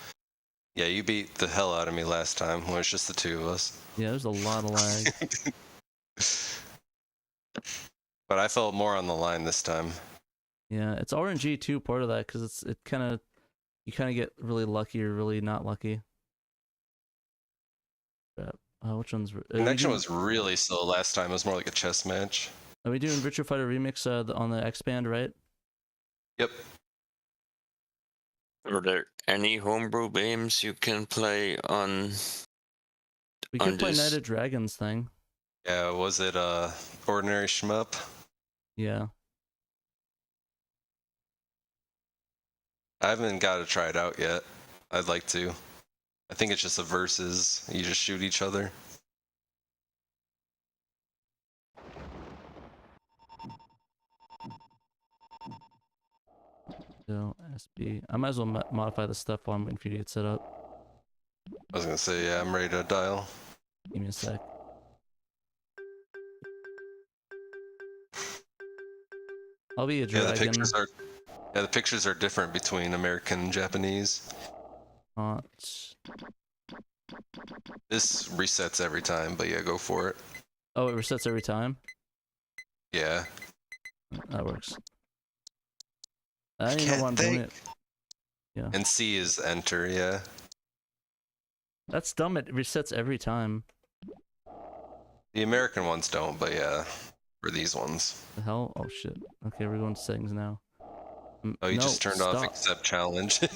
Yeah, you beat the hell out of me last time when it was just the two of us. Yeah, there's a lot of lag. But I felt more on the line this time. Yeah, it's RNG too, part of that, because you kind of get really lucky or really not lucky. Which one's Connection was really slow last time. It was more like a chess match. Are we doing Virtua Fighter Remix on the X-Band, right? Yep. Are there any homebrew games you can play on? We could play Night of Dragons thing. Yeah, was it Ordinary Shmup? Yeah. I haven't got to try it out yet. I'd like to. I think it's just a versus. You just shoot each other. So SB. I might as well modify the stuff while I'm waiting for you to get set up. I was gonna say, yeah, I'm ready to dial. Give me a sec. I'll be a dragon. The pictures are different between American and Japanese. This resets every time, but yeah, go for it. Oh, it resets every time? Yeah. That works. I don't even know why I'm doing it. Yeah. And C is enter, yeah. That's dumb, it resets every time. The American ones don't, but yeah, for these ones. The hell? Oh shit. Okay, we're going to settings now. Oh, you just turned off accept challenge. Yeah,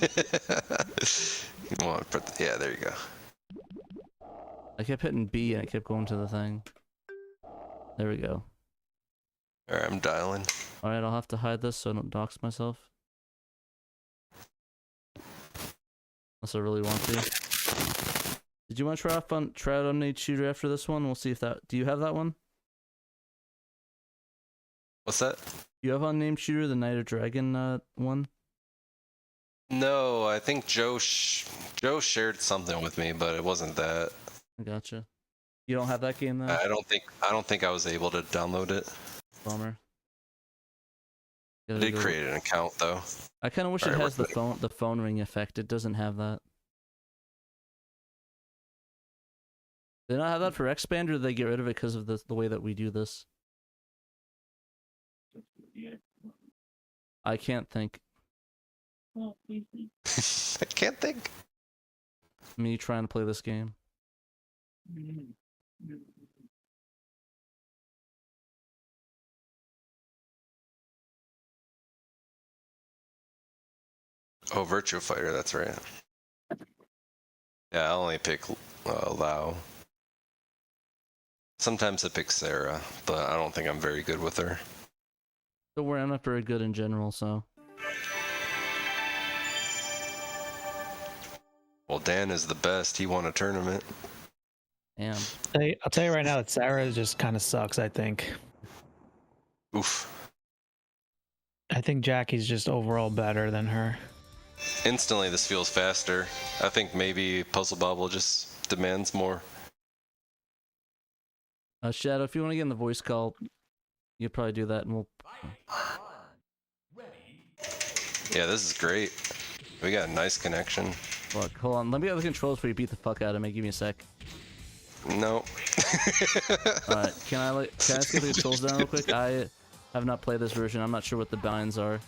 there you go. I kept hitting B and I kept going to the thing. There we go. Alright, I'm dialing. Alright, I'll have to hide this so I don't dox myself. Unless I really want to. Did you want to try out Unnamed Shooter after this one? We'll see if that... Do you have that one? What's that? You have Unnamed Shooter, the Night of Dragon one? No, I think Joe shared something with me, but it wasn't that. I gotcha. You don't have that game though? I don't think I was able to download it. Bummer. I did create an account though. I kind of wish it has the phone ring effect. It doesn't have that. They not have that for X-Band, or did they get rid of it because of the way that we do this? I can't think. I can't think. Me trying to play this game. Oh, Virtua Fighter, that's right. Yeah, I only pick Lao. Sometimes I pick Sarah, but I don't think I'm very good with her. Don't worry, I'm not very good in general, so. Well, Dan is the best. He won a tournament. Damn. I'll tell you right now that Sarah just kind of sucks, I think. Oof. I think Jackie's just overall better than her. Instantly, this feels faster. I think maybe Puzzle Bobble just demands more. Shadow, if you want to get in the voice call, you could probably do that and we'll... Yeah, this is great. We got a nice connection. Look, hold on. Let me get the controls before you beat the fuck out of me. Give me a sec. No. Alright, can I just get the controls down real quick? I have not played this version. I'm not sure what the binds are.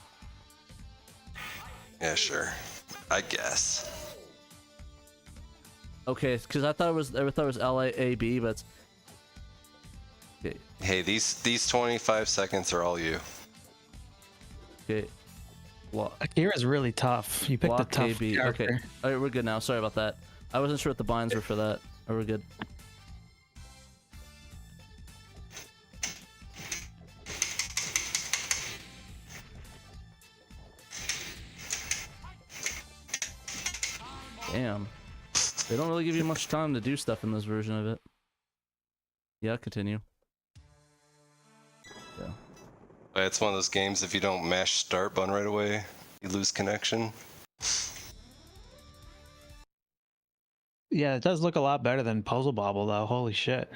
Yeah, sure. I guess. Okay, because I thought it was LAAB, but it's... Okay. Hey, these 25 seconds are all you. Okay. Akira's really tough. You picked a tough character. Okay. Alright, we're good now. Sorry about that. I wasn't sure what the binds were for that. Oh, we're good. Damn. They don't really give you much time to do stuff in this version of it. Yeah, continue. Yeah. It's one of those games, if you don't mash start button right away, you lose connection. Yeah, it does look a lot better than Puzzle Bobble, though. Holy shit.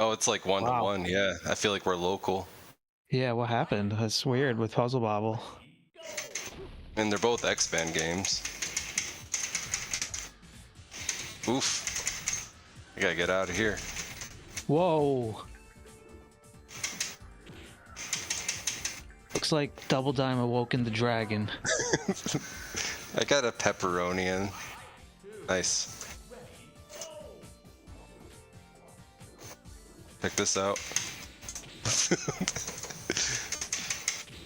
Oh, it's like 1-to-1. Yeah, I feel like we're local. Yeah, what happened? That's weird with Puzzle Bobble. And they're both X-Band games. Oof. I gotta get out of here. Whoa. Looks like Double Dime awoken the dragon. I got a pepperoni in. Nice. Check this out.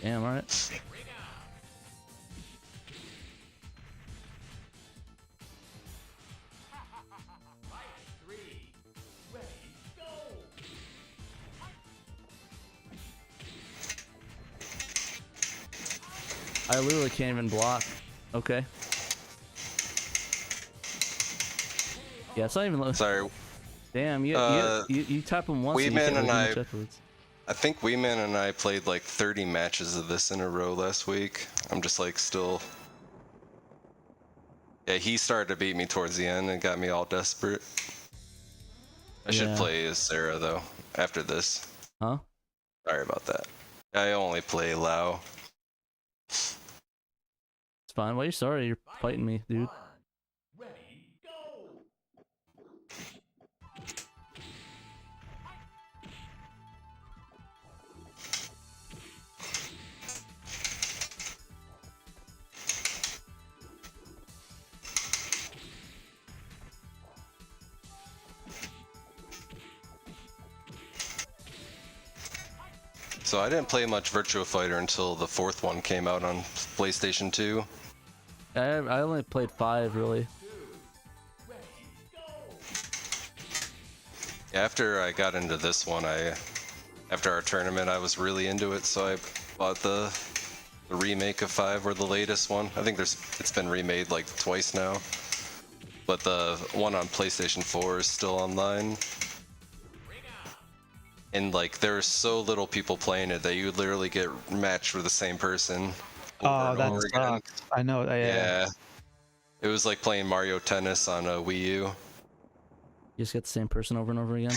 Damn, alright. I literally can't even block. Okay. Yeah, it's not even. Sorry. Damn, you tap him once. And you Weeman can't and really I. do much afterwards. I think Weeman and I played like 30 matches of this in a row last week. I'm just like still. Yeah, he started to beat me towards the end and got me all desperate. I should play as Sarah though after this. Huh? Sorry about that. I only play Lao. It's fine. Why are you sorry? You're fighting me, dude. So I didn't play much Virtua Fighter until the 4th one came out on PlayStation 2. I only played 5 really. After I got into this one, after our tournament, I was really into it, so I bought the remake of 5 or the latest one. I think it's been remade like twice now, but the one on PlayStation 4 is still online. And like there's so little people playing it that you would literally get matched with the same person. Oh, that sucks. I know. Yeah. It was like playing Mario Tennis on a Wii U. You just get the same person over and over again.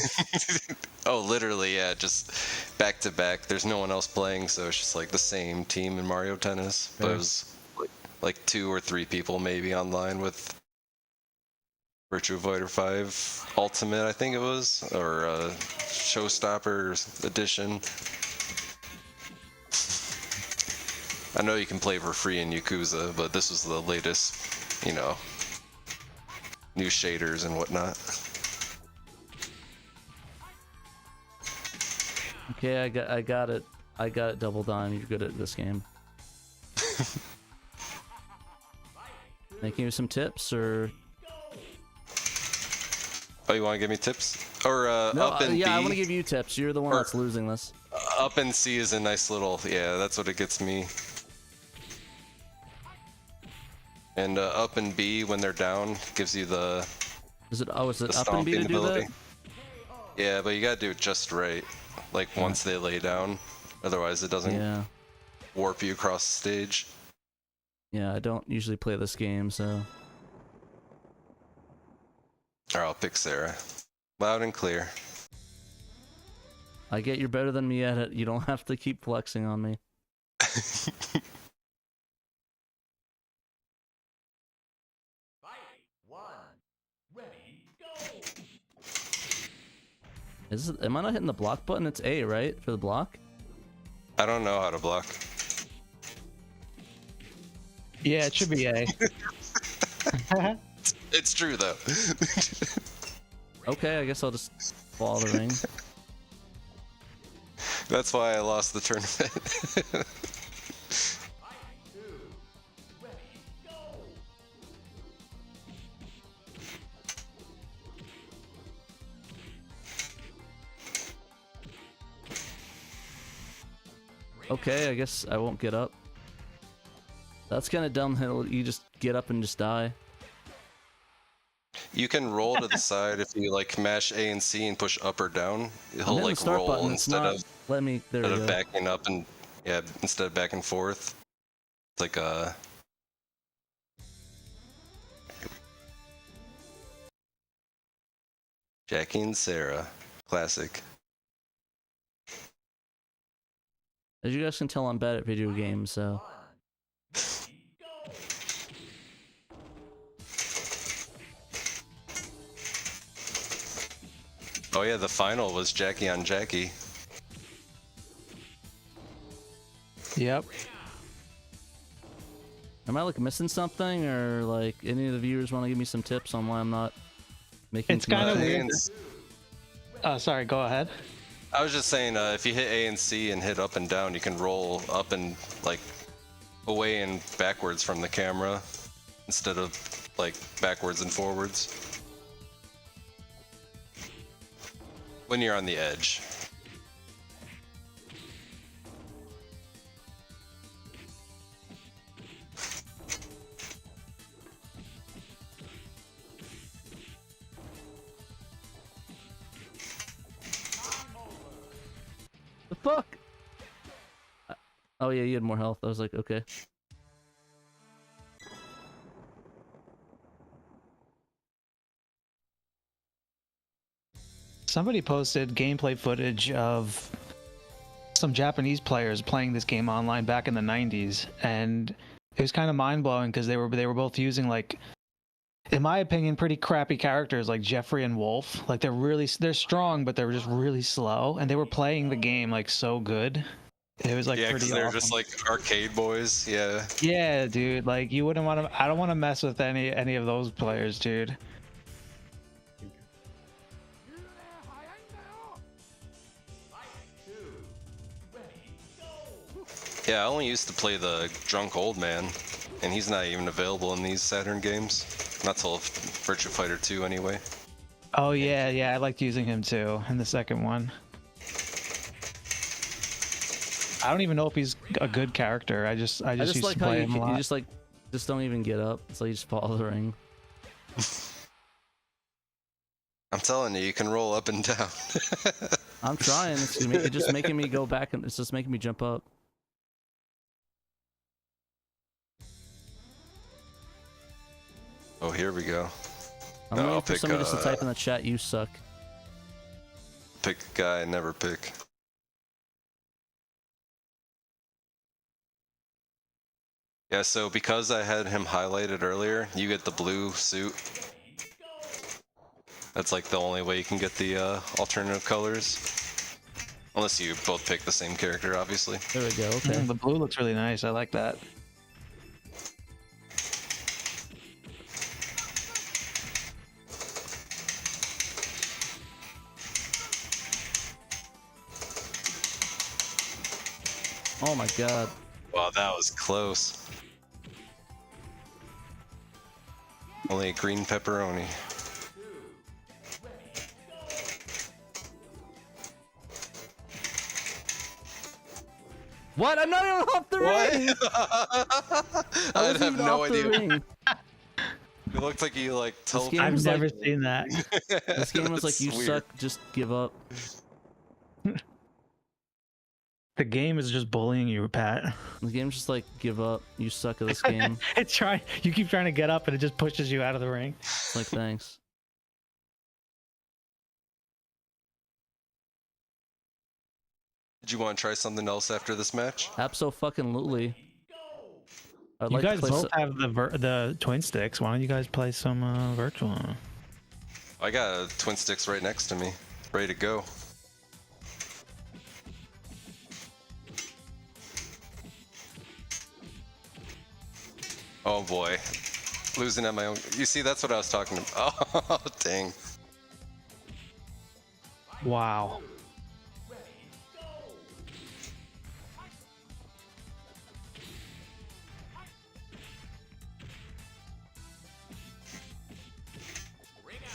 Oh, literally, yeah, just back to back. There's no one else playing, so it's just like the same team in Mario Tennis. But it was like 2 or 3 people maybe online with Virtua Fighter 5 Ultimate, I think it was, or Showstopper Edition. I know you can play for free in Yakuza, but this was the latest, you know, new shaders and whatnot. Okay, I got it. I got it. Double Dime. You're good at this game. Making you some tips or? Oh, you want to give me tips? Or No, up and yeah, B? I want to give you tips. You're the one that's losing this. Up and C is a nice little, yeah, that's what it gets me. And up and B when they're down gives you the. Is it? Oh, is it the up and B to stomping do ability. that? Yeah, but you gotta do it just right. Like once they lay down, otherwise it doesn't warp you across the stage. Yeah, I don't usually play this game, so. Or I'll pick Sarah. Loud and clear. I get you're better than me at it. You don't have to keep flexing on me. Am I not hitting the block button? It's A, right? For the block? I don't know how to block. Yeah, it should be A. It's true though. Okay, I guess I'll just follow the ring. That's why I lost the tournament. Okay, I guess I won't get up. That's kind of dumb. You just get up and just die. You can roll to the side if you like mash A and C and push up or down. He'll like roll button. instead of backing up and instead of back and forth. It's like Jackie and Sarah. Classic. As you guys can tell, I'm bad at video games, so. Oh yeah, the final was Jackie on Jackie. Yep. Am I like missing something, or like any of the viewers want to give me some tips on why I'm not making? It's kind of A weird. and S- Oh, sorry. Go ahead. I was just saying, if you hit A and C and hit up and down, you can roll up and like away and backwards from the camera instead of like backwards and forwards when you're on the edge. The fuck? Oh yeah, you had more health. I was like, okay. Somebody posted gameplay footage of some Japanese players playing this game online back in the 90s, and it was kind of mind-blowing because they were both using, like, in my opinion, pretty crappy characters like Jeffrey and Wolf. Like they're strong, but they're just really slow, and they were playing the game like so good. It was like Yeah, pretty because they're awesome. just like arcade boys. Yeah. Yeah, dude. Like you wouldn't want to. I don't want to mess with any of those players, dude. Yeah, I only used to play the drunk old man, and he's not even available in these Saturn games. Not till Virtua Fighter 2 anyway. Oh yeah, yeah. I liked using him too in the second one. I don't even know if he's a good character. I just used like to how play you, him a lot. you just don't even get up. It's like you just follow the ring. I'm telling you, you can roll up and down. I'm trying. It's just making me go back, and it's just making me jump up. Oh, here we go. I'm No, waiting I'll for pick, somebody just to type in the chat, "You suck." Pick a guy I never pick. Yeah, so because I had him highlighted earlier, you get the blue suit. That's like the only way you can get the alternative colors. Unless you both pick the same character, obviously. There we go. Okay. The blue looks really nice. I like that. Oh my god. Wow, that was close. Only a green pepperoni. What? I'm not even off the ring. I'd have no idea. Ring. It looked like you like This game I've was never like, seen that. This game was like, That's "You weird. suck. Just give up." The game is just bullying you, Pat. The game's just like, "Give up. You suck at this game." It's trying. You keep trying to get up, and it just pushes you out of the ring. It's like, thanks. Did you want to try something else after this match? Abso-fucking-lutely. I'd You like to guys play both have the twin sticks. Why don't you guys play some virtual? I got twin sticks right next to me, ready to go. Oh boy, losing at my own. You see, that's what I was talking about. Oh dang. Wow.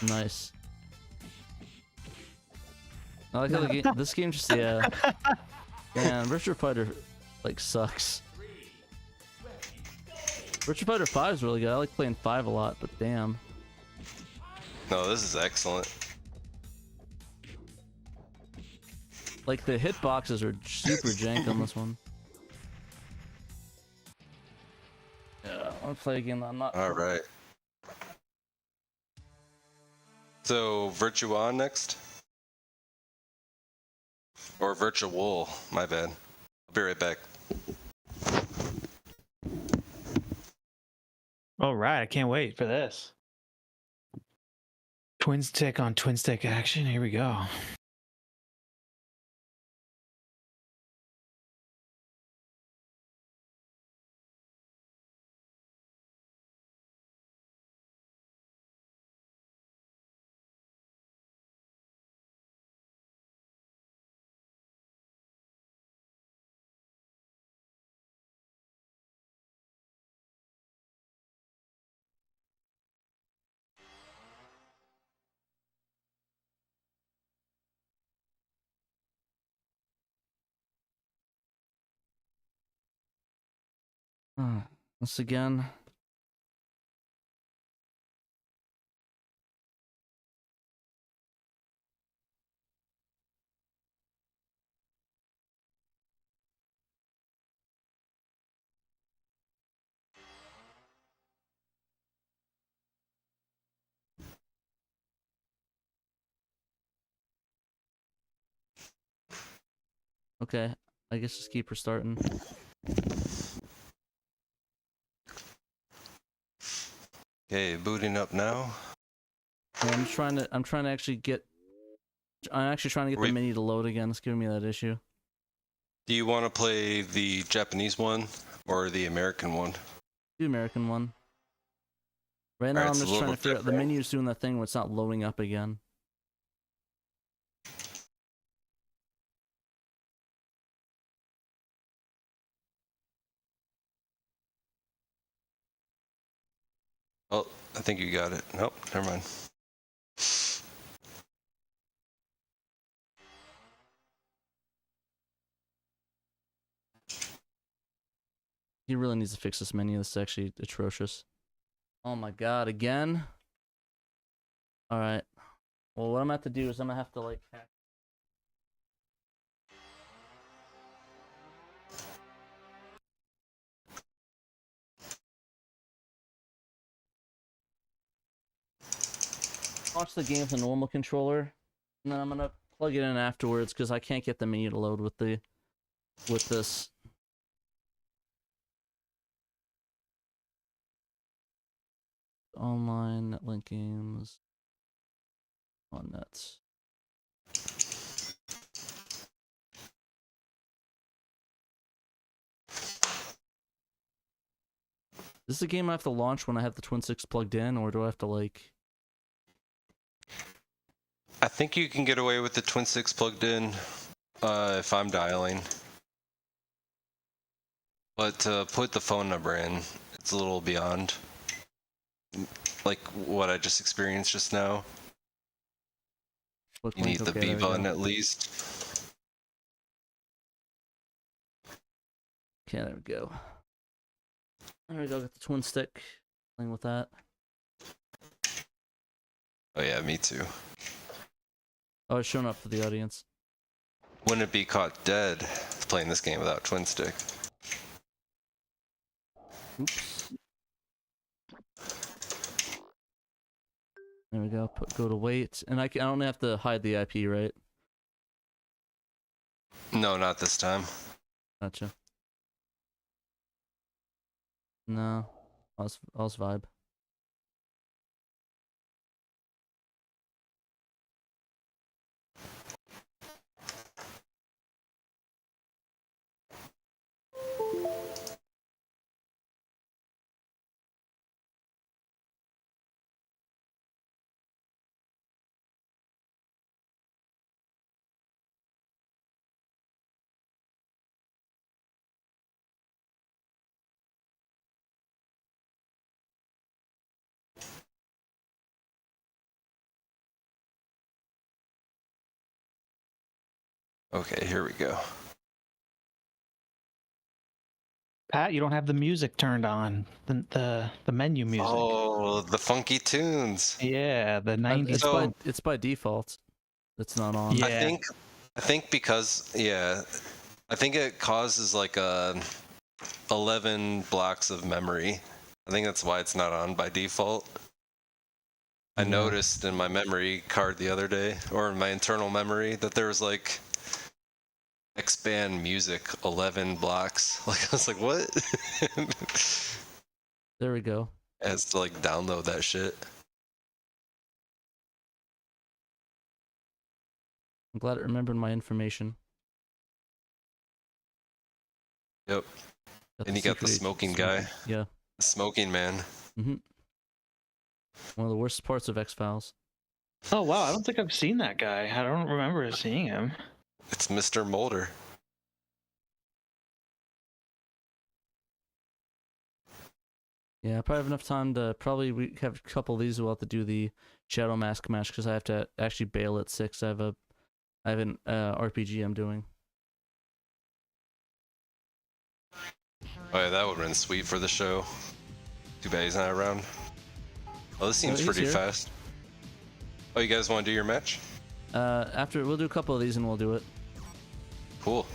Nice. I like how the game, this game just, yeah. Man, Virtua Fighter, like, sucks. Virtua Fighter 5 is really good. I like playing 5 a lot, but damn. No, this is excellent. Like, the hitboxes are super jank on this one. Yeah, I want to play a game that I'm not. All right. So Virtua next. Or virtual, my bad. I'll be right back. All right, I can't wait for this. Twin stick on twin stick action. Here we go. This again. Okay, I guess just keep restarting. Okay, booting up now. Yeah, I'm trying to actually get. I'm actually trying to get the menu to load again. It's giving me that issue. Do you want to play the Japanese one or the American one? The American one. Right now, Alright, I'm it's a just little trying to bit figure out the different. menu's doing that thing where it's not loading up again. Oh, I think you got it. Nope, never mind. He really needs to fix this menu. This is actually atrocious. Oh my god, again? Alright. Well, what I'm gonna have to do is I'm gonna have to, like, hack. Launch the game with a normal controller, and then I'm gonna plug it in afterwards because I can't get the menu to load with this. Online NetLink games on nets. Is this a game I have to launch when I have the Twin Sticks plugged in, or do I have to, like... I think you can get away with the Twin Sticks plugged in if I'm dialing. But to put the phone number in, it's a little beyond like what I just experienced just now. You need the B button at least. Okay, there we go. There we go, got the Twin Stick. Playing with that. Oh yeah, me too. Oh, it's showing up for the audience. Wouldn't it be caught dead playing this game without Twin Stick? Oops. There we go. Go to wait, and I don't have to hide the IP, right? No, not this time. Gotcha. No, I was vibe. Okay, here we go. Pat, you don't have the music turned on. The menu music. Oh, the funky tunes. Yeah, the 90s. It's by default. It's not on. Yeah. I think because I think it causes like 11 blocks of memory. I think that's why it's not on by default. I noticed in my memory card the other day, or in my internal memory, that there was like X-band music 11 blocks. Like I was like, what? There we go. I has to like download that shit. I'm glad it remembered my information. Yep. And you got the secret smoking smoking- guy. Yeah. The smoking man. Mm-hmm. One of the worst parts of X-Files. Oh wow, I don't think I've seen that guy. I don't remember seeing him. It's Mr. Mulder. Yeah, I probably have enough time to we have a couple of these. We'll have to do the Shadow Mask match because I have to actually bail at 6. I have an RPG I'm doing. Oh yeah, that would have been sweet for the show. Too bad he's not around. Oh, this seems he's pretty here. fast. Oh, you guys want to do your match? After we'll do a couple of these and we'll do it. Cool.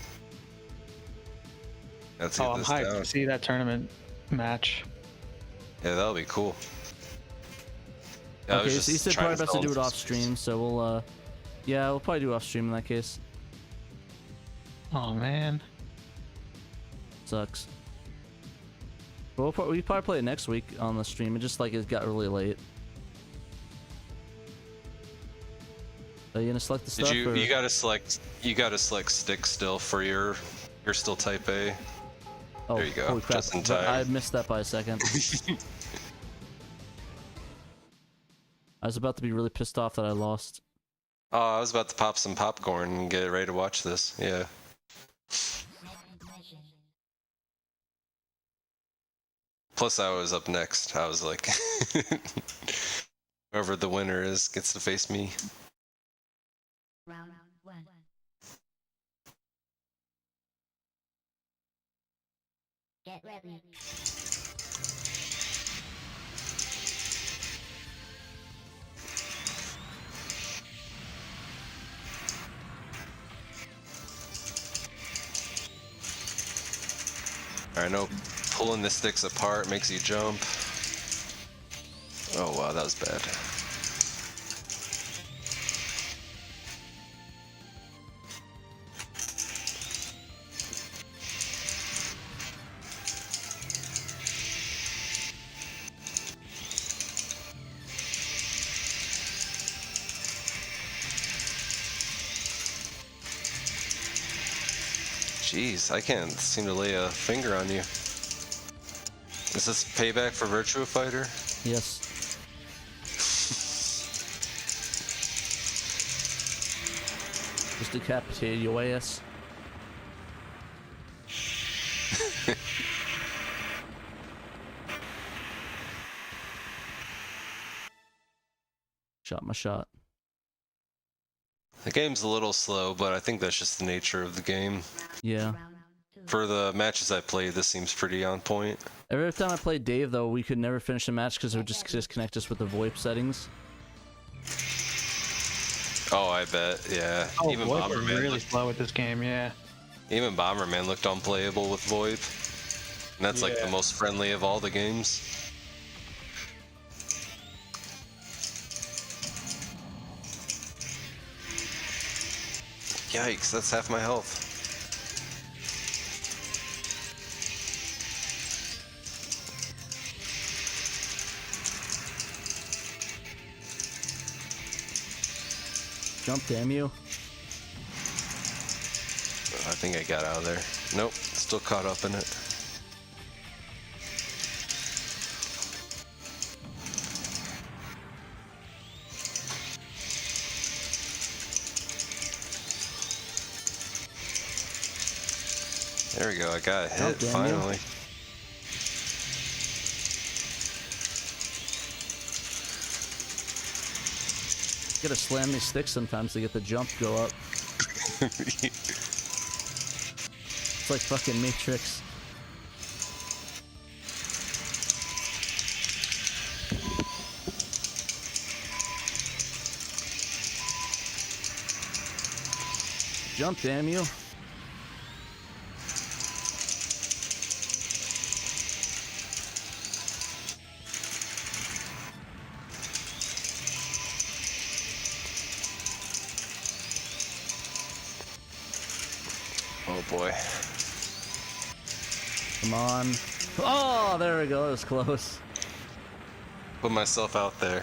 Let's Oh, get I'm this hyped down. to see that tournament match. Yeah, that'll be cool. Yeah, I was Okay, just so you said trying probably best to sell do him it some off stream, so we'll yeah, we'll probably do off stream in that case. Oh man. Sucks. But we probably play it next week on the stream. It just like it got really late. Are you gonna select the stuff? Did you? Or? You gotta select. You gotta select stick still for your. You're still type A. Oh, there you go. holy crap. Just in But time. I missed that by a second. I was about to be really pissed off that I lost. Oh, I was about to pop some popcorn and get ready to watch this. Yeah. Plus, I was up next. I was like, whoever the winner is gets to face me. Round 1. Get ready. I know pulling the sticks apart makes you jump. Oh wow, that was bad. Jeez, I can't seem to lay a finger on you. Is this payback for Virtua Fighter? Yes. Just decapitated your ass. Shot my shot. The game's a little slow, but I think that's just the nature of the game. Yeah. Round 2. For the matches I played, this seems pretty on point. Every time I played Dave, though, we could never finish the match because it would just disconnect us with the VoIP settings. Oh, I bet, yeah. Oh, Even VoIP are Bomberman, really slow with this game, yeah. even Bomberman looked unplayable with VoIP. And that's like the Yeah. most friendly of all the games. Yikes, that's half my health. Jump, damn you. I think I got out of there. Nope, still caught up in it. There we go, I got a hit, damn you. finally. You gotta slam these sticks sometimes to get the jump go up. It's like fucking Matrix. Jump, damn you. Oh boy. Come on. Oh, there we go. That was close. Put myself out there.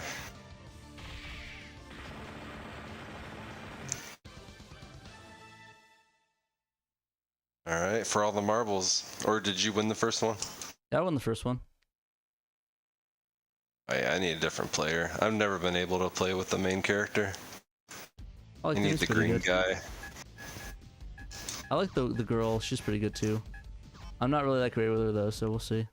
Alright, for all the marbles. Or did you win the first one? Yeah, I won the first one. Oh yeah, I need a different player. I've never been able to play with the main character. I like I need Dame's the pretty green good. guy. I like the girl. She's pretty good too. I'm not really that great with her though, so we'll see.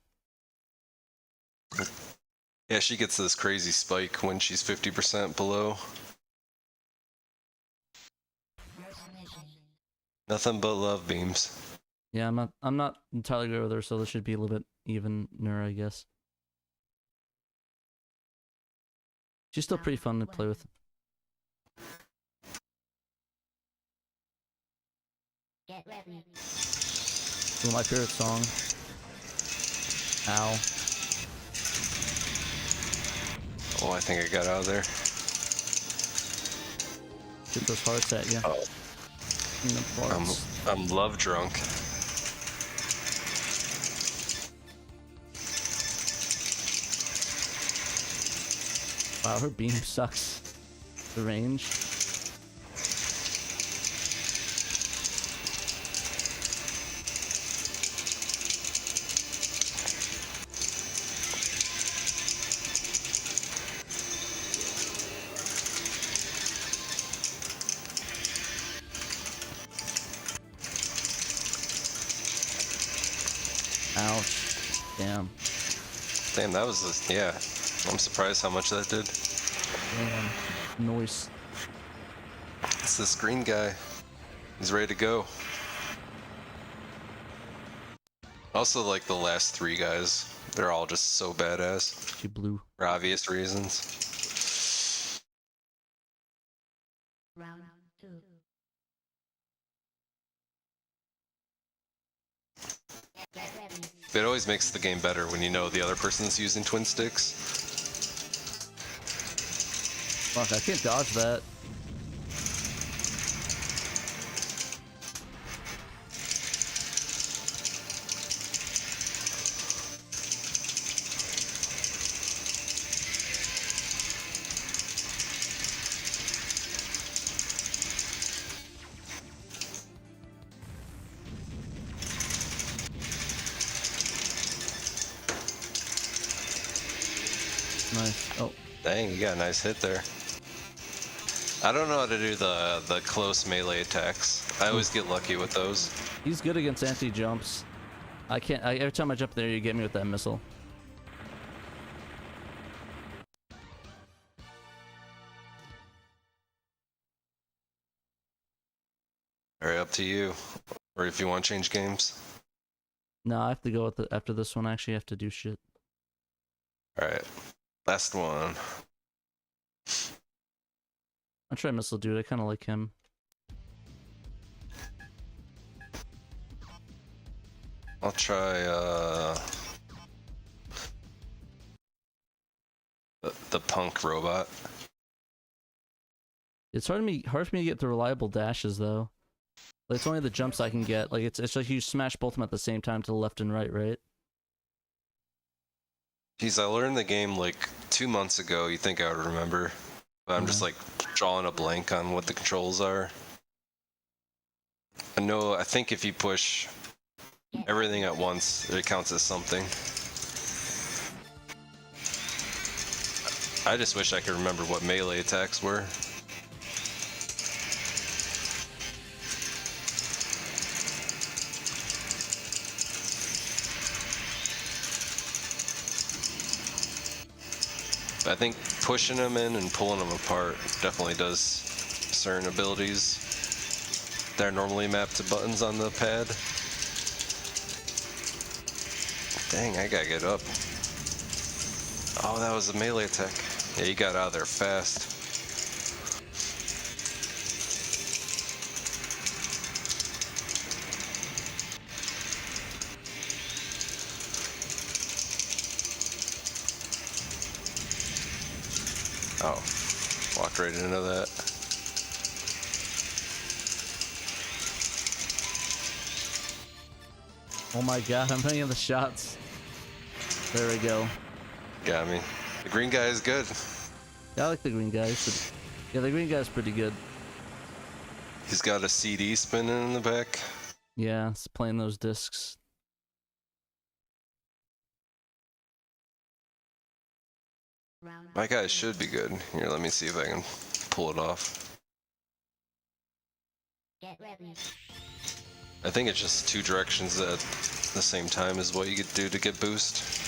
Yeah, she gets this crazy spike when she's 50% below. Nothing but love beams. Yeah, I'm not entirely great with her, so this should be a little bit evener, I guess. She's still pretty fun to play with. Get ready. One of my favorite song. Ow. Oh, I think I got out of there. Get those hearts at you. Oh. In the parts. I'm love drunk. Wow, her beam sucks. The range. Ouch. Damn. Damn, that was yeah. I'm surprised how much that did. Damn. Noise. It's this green guy. He's ready to go. Also, like the last three guys, they're all just so badass She blew. for obvious reasons. Round 2. Get ready. It always makes the game better when you know the other person's using twin sticks. Fuck, I can't dodge that. Nice. Oh, Dang, you got a nice hit there. I don't know how to do the close melee attacks. I always get lucky with those. he's good against anti-jumps. I can't. Every time I jump there, you get me with that missile. Alright, up to you. Or if you want to change games. No, I have to go with the, after this one. I actually have to do shit. Alright, last one. I'll try Missile Dude. I kind of like him. I'll try the punk robot. It's hard for me to get the reliable dashes though. Like, it's only the jumps I can get. Like it's like you smash both of them at the same time to the left and right? Geez, I learned the game like 2 months ago. You think I would remember? But I'm just like drawing a blank on what the controls are. I think if you push everything at once, it counts as something. I just wish I could remember what melee attacks were. I think pushing them in and pulling them apart definitely does certain abilities that are normally mapped to buttons on the pad. Dang, I gotta get up. Oh, that was a melee attack. Yeah, you got out of there fast. Oh, walked right into that. Oh my god, I'm running the shots. There we go. Got me. The green guy is good. Yeah, I like the green guy. Yeah, the green guy's pretty good. He's got a CD spinning in the back. Yeah, it's playing those discs. My guy should be good. Here, let me see if I can pull it off. Get ready. I think it's just 2 directions at the same time is what you could do to get boost.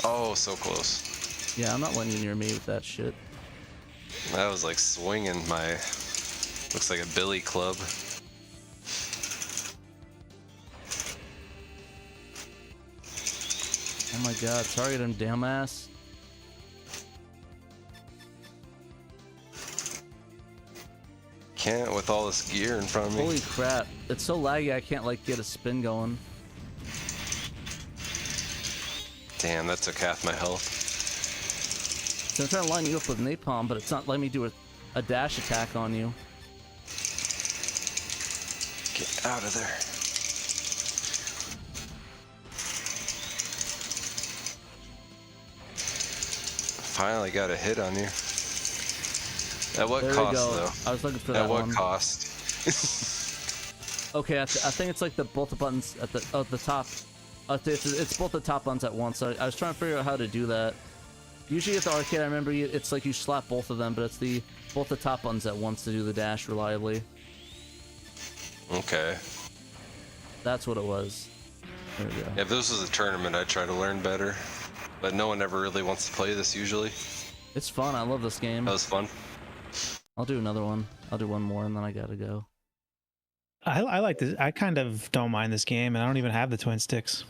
Oh, so close. Yeah, I'm not letting you near me with that shit. That was like swinging my... Looks like a billy club. Oh my god, target him, damn ass. Can't with all this gear in front of me. Holy crap. It's so laggy I can't like get a spin going. Damn, that took half my health. So I'm trying to line you up with napalm, but it's not letting me do a dash attack on you. Get out of there. Finally got a hit on you. At what There cost, we go. though? I was looking for that At what one. cost? Okay, I think it's like both the buttons at the top. It's both the top buttons at once. So I was trying to figure out how to do that. Usually at the arcade, I remember it's like you slap both of them, but it's both the top buttons at once to do the dash reliably. Okay. That's what it was. There we go. Yeah, if this was a tournament, I'd try to learn better. But no one ever really wants to play this usually. It's fun. I love this game. That was fun. I'll do another one. I'll do one more and then I gotta go. I like this. I kind of don't mind this game, and I don't even have the twin sticks.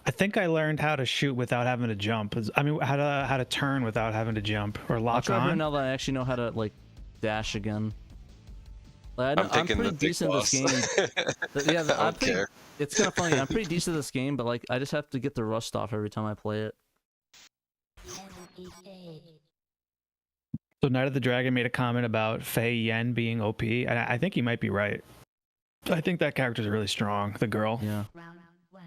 I think I learned how to shoot without having to jump. I mean, how to turn without having to jump or I'll lock try on. now that I actually know how to like dash again. Like, I'm thinking pretty the big decent at this boss. game. Yeah, I don't care. It's kind of funny. I'm pretty decent at this game, but like I just have to get the rust off every time I play it. Empty stage. So Night of the Dragon made a comment about Fei Yen being OP, and I think he might be right. I think that character's really strong. The girl. Yeah. Round 1.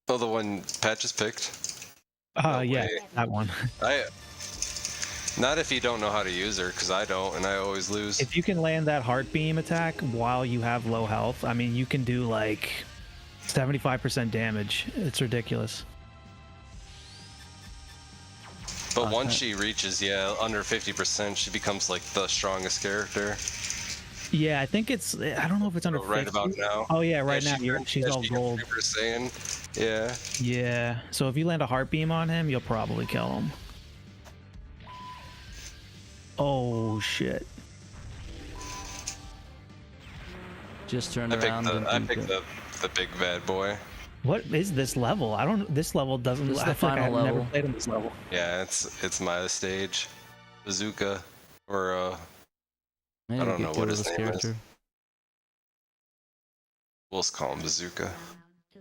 Oh, the one Pat just picked? No Yeah, way. that one. Not if you don't know how to use her, because I don't, and I always lose. If you can land that heart beam attack while you have low health, I mean, you can do like 75% damage. It's ridiculous. But once she reaches, under 50%, she becomes like the strongest character. Yeah, I think it's. I don't know if it's under. Right 50. about now. Oh yeah, right now she's all she gold. Super Saiyan. Yeah. Yeah. So if you land a heart beam on him, you'll probably kill him. Oh shit. Just turned I around. picked the big bad boy. What is this level? I don't. This level doesn't. This is I the feel like final I've never level. played on this level. Yeah, it's my stage. Bazooka, or I don't know what his this name is. character. we'll just call him Bazooka. Round 2.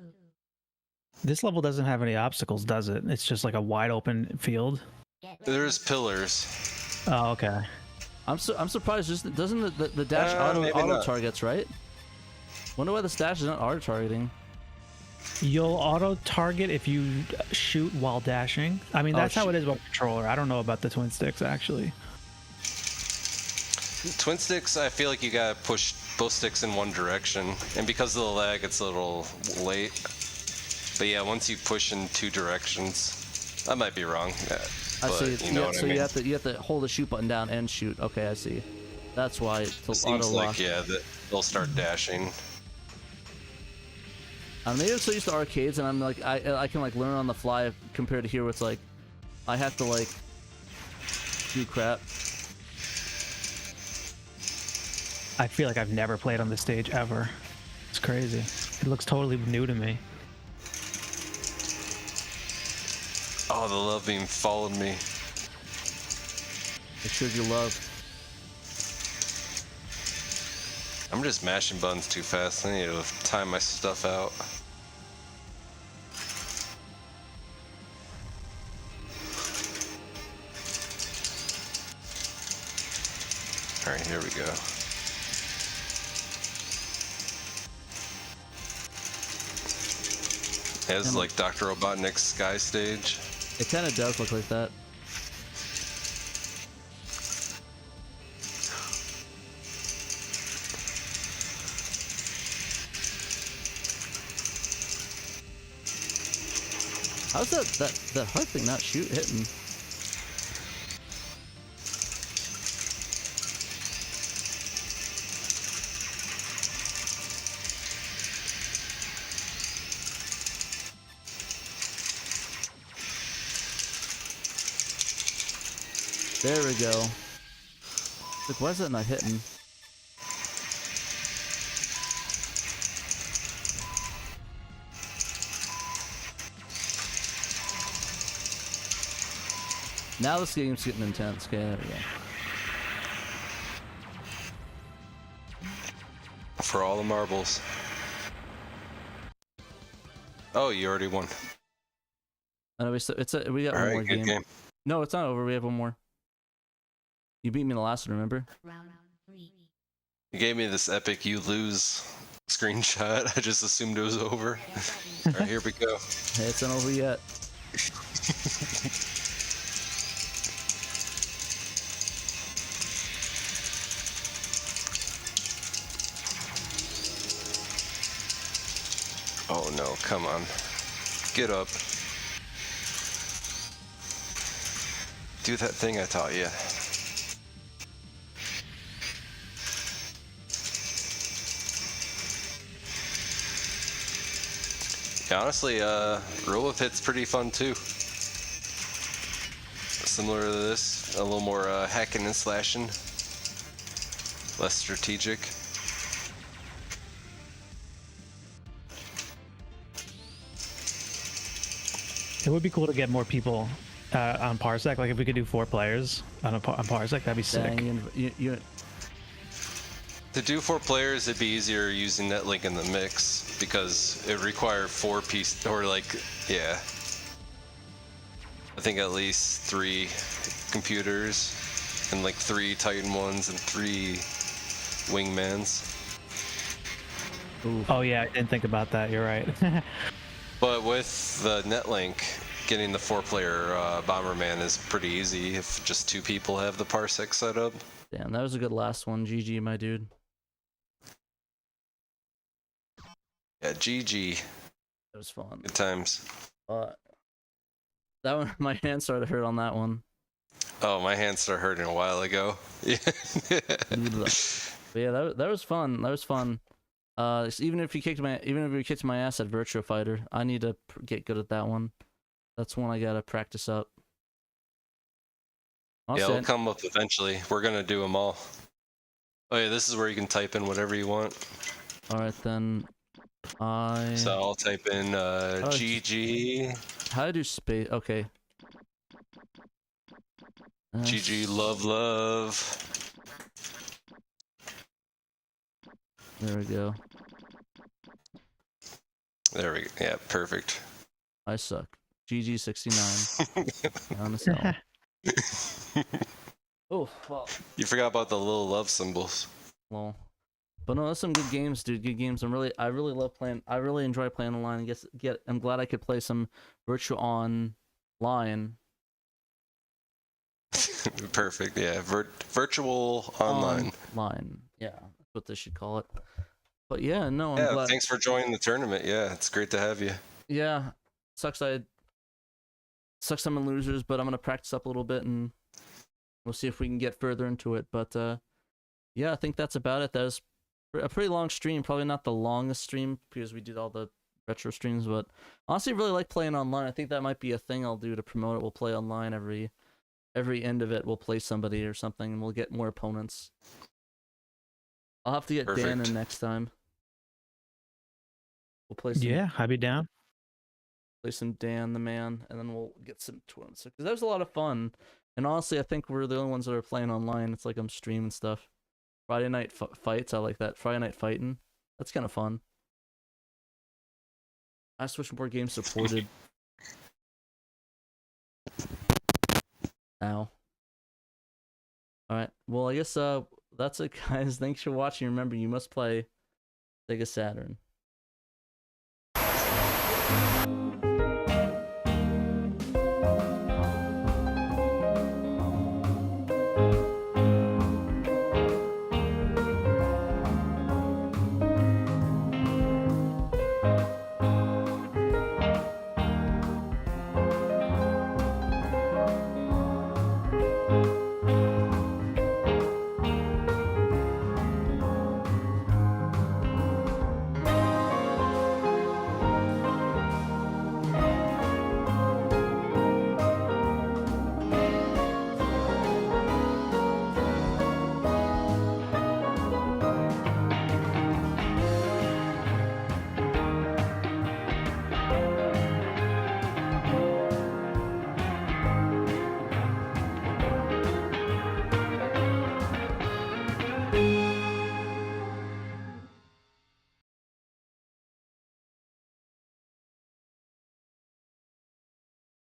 This level doesn't have any obstacles, does it? It's just like a wide open field. Get ready. There's pillars. Oh, okay. I'm surprised. Doesn't the dash maybe auto not. targets, right? Wonder why this dash is not auto targeting. You'll auto target if you shoot while dashing. I mean, that's how it is with controller. I don't know about the twin sticks actually. Twin sticks, I feel like you gotta push both sticks in one direction, and because of the lag, it's a little late. But yeah, once you push in 2 directions, I might be wrong. I but see. you know what So I mean. you have to hold the shoot button down and shoot. Okay, I see. That's why it's It seems auto lock. like they'll start dashing. Maybe I'm so used to arcades, and I'm like I can like learn on the fly compared to here, where it's like I have to like do crap. I feel like I've never played on this stage ever. It's crazy. It looks totally new to me. Oh, the love beam followed me. It shows you love. I'm just mashing buttons too fast. I need to time my stuff out. Alright, here we go. Yeah, this is like Dr. Robotnik's Sky Stage. It kind of does look like that. How's that heart thing not hitting? There we go. Like, why is that not hitting? Now this game's getting intense. Okay, there we go. For all the marbles. Oh, you already won. I know we got one more good game. No, it's not over. We have one more. You beat me in the last one, remember? Round 3. You gave me this epic you lose screenshot. I just assumed it was over. Alright, here we go. Hey, it's not over yet. Oh no, come on. Get up. Do that thing I taught you. Yeah, honestly, Rule of Hit's pretty fun too. Similar to this, a little more hacking and slashing. Less strategic. It would be cool to get more people on Parsec. Like if we could do 4 players on Parsec, that'd be sick. Dang, you To do 4 players, it'd be easier using Netlink in the mix because it require 4 piece or like, yeah. I think at least 3 computers and like 3 Titan ones and 3 wingmans. Ooh. Oh yeah, I didn't think about that. You're right. But with the Netlink, getting the 4-player Bomberman is pretty easy if just 2 people have the Parsec set up. Damn, that was a good last one. GG, my dude. Yeah, GG. It was fun. Good times. That one, my hand started to hurt on that one. Oh, my hands started hurting a while ago. Yeah. But yeah, that was fun. That was fun. Even if you kicked my ass at Virtua Fighter, I need to get good at that one. That's one I gotta practice up. Yeah, it'll come up eventually. We're gonna do them all. Oh yeah, this is where you can type in whatever you want. All right then. So I'll type in GG. How do I do space? Okay. GG love. There we go. There we go. Yeah, perfect. I suck. GG69. On the cell. Oh, well. You forgot about the little love symbols. Well, but no, that's some good games, dude. Good games. I really love playing. I really enjoy playing online. I'm glad I could play some Virtua Online. Perfect. Yeah, virtual online. Online. Yeah, that's what they should call it. But yeah, no. I'm glad. Yeah, thanks for joining the tournament. Yeah, it's great to have you. Yeah, sucks I'm in losers, but I'm gonna practice up a little bit and we'll see if we can get further into it. But yeah, I think that's about it. That was a pretty long stream. Probably not the longest stream because we did all the retro streams, but honestly, I really like playing online. I think that might be a thing I'll do to promote it. We'll play online every end of it. We'll play somebody or something, and we'll get more opponents. I'll have to get Dan in next time. We'll play some. Yeah, I'd be down. Play some Dan the Man, and then we'll get some tournaments. Because that was a lot of fun. And honestly, I think we're the only ones that are playing online. It's like I'm streaming stuff. Friday night fights, I like that. Friday night fighting. That's kind of fun. I just wish more games supported. Ow. Alright, well, I guess that's it, guys. Thanks for watching. Remember, you must play Sega Saturn.